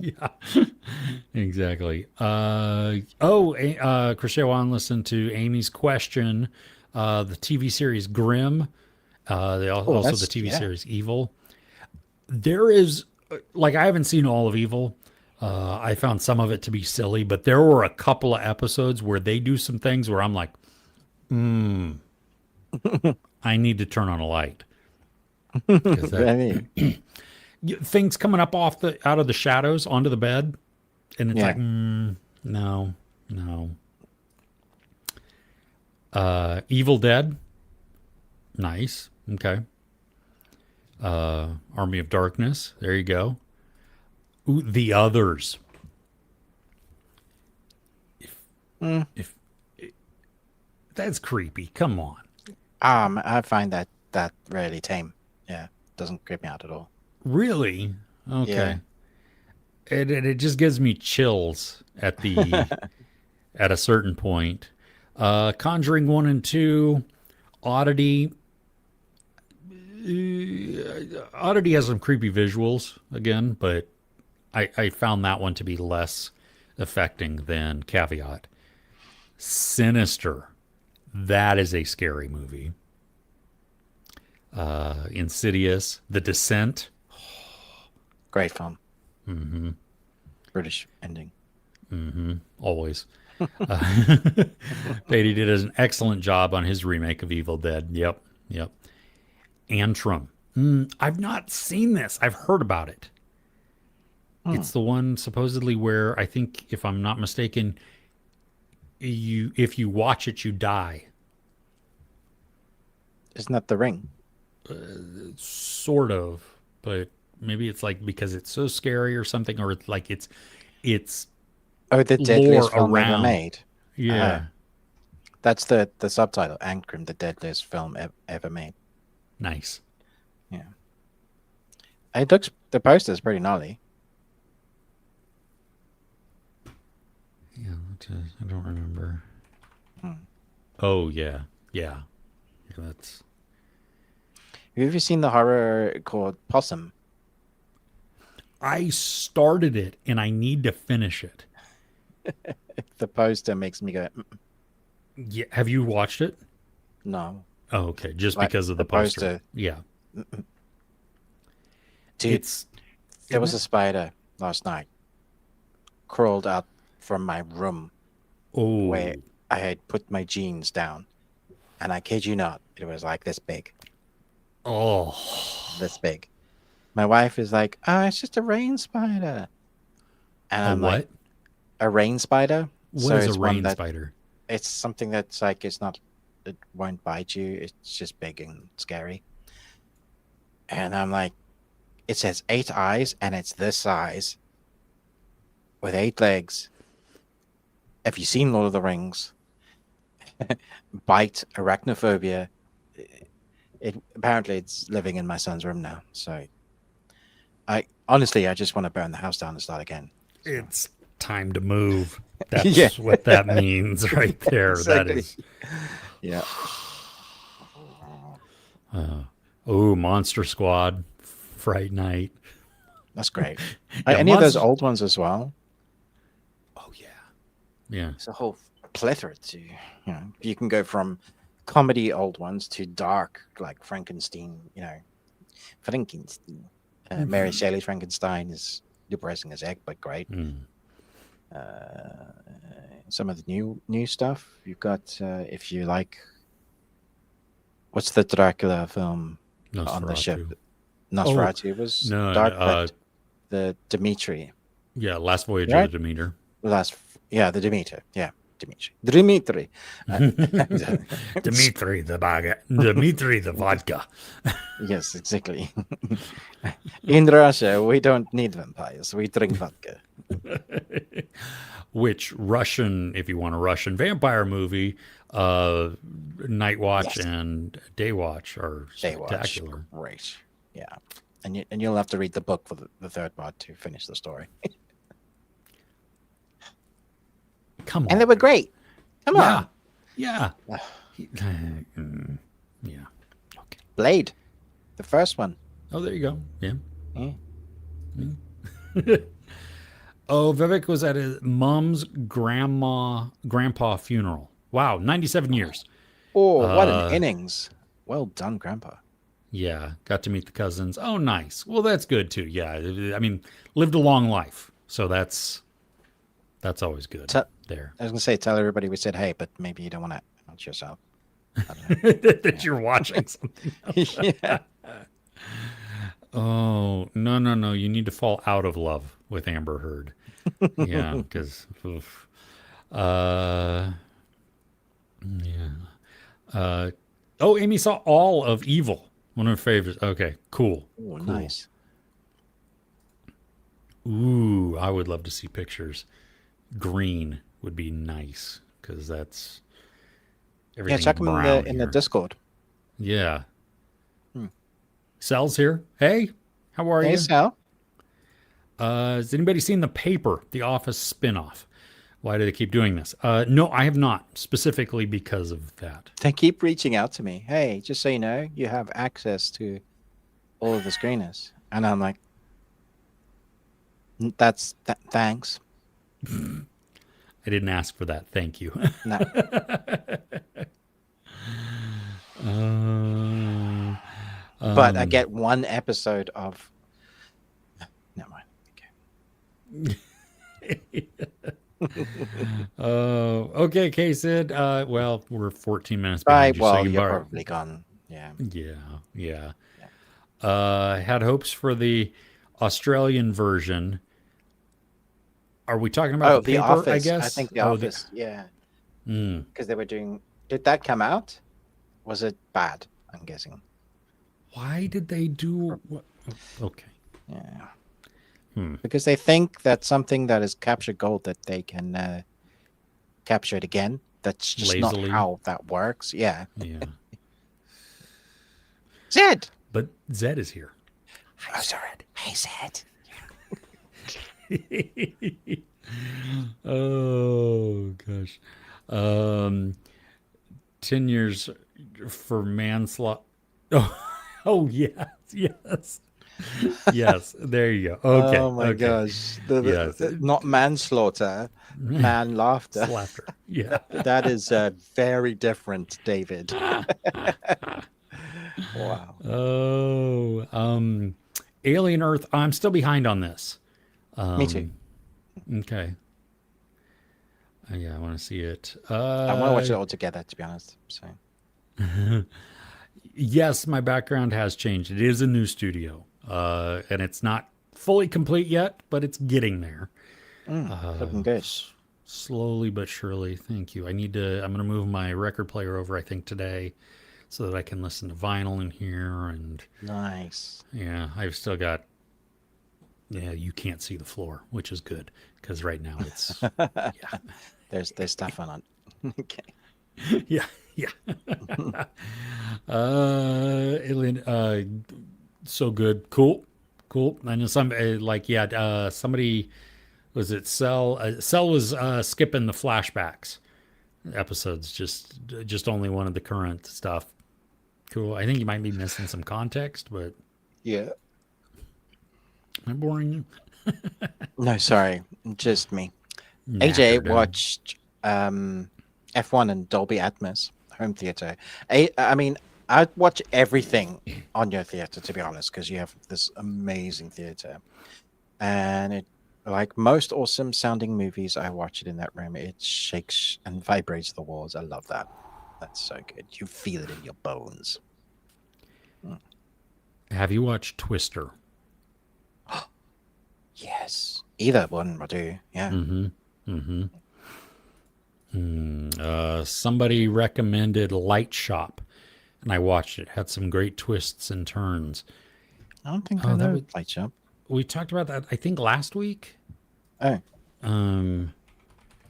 Yeah, exactly. Crochet Wan listened to Amy's question. The TV series Grimm. Also the TV series Evil. There is, like, I haven't seen all of Evil. I found some of it to be silly, but there were a couple of episodes where they do some things where I'm like, I need to turn on a light. 'Cause I mean, things coming up out of the shadows onto the bed, and it's like, no. Evil Dead, nice, okay. Army of Darkness, there you go. Ooh, The Others. If That's creepy. Come on. I find that really tame. Yeah, doesn't creep me out at all. Really? Yeah. Okay. It just gives me chills at a certain point. Conjuring 1 and 2, Oddity. Oddity has some creepy visuals again, but I found that one to be less affecting than Caveat. Sinister. That is a scary movie. Insidious. The Descent. Great film. British ending. Always. Beatty did an excellent job on his remake of Evil Dead. Yep. Yep. Antrim. I've not seen this. I've heard about it. It's the one supposedly where I think, if I'm not mistaken, if you watch it, you die. Isn't that The Ring? Sort of, but maybe it's like because it's so scary or something, or it's like it's Oh, the lore deadliest film ever around. made. Yeah, That's the subtitle. Ankrum, the deadliest film ever made. nice. Yeah. It looks, the poster's pretty gnarly. Yeah, I don't remember. Oh yeah, yeah. That's Have you ever seen the horror called Possum? I started it and I need to finish it. The poster makes me go, Yeah, have you watched it? no. Oh, okay, just Like because of the the poster. poster. Yeah, Dude, it's there was a spider last night crawled out from my room oh where I had put my jeans down. And I kid you not, it was like this big. oh This big. My wife is like, oh, it's just a rain spider. And a I'm like, what? a rain spider? What So is it's a one rain that spider? it's something that's like it's not, it won't bite you. It's just big and scary. And I'm like, it says 8 eyes and it's this size with 8 legs. Have you seen Lord of the Rings? Bite, arachnophobia. It apparently it's living in my son's room now. So I honestly I just want to burn the house down and start again. So. It's time to move. Yeah, That's what that means right there. That exactly. is Yeah. oh, Monster Squad, Fright Night. That's great. Yeah, Any of those Monster. old ones as well? Oh yeah, yeah. It's a whole plethora to, you can go from comedy old ones to dark, like Frankenstein, Frankenstein. Mary Shelley's Frankenstein is depressing as heck, but great. Some of the new stuff you've got, if you like, what's the Dracula film on the ship? Nosferatu. Nosferatu was No, dark, but the Dimitri. yeah, Last Voyage Right? of the Demeter. The Demeter. Yeah, Dimitri. Dimitri the baguette. Dimitri the vodka. Yes, exactly. In Russia, we don't need vampires. We drink vodka. Which Russian, if you want a Russian vampire movie, Night Watch Yes. and Day Watch are Baywatch. spectacular. Great. Yeah. And you'll have to read the book for the third part to finish the story. Come on. And they were great. Come Yeah. on. Yeah. Yeah. Okay. Blade. The first one. Oh, there you go. Yeah. Yeah. Oh, Vivek was at his mom's grandpa funeral. Wow, 97 years. Oh, what an innings. Well done, Grandpa. Yeah, got to meet the cousins. Oh, nice. Well, that's good too. Yeah, I mean, lived a long life, so that's always good. There. I was going to say, tell everybody we said hey, but maybe you don't want to announce yourself. That you're watching something. Yeah. Oh, no. You need to fall out of love with Amber Heard. Yeah, because, yeah. Oh, Amy saw all of Evil. One of her favorites. Okay, cool. Oh, Cool. nice. Ooh, I would love to see pictures. Green would be nice because Yeah, Everything's check them brown in the here. Discord. Yeah. Hmm. Sal's here. Hey, how are Hey, you? Sal. Has anybody seen The Paper, The Office spinoff? Why do they keep doing this? No, I have not, specifically because of that. They keep reaching out to me. Hey, just so you know, you have access to all of the screeners. And I'm like, thanks. I didn't ask for that. Thank you. No. uh, But I um, get one episode of. Never mind. okay, K-Sid. Well, we're 14 minutes behind Right. you, so Well, you you're bar. probably gone. Yeah. Yeah, yeah. Yeah. Had hopes for the Australian version. Are we talking about Oh, the The paper, I Office. I guess? think The Oh, Office. Yeah. mm. Because they were doing. Did that come out? Was it bad? I'm guessing. Why did they do what? Okay. Yeah. Hmm. Because they think that something that is captured gold that they can capture it again. That's just not Lazily. how that works. Yeah. Yeah. Zed. But Zed is here. Oh, sorry. Hey, Zed. Oh gosh. Um 10 years for manslaughter. Oh yes, yes. Yes, there you go. Okay, Oh my okay. gosh. Yes. Not manslaughter, man laughter. Laughter. Yeah. That is very different, David. Wow. Oh, Alien Earth. I'm still behind on this. Me too. Okay. Yeah, I want to see it. I want to watch it all together, to be honest. So, Yes, my background has changed. It is a new studio, and it's not fully complete yet, but it's getting there. looking good. Slowly but surely. Thank you. I need to. I'm going to move my record player over. I think today, so that I can listen to vinyl in here. And Nice. yeah, I've still got. Yeah, you can't see the floor, which is good because right now it's. Yeah, There's stuff on it. Okay. yeah, yeah. Alien, so good, cool. I know some somebody was it Cell? Cell was skipping the flashbacks episodes, just only one of the current stuff. Cool. I think you might be missing some context, but Yeah. am I boring you? No, sorry. Just me. Knackered, AJ watched F1 and Dolby Atmos home theater. I mean, I'd watch everything on your theater, to be honest, because you have this amazing theater. And it, like most awesome sounding movies, I watch it in that room. It shakes and vibrates the walls. I love that. That's so good. You feel it in your bones. Have you watched Twister? Yes. Either one will do. Yeah. Somebody recommended Light Shop, and I watched it. Had some great twists and turns. I don't think I that know was- Light Shop. We talked about that, I think, last week. Oh. And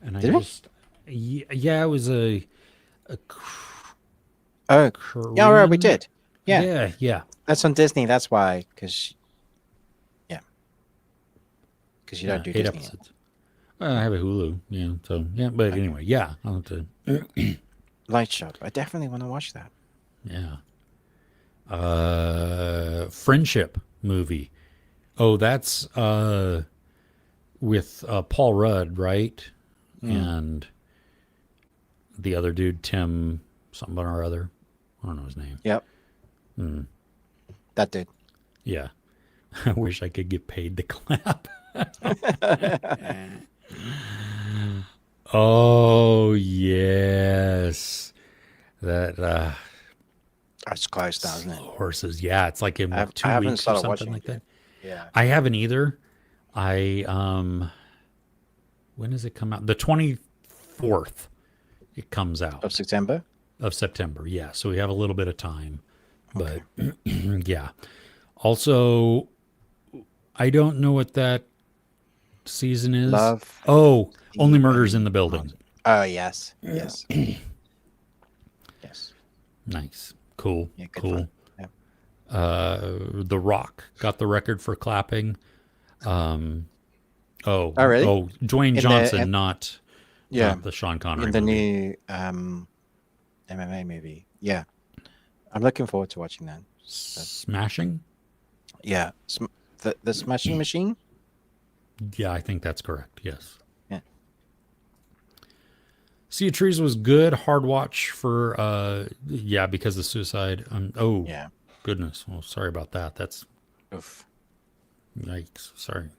I Did we? just, yeah, it was a Oh. Korean. Yeah, right, we did. Yeah. yeah. That's on Disney. That's why. Because you don't do 8 Disney. episodes. Well, I have a Hulu, yeah. So yeah, but anyway, yeah, I'll have to. Light Shop. I definitely want to watch that. Yeah. Friendship movie. Oh, that's with Paul Rudd, right? And the other dude, Tim something or other. I don't know his name. Yep. That did. Yeah. I wish I could get paid to clap. Oh, yes. That It's close now, isn't it? horses. Yeah, it's like in I 2 haven't weeks or started something watching like it that. Yeah. I haven't either. When does it come out? The 24th it comes out Of September? of September. Yeah, so we have a little bit of time. But yeah. Also, I don't know what that season is. Love. Oh, Only Murders in the Building. Oh, yes. Yes. Nice. Cool. Yeah, good Cool. fun. Yeah. The Rock got the record for clapping. Um, Oh, really? Dwayne In the Johnson, yeah, not the Sean Connery in the movie. new MMA movie. Yeah, I'm looking forward to watching that. So, Smashing? yeah, the Smashing Machine. Yeah, I think that's correct. Yes. Yeah. Sea of Trees was good. Hard watch for yeah, because of suicide. Oh Yeah. goodness. Well, sorry about that. That's Oof. yikes. Sorry.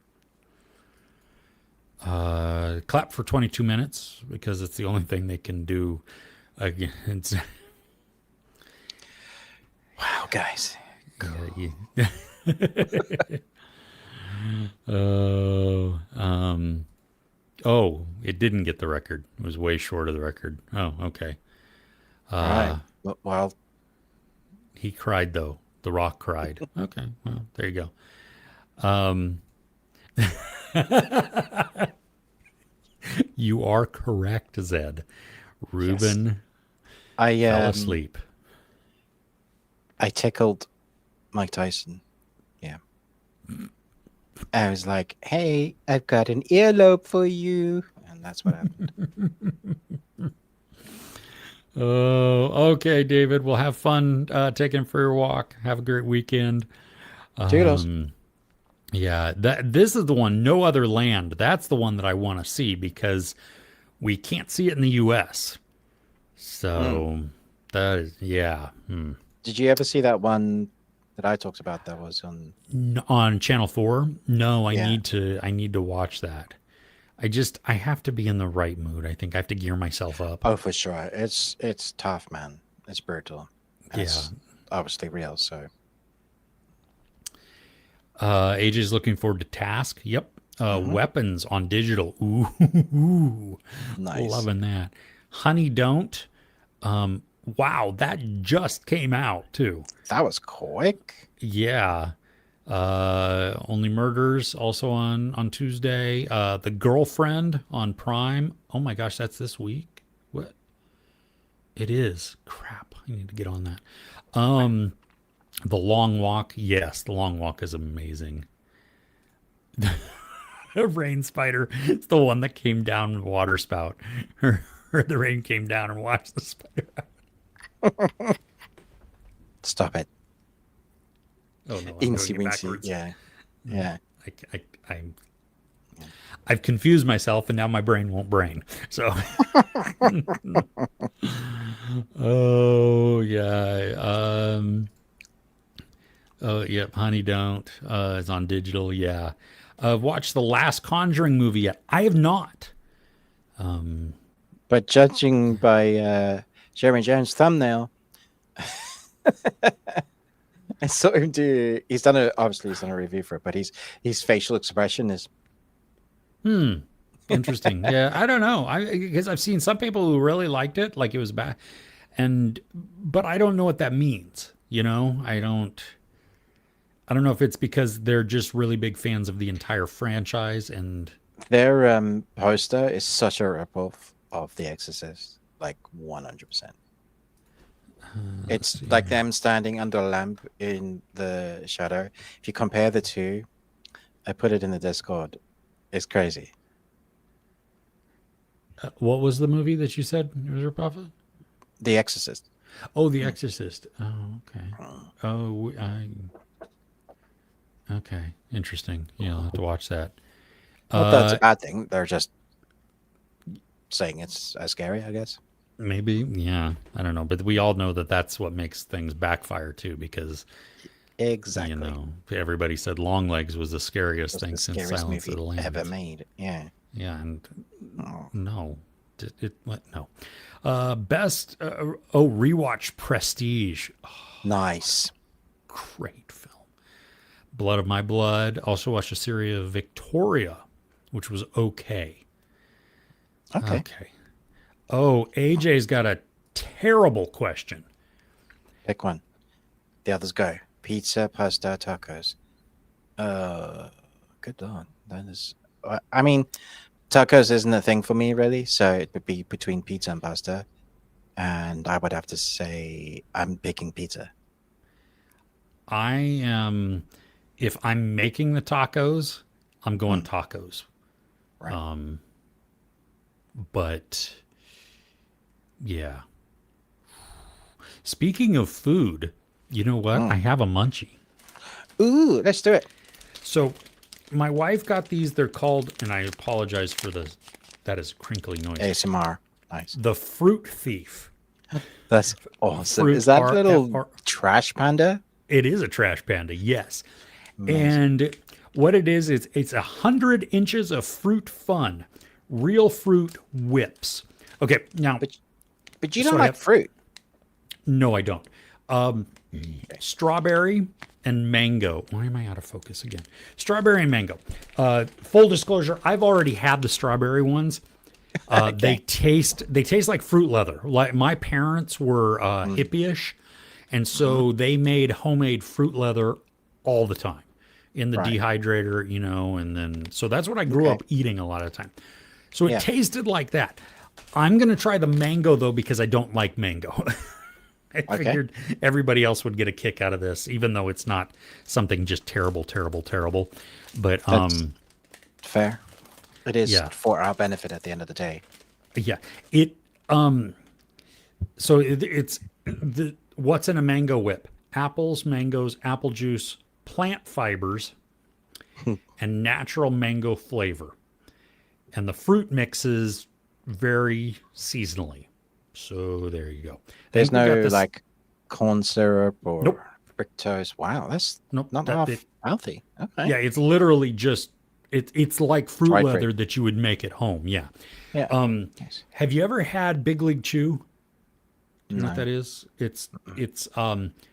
Clap for 22 minutes because it's the only thing they can do against. Wow, guys. Yeah, oh, oh, it didn't get the record. It was way short of the record. Oh, okay. All right. Well, He cried though. The Rock cried. Okay, well, there you go. Um, you are correct, Zed. yes. Ruben I fell um asleep. I tickled Mike Tyson. Yeah. I was like, "Hey, I've got an earlobe for you," and that's what happened. Oh, okay, David. We'll have fun taking for your walk. Have a great weekend. Toodles. Um, yeah, this is the one. No Other Land. That's the one that I want to see because we can't see it in the U.S. Mm. So that is yeah. Did you ever see that one that I talked about that was on? On Channel 4? No, Yeah. I need to watch that. I have to be in the right mood. I think I have to gear myself up. Oh, for sure. It's tough, man. It's brutal, and Yeah. it's obviously real. So AJ's looking forward to Task. Yep. mhm. Weapons on digital. Ooh, Nice. loving that. Honey Don't. Wow, that just came out too. That was quick. Yeah. Only Murders also on Tuesday. The Girlfriend on Prime. Oh my gosh, that's this week. What? It is. Crap. I need to get on that. The Long Walk. Yes, The Long Walk is amazing. A rain spider. It's the one that came down the water spout. Or the rain came down and washed the spider out. Stop it. Oh no, I'm doing Incy it wincy. backwards. Yeah. Yeah. I'm I've confused myself and now my brain won't brain. So oh yeah. Oh yep, Honey Don't is on digital, yeah. Watched the last Conjuring movie yet. I have not. But judging by Jeremy Jones' thumbnail, I saw him do. He's done a obviously he's done a review for it, but his facial expression is Interesting. Yeah, I don't know. I because I've seen some people who really liked it, like it was bad, and but I don't know what that means. You know, I don't know if it's because they're just really big fans of the entire franchise and their poster is such a ripoff of The Exorcist, like 100%. let's It's see like here. them standing under a lamp in the shadow. If you compare the two, I put it in the Discord. It's crazy. What was the movie that you said was your prophet? The Exorcist. Oh, The Exorcist. Oh, okay. Oh, okay. Interesting. Yeah, I'll have to watch that. Not that it's a Uh, bad thing. They're just saying it's as scary, I guess. maybe. Yeah, I don't know, but we all know that that's what makes things backfire too, because Exactly. everybody said Longlegs was the scariest It's thing the since scariest Silence of movie the ever Lambs. made. Yeah. Yeah, and Oh, no, it what? No. Best. Rewatch Prestige. Oh, nice. great film. Blood of My Blood. Also watched a series of Victoria, which was okay. Okay. Okay. Oh, AJ's got a terrible question. Pick one. The others go. Pizza, pasta, tacos. Good lord. That is. I mean, tacos isn't a thing for me really, so it would be between pizza and pasta. and I would have to say I'm picking pizza. I am, if I'm making the tacos, I'm going tacos. Right. But yeah. Speaking of food, you know what? I have a munchie. Ooh, let's do it. So my wife got these. They're called, and I apologize for that is a crinkly noise. ASMR. Nice. The Fruit Thief. That's awesome. Fruit Is that R- little R- trash panda? It is a trash panda, yes. Amazing. And what it is, it's 100 inches of fruit fun. Real fruit whips. Okay, now. But you So don't I like have- fruit. No, I don't. Strawberry and mango. Why am I out of focus again? Strawberry and mango. Full disclosure, I've already had the strawberry ones. They taste like fruit leather. Like my parents were hippie-ish, and so they made homemade fruit leather all the time in the dehydrator, and then so that's what I grew up eating a lot of the time. So it tasted like that. I'm gonna try the mango though because I don't like mango. I figured everybody else would get a kick out of this, even though it's not something just terrible, terrible, terrible. But That's fair. It is Yeah. for our benefit at the end of the day. yeah, it's what's in a mango whip? Apples, mangoes, apple juice, plant fibers, and natural mango flavor. And the fruit mixes vary seasonally. So there you go. There's I think we got no this- like corn syrup or Nope. fructose. Wow, that's Nope, not that- half it- healthy. Okay. Yeah, it's literally just it's like fruit Dried leather fruit. that you would make at home. Yeah. Yeah. Nice. Have you ever had Big League Chew? Do you know what No. that is? It's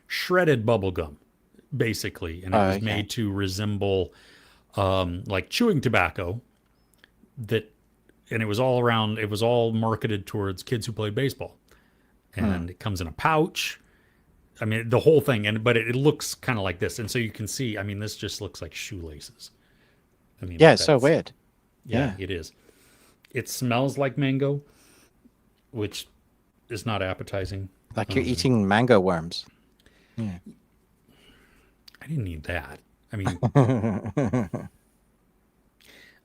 shredded bubble gum, basically, and it was okay. made to resemble like chewing tobacco. And it was all around. It was all marketed towards kids who played baseball, and it comes in a pouch. I mean, the whole thing, but it looks kind of like this, and so you can see. I mean, this just looks like shoelaces. I mean, Yeah, it's so that's- weird. Yeah, Yeah. it is. It smells like mango, which is not appetizing. Like you're eating mango worms. I didn't need that. I mean, okay.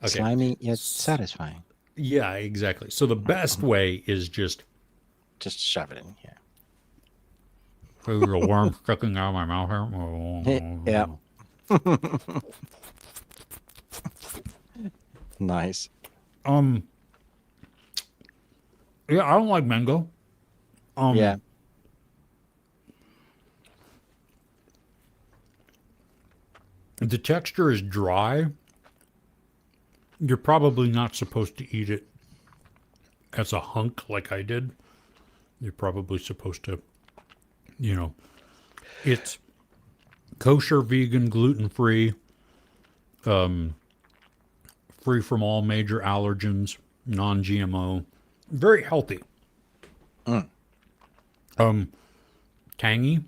Slimy yet satisfying. Yeah, exactly. So the best way is just Just shove it in here. there's a worm sticking out of my mouth here. Yeah. Nice. Yeah, I don't like mango. Yeah. The texture is dry. You're probably not supposed to eat it as a hunk like I did. You're probably supposed to, it's kosher, vegan, gluten-free, free from all major allergens, non-GMO, very healthy. Tangy,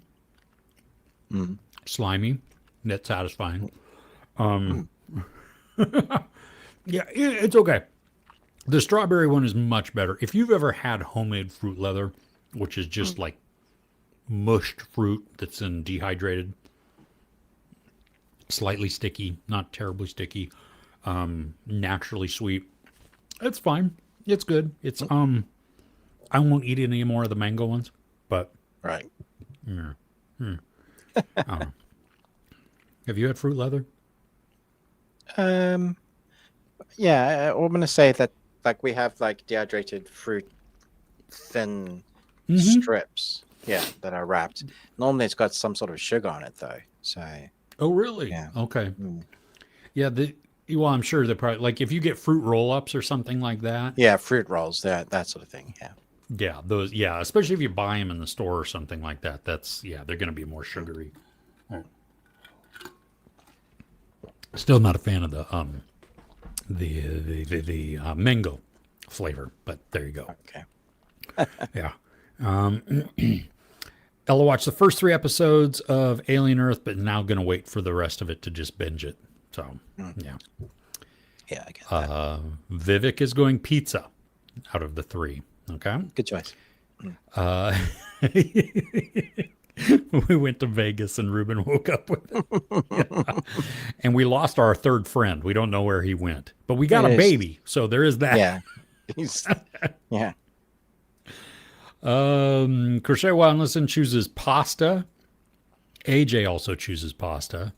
slimy, net satisfying. Yeah, it's okay. The strawberry one is much better. If you've ever had homemade fruit leather, which is just like mushed fruit that's in dehydrated, slightly sticky, not terribly sticky, naturally sweet, it's fine. It's good. It's I won't eat any more of the mango ones, but Right. have you had fruit leather? Yeah, I'm gonna say that like we have like dehydrated fruit thin strips. Yeah, that are wrapped. Normally it's got some sort of sugar on it though. So Oh, really? Yeah. Okay. Yeah, well, I'm sure they're probably like if you get fruit roll-ups or something like that. yeah, fruit rolls, that sort of thing. Yeah. Yeah, those. Yeah, especially if you buy them in the store or something like that. They're going to be more sugary. Still not a fan of the mango flavor, but there you go. Okay. Yeah. Ella watched the first 3 episodes of Alien Earth, but now going to wait for the rest of it to just binge it. So, yeah. Yeah, I get that. Vivek is going pizza out of the 3. Okay. Good choice. Uh, we went to Vegas and Ruben woke up with it. And we lost our third friend. We don't know where he went, but we got It a is. baby. So there is that. Yeah. He's, yeah. Crochet Wild Listen chooses pasta. AJ also chooses pasta.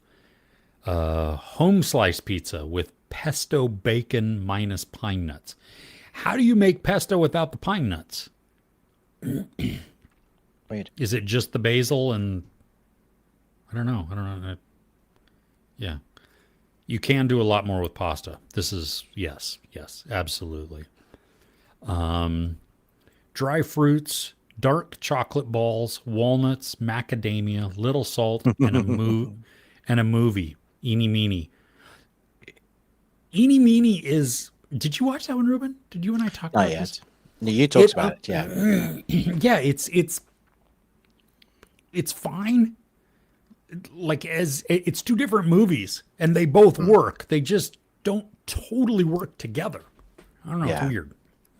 Home slice pizza with pesto bacon minus pine nuts. How do you make pesto without the pine nuts? Weird. Is it just the basil and I don't know. I don't know. Yeah. You can do a lot more with pasta. This is yes, absolutely. Dry fruits, dark chocolate balls, walnuts, macadamia, little salt, and a movie. Eeny meeny. Eeny meeny is. Did you watch that one, Ruben? Did you and I talk Not about this? yet. No, you talked about it. Yeah. Yeah, it's fine. Like as it's two different movies, and they both work. They just don't totally work together. I don't know. It's Yeah. weird,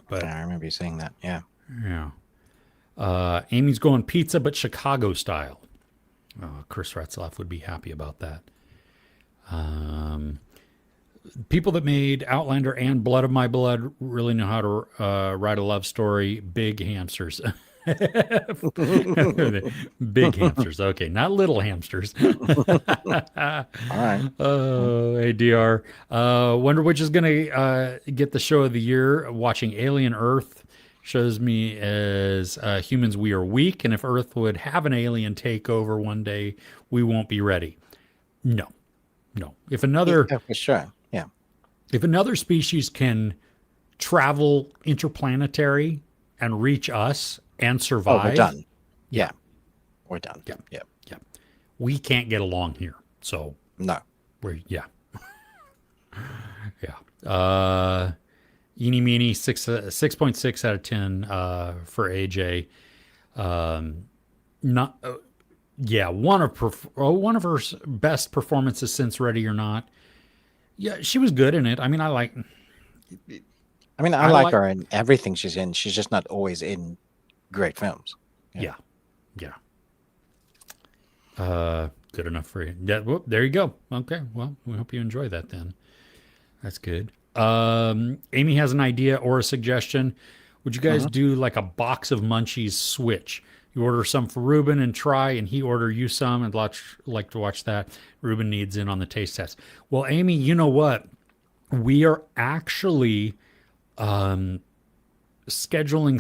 but I remember you saying that. Yeah. yeah. Amy's going pizza, but Chicago style. Chris Retzlaff would be happy about that. People that made Outlander and Blood of My Blood really know how to write a love story. Big hamsters. Big hamsters. Okay, not little hamsters. All right. Oh, ADR. Wonder which is going to get the show of the year. Watching Alien Earth shows me as humans we are weak, and if Earth would have an alien take over one day, we won't be ready. No. If another Yeah, for sure. Yeah. if another species can travel interplanetary and reach us and Oh, survive, we're done. Yeah. We're done. Yeah. Yeah. yeah, we can't get along here. So No. we're yeah. Eeny meeny 6.6 out of 10 for AJ. Not one of her best performances since Ready or Not. Yeah, she was good in it. I mean, I like I like her in everything she's in. She's just not always in great films. yeah. Good enough for you. Yeah, whoop, there you go. Okay, well, we hope you enjoy that then. That's good. Amy has an idea or a suggestion. Would you guys do like a box of Munchies switch? You order some for Ruben and try, and he order you some, and like to watch that. Ruben needs in on the taste test. Well, Amy, you know what? We are actually scheduling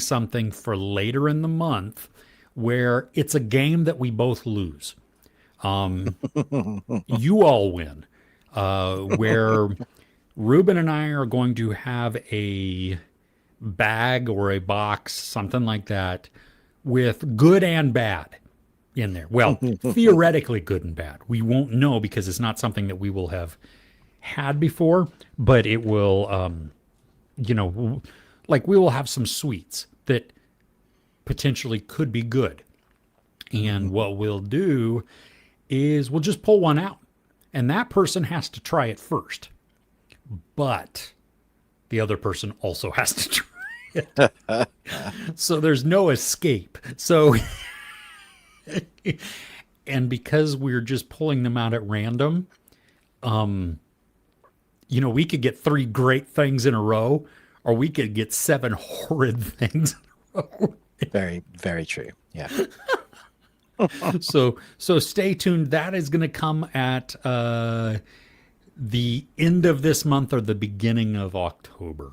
something for later in the month where it's a game that we both lose. You all win. Where Ruben and I are going to have a bag or a box, something like that, with good and bad in there. Well, theoretically good and bad. We won't know because it's not something that we will have had before, but it will, like we will have some sweets that potentially could be good. And what we'll do is we'll just pull one out, and that person has to try it first. But the other person also has to try it. So there's no escape. So, and because we're just pulling them out at random, we could get 3 great things in a row, or we could get 7 horrid things in a row. Very, very true. Yeah. So stay tuned. That is going to come at the end of this month or the beginning of October.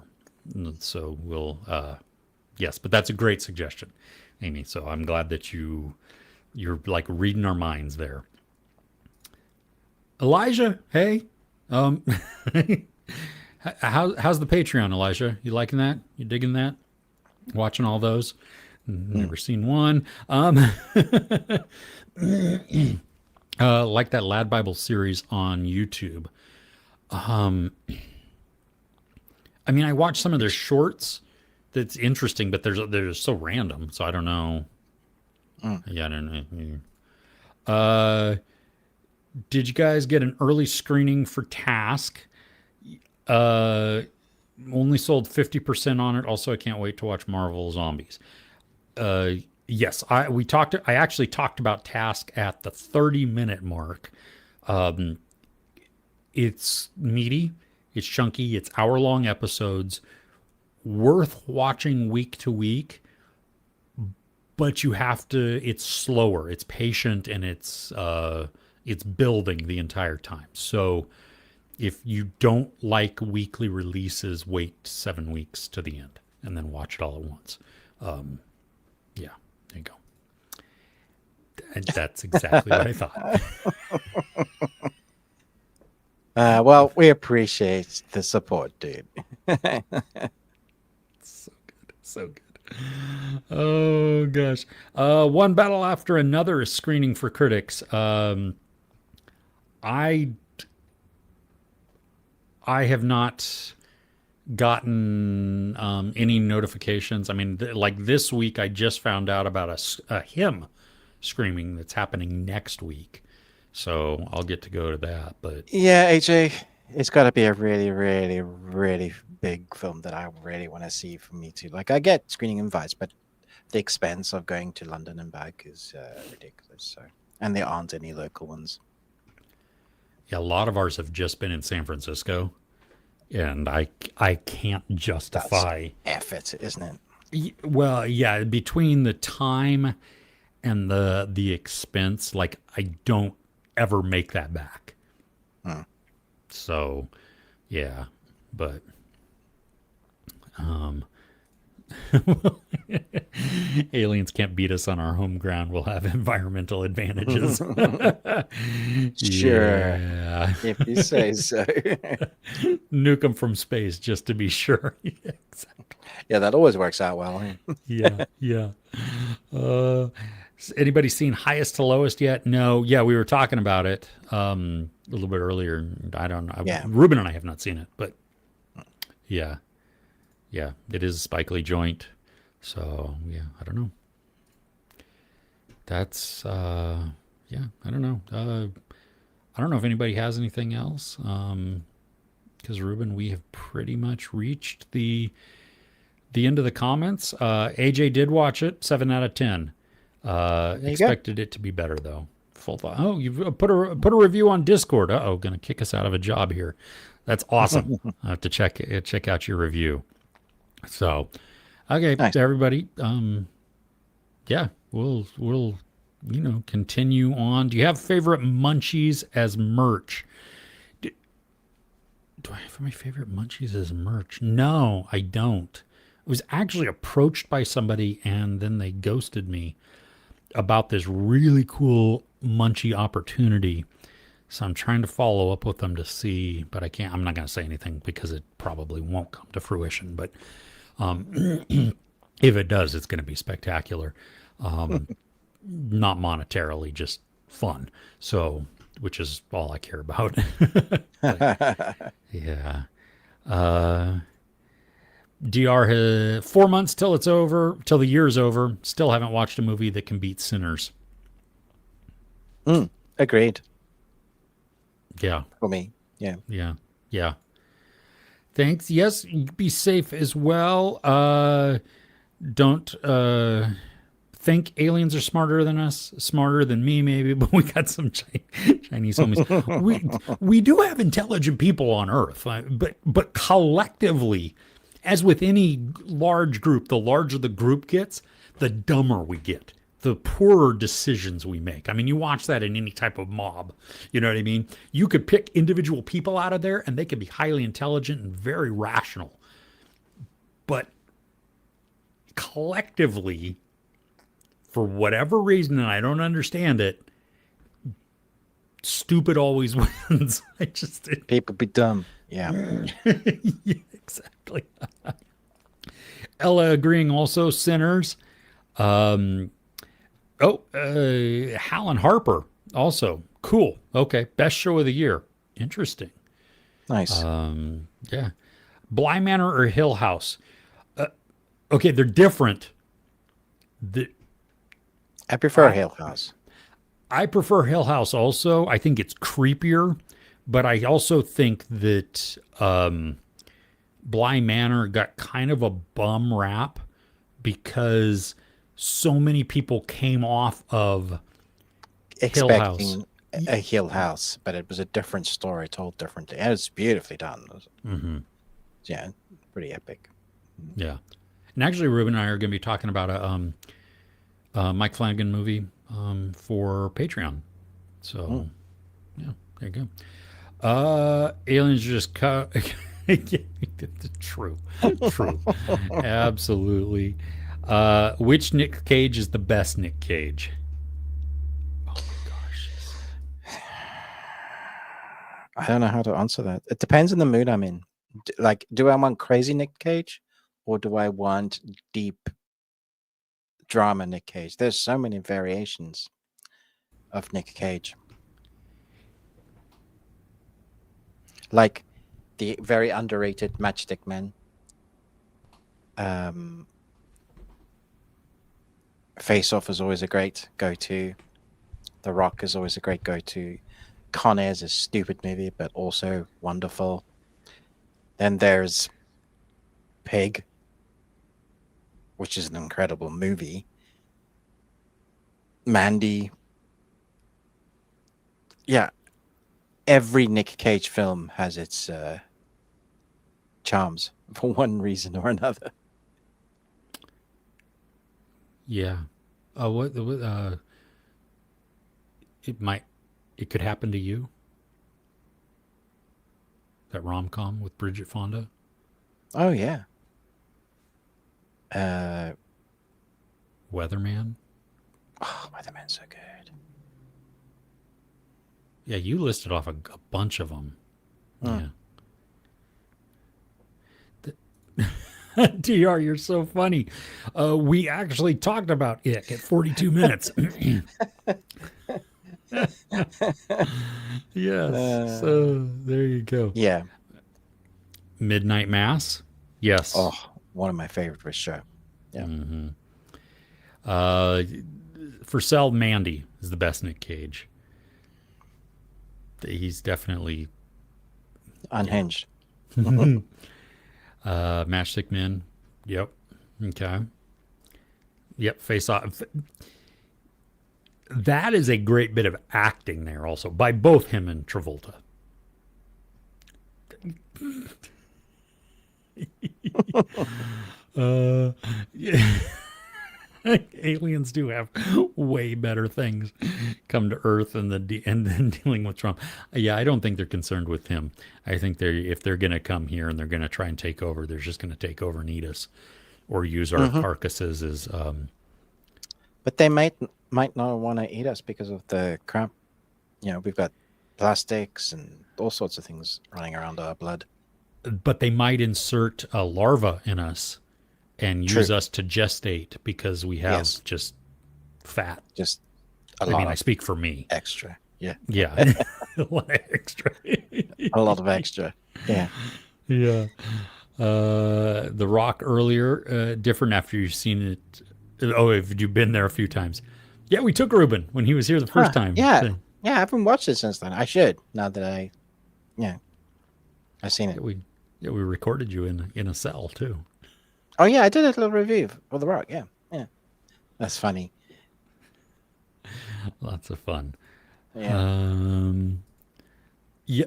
So we'll, yes, but that's a great suggestion, Amy. So I'm glad that you're like reading our minds there. Elijah, hey, how's the Patreon, Elijah? You liking that? You digging that? Watching all those? Never seen one. Like that Lad Bible series on YouTube. I watched some of their shorts. That's interesting, but they're so random, so I don't know. Yeah, I don't know. Did you guys get an early screening for Task? Only sold 50% on it. Also, I can't wait to watch Marvel Zombies. Yes, I actually talked about Task at the 30-minute mark. Um, it's meaty, it's chunky, it's hour-long episodes, worth watching week to week, but you have to it's slower, it's patient, and it's building the entire time. So if you don't like weekly releases, wait 7 weeks to the end and then watch it all at once. Yeah, there you go. And that's exactly what I thought. Well, we appreciate the support, dude. So good. So good. Oh gosh. One battle after another is screening for critics. I I have not gotten any notifications. I mean, like this week, I just found out about a hymn screaming that's happening next week. So I'll get to go to that. But Yeah, AJ, it's got to be a really, really, really big film that I really want to see for me to like. I get screening invites, but the expense of going to London and back is ridiculous. So, and there aren't any local ones. yeah, a lot of ours have just been in San Francisco, and I can't That's justify. effort, isn't it? Well, yeah, between the time and the expense, like I don't ever make that back. Hmm. So, yeah, but um aliens can't beat us on our home ground. We'll have environmental advantages. Sure, Yeah. if you say so. Nuke them from space just to be sure. Exactly. Yeah, that always works out well. Yeah, yeah. Uh, anybody seen Highest to Lowest yet? No. Yeah, we were talking about it a little bit earlier. I don't know. Yeah. Ruben and I have not seen it, but yeah, yeah, it is a Spike Lee joint. So yeah, I don't know. That's yeah, I don't know. I don't know if anybody has anything else. Because Ruben, we have pretty much reached the end of the comments. AJ did watch it, 7 out of 10. There you go. Expected it to be better though. Full thought. Oh, you've put a review on Discord. Oh, gonna kick us out of a job here. That's awesome. I have to check out your review. So, okay, Nice. everybody. Yeah, we'll continue on. Do you have favorite Munchies as merch? Do I have my favorite Munchies as merch? No, I don't. I was actually approached by somebody and then they ghosted me about this really cool Munchie opportunity. So I'm trying to follow up with them to see, but I can't. I'm not going to say anything because it probably won't come to fruition. But if it does, it's going to be spectacular. Not monetarily, just fun. So, which is all I care about. But, yeah. DR has 4 months till it's over, till the year's over. Still haven't watched a movie that can beat Sinners. Agreed Yeah, for me. Yeah. yeah, yeah. Thanks. Yes, be safe as well. Don't think aliens are smarter than us, smarter than me, maybe, but we got some Chinese homies. We do have intelligent people on Earth, but collectively, as with any large group, the larger the group gets, the dumber we get, the poorer decisions we make. I mean, you watch that in any type of mob. You know what I mean? You could pick individual people out of there, and they could be highly intelligent and very rational. But collectively, for whatever reason, and I don't understand it, stupid always wins. I just People be dumb. Yeah. yeah, exactly. Ella agreeing also, Sinners. Hal and Harper also. Cool. Okay. Best show of the year. Interesting. Nice. Yeah. Bly Manor or Hill House? Okay, they're different. I prefer Hill House. I prefer Hill House also. I think it's creepier, but I also think that Bly Manor got kind of a bum rap because so many people came off of Hill House. Expecting a Hill House, but it was a different story told differently. And it's beautifully done. Mm-hmm. Yeah, pretty epic. Yeah. And actually, Ruben and I are going to be talking about a Mike Flanagan movie for Patreon. So, yeah, there you go. Aliens are just true, true, absolutely. Which Nick Cage is the best Nick Cage? Oh my gosh. I don't know how to answer that. It depends on the mood I'm in. Like, do I want crazy Nick Cage, or do I want deep drama Nick Cage? There's so many variations of Nick Cage. Like the very underrated Matchstick Men. Face Off is always a great go-to. The Rock is always a great go-to. Con Air is a stupid movie, but also wonderful. Then there's Pig, which is an incredible movie. Mandy. Yeah. Every Nick Cage film has its charms for one reason or another. Yeah. It could happen to you. That rom-com with Bridget Fonda. Oh yeah. Weatherman. Oh, Weatherman's so good. Yeah, you listed off a bunch of them. Yeah. DR, you're so funny. We actually talked about it at 42 minutes. Yes. So there you go. Yeah. Midnight Mass. Yes. Oh, one of my favorite for sure. Yeah. For Cell, Mandy is the best Nick Cage. He's definitely Unhinged. Matchstick Men. Yep. Okay. Yep. Face Off. That is a great bit of acting there, also by both him and Travolta. Yeah. Aliens do have way better things come to Earth and then dealing with Trump. Yeah, I don't think they're concerned with him. I think if they're going to come here and they're going to try and take over, they're just going to take over and eat us, or use our carcasses as. But they might not want to eat us because of the crap. You know, we've got plastics and all sorts of things running around our blood. But they might insert a larva in us and use us to gestate because we have just fat. Just I mean, I speak for me. Extra. Yeah. Yeah. A lot of extra. A lot of extra. Yeah. Yeah. The Rock earlier, different after you've seen it. Oh, have you been there a few times? Yeah, we took Ruben when he was here the first time. Yeah. So, yeah, I haven't watched it since then. I should, now that I've seen it. we recorded you in a cell too. Oh yeah, I did a little review for The Rock. Yeah. Yeah. That's funny. Lots of fun. Yeah. Yeah.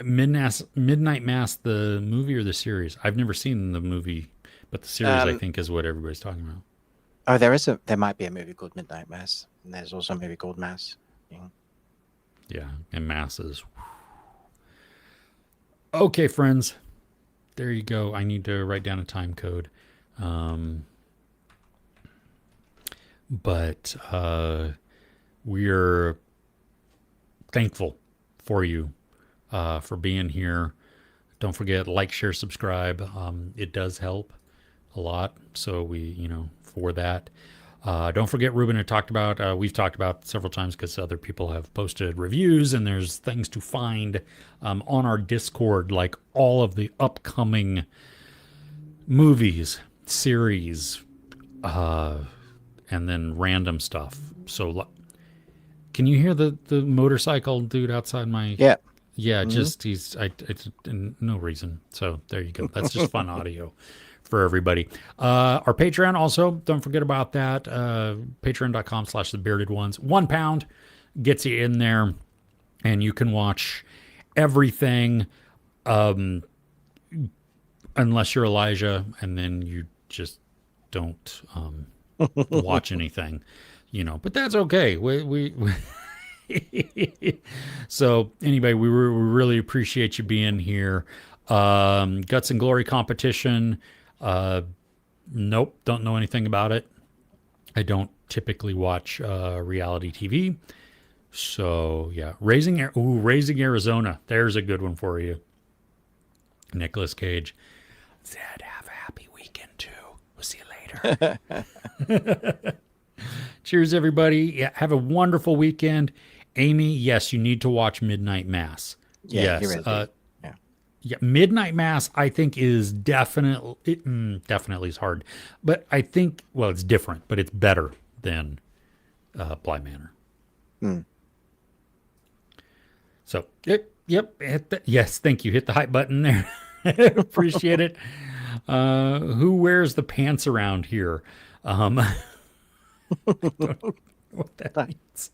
Midnight Mass, the movie or the series? I've never seen the movie, but the series I think is what everybody's talking about. Oh, there might be a movie called Midnight Mass, and there's also a movie called Mass. Yeah, and masses. Okay, friends. There you go. I need to write down a time code. But we're thankful for you for being here. Don't forget, like, share, subscribe. It does help a lot. So for that. Don't forget, Ruben had talked about, we've talked about several times because other people have posted reviews, and there's things to find on our Discord, like all of the upcoming movies, series, and then random stuff. So can you hear the motorcycle dude outside my... Yeah. Yeah, just no reason. So there you go. That's just fun audio for everybody. Our Patreon also, don't forget about that. Patreon.com/the bearded ones. £1 gets you in there, and you can watch everything, unless you're Elijah, and then you just don't watch anything, but that's okay. So anyway, we really appreciate you being here. Guts and Glory competition. Nope, don't know anything about it. I don't typically watch reality TV. So yeah, Raising Arizona. There's a good one for you. Nicolas Cage. Zed, have a happy weekend too. We'll see you later. Cheers, everybody. Yeah, have a wonderful weekend. Amy, yes, you need to watch Midnight Mass. Yeah, Yes. yeah. Yeah, Midnight Mass, I think, is definitely is hard. But I think, well, it's different, but it's better than Bly Manor. Mm. So, yep. Yes, thank you. Hit the hype button there. Appreciate it. Who wears the pants around here? I don't know what that means.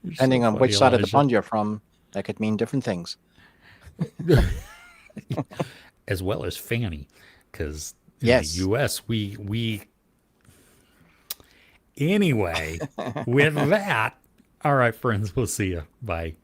Depending on which side of the pond you're from, that could mean different things. As well as Fanny, because in Yes. the U.S. we anyway. With that, all right, friends, we'll see you. Bye.